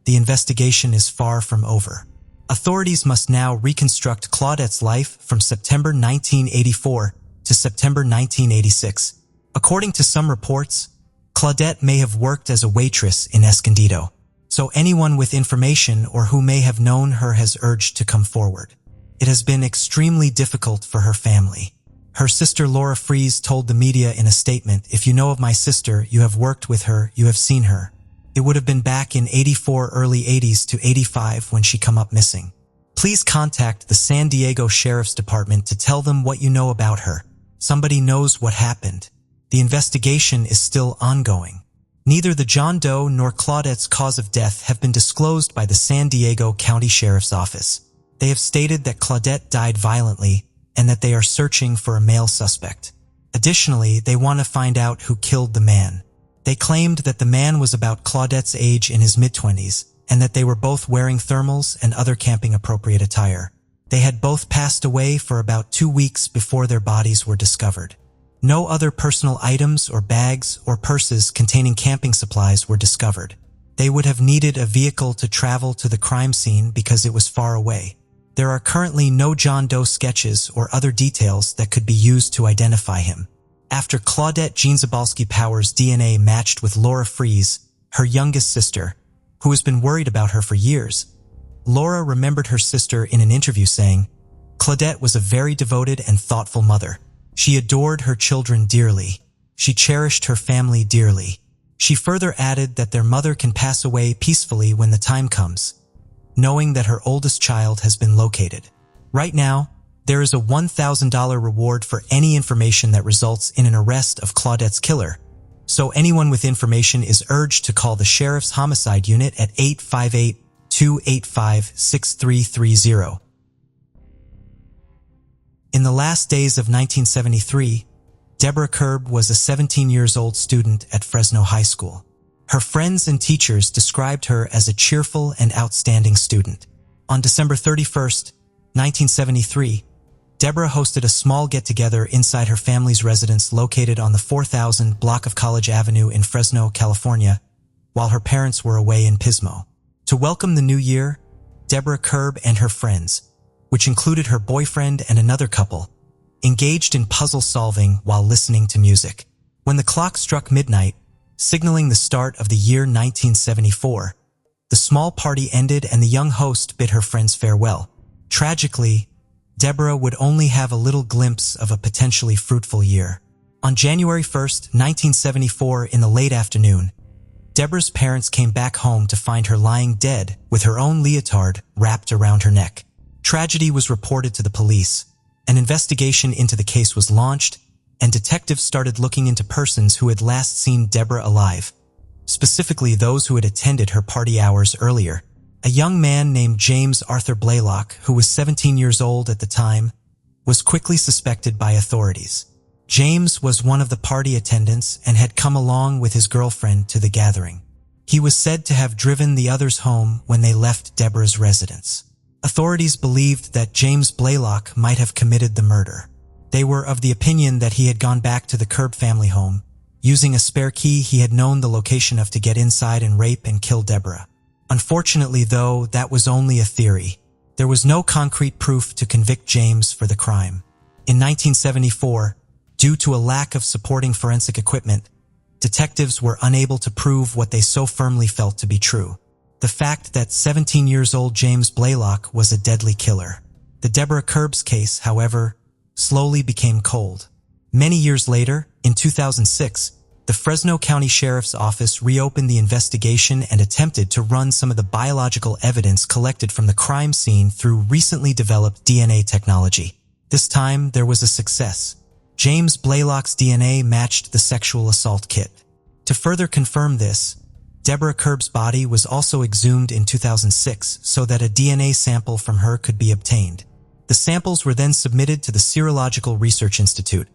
the investigation is far from over. Authorities must now reconstruct Claudette's life from September 1984 to September 1986. According to some reports, Claudette may have worked as a waitress in Escondido, so anyone with information or who may have known her has urged to come forward. It has been extremely difficult for her family. Her sister Laura Fries told the media in a statement, "If you know of my sister, you have worked with her, you have seen her. It would have been back in 84, early 80s to 85 when she come up missing. Please contact the San Diego Sheriff's Department to tell them what you know about her. Somebody knows what happened. The investigation is still ongoing." Neither the Jane Doe nor Claudette's cause of death have been disclosed by the San Diego County Sheriff's Office. They have stated that Claudette died violently and that they are searching for a male suspect. Additionally, they want to find out who killed the man. They claimed that the man was about Claudette's age, in his mid-20s, and that they were both wearing thermals and other camping-appropriate attire. They had both passed away for about 2 weeks before their bodies were discovered. No other personal items or bags or purses containing camping supplies were discovered. They would have needed a vehicle to travel to the crime scene because it was far away. There are currently no Jane Doe sketches or other details that could be used to identify him. After Claudette Jean Zabalski-Power's DNA matched with Laura Fries, her youngest sister, who has been worried about her for years, Laura remembered her sister in an interview saying, "Claudette was a very devoted and thoughtful mother. She adored her children dearly. She cherished her family dearly." She further added that their mother can pass away peacefully when the time comes, knowing that her oldest child has been located. Right now, there is a $1,000 reward for any information that results in an arrest of Claudette's killer, so anyone with information is urged to call the Sheriff's Homicide Unit at 858-285-6330. In the last days of 1973, Deborah Kurb was a 17-year-old student at Fresno High School. Her friends and teachers described her as a cheerful and outstanding student. On December 31st, 1973, Deborah hosted a small get-together inside her family's residence located on the 4000 block of College Avenue in Fresno, California, while her parents were away in Pismo. To welcome the new year, Deborah Kurb and her friends, which included her boyfriend and another couple, engaged in puzzle solving while listening to music. When the clock struck midnight, signaling the start of the year 1974, the small party ended and the young host bid her friends farewell. Tragically, Deborah would only have a little glimpse of a potentially fruitful year. On January 1st, 1974, in the late afternoon, Deborah's parents came back home to find her lying dead with her own leotard wrapped around her neck. Tragedy was reported to the police. An investigation into the case was launched, and detectives started looking into persons who had last seen Deborah alive, specifically those who had attended her party hours earlier. A young man named James Arthur Blaylock, who was 17 years old at the time, was quickly suspected by authorities. James was one of the party attendants and had come along with his girlfriend to the gathering. He was said to have driven the others home when they left Deborah's residence. Authorities believed that James Blaylock might have committed the murder. They were of the opinion that he had gone back to the Kurb family home, using a spare key he had known the location of to get inside and rape and kill Deborah. Unfortunately, though, that was only a theory. There was no concrete proof to convict James for the crime. In 1974, due to a lack of supporting forensic equipment, detectives were unable to prove what they so firmly felt to be true: the fact that 17-year-old James Blaylock was a deadly killer. The Deborah Kurb's case, however, slowly became cold. Many years later, in 2006, the Fresno County Sheriff's Office reopened the investigation and attempted to run some of the biological evidence collected from the crime scene through recently developed DNA technology. This time, there was a success. James Blaylock's DNA matched the sexual assault kit. To further confirm this, Deborah Kurb's body was also exhumed in 2006 so that a DNA sample from her could be obtained. The samples were then submitted to the Serological Research Institute,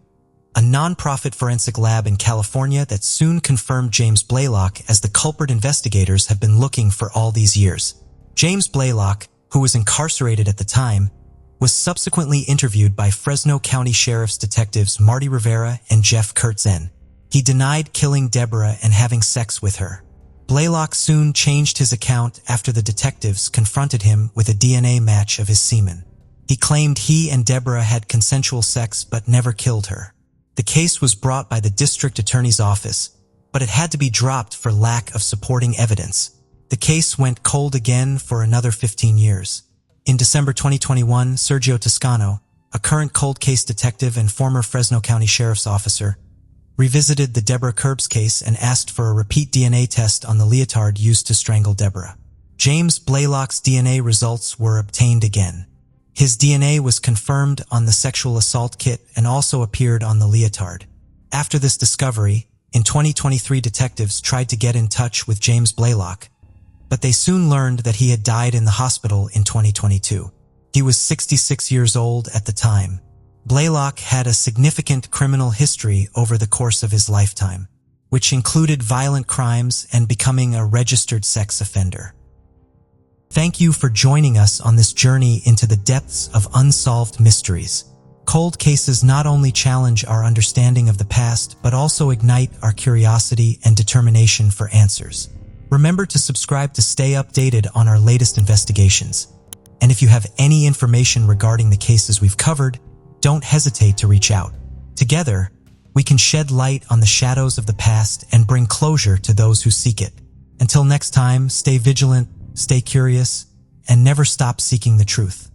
a non-profit forensic lab in California that soon confirmed James Blaylock as the culprit investigators have been looking for all these years. James Blaylock, who was incarcerated at the time, was subsequently interviewed by Fresno County Sheriff's detectives Marty Rivera and Jeff Kurtzen. He denied killing Deborah and having sex with her. Blaylock soon changed his account after the detectives confronted him with a DNA match of his semen. He claimed he and Deborah had consensual sex but never killed her. The case was brought by the district attorney's office, but it had to be dropped for lack of supporting evidence. The case went cold again for another 15 years. In December 2021, Sergio Toscano, a current cold case detective and former Fresno County Sheriff's officer, revisited the Deborah Kurb's case and asked for a repeat DNA test on the leotard used to strangle Deborah. James Blaylock's DNA results were obtained again. His DNA was confirmed on the sexual assault kit and also appeared on the leotard. After this discovery, in 2023 detectives tried to get in touch with James Blaylock, but they soon learned that he had died in the hospital in 2022. He was 66 years old at the time. Blaylock had a significant criminal history over the course of his lifetime, which included violent crimes and becoming a registered sex offender. Thank you for joining us on this journey into the depths of unsolved mysteries. Cold cases not only challenge our understanding of the past, but also ignite our curiosity and determination for answers. Remember to subscribe to stay updated on our latest investigations. And if you have any information regarding the cases we've covered, don't hesitate to reach out. Together, we can shed light on the shadows of the past and bring closure to those who seek it. Until next time, stay vigilant, stay curious, and never stop seeking the truth.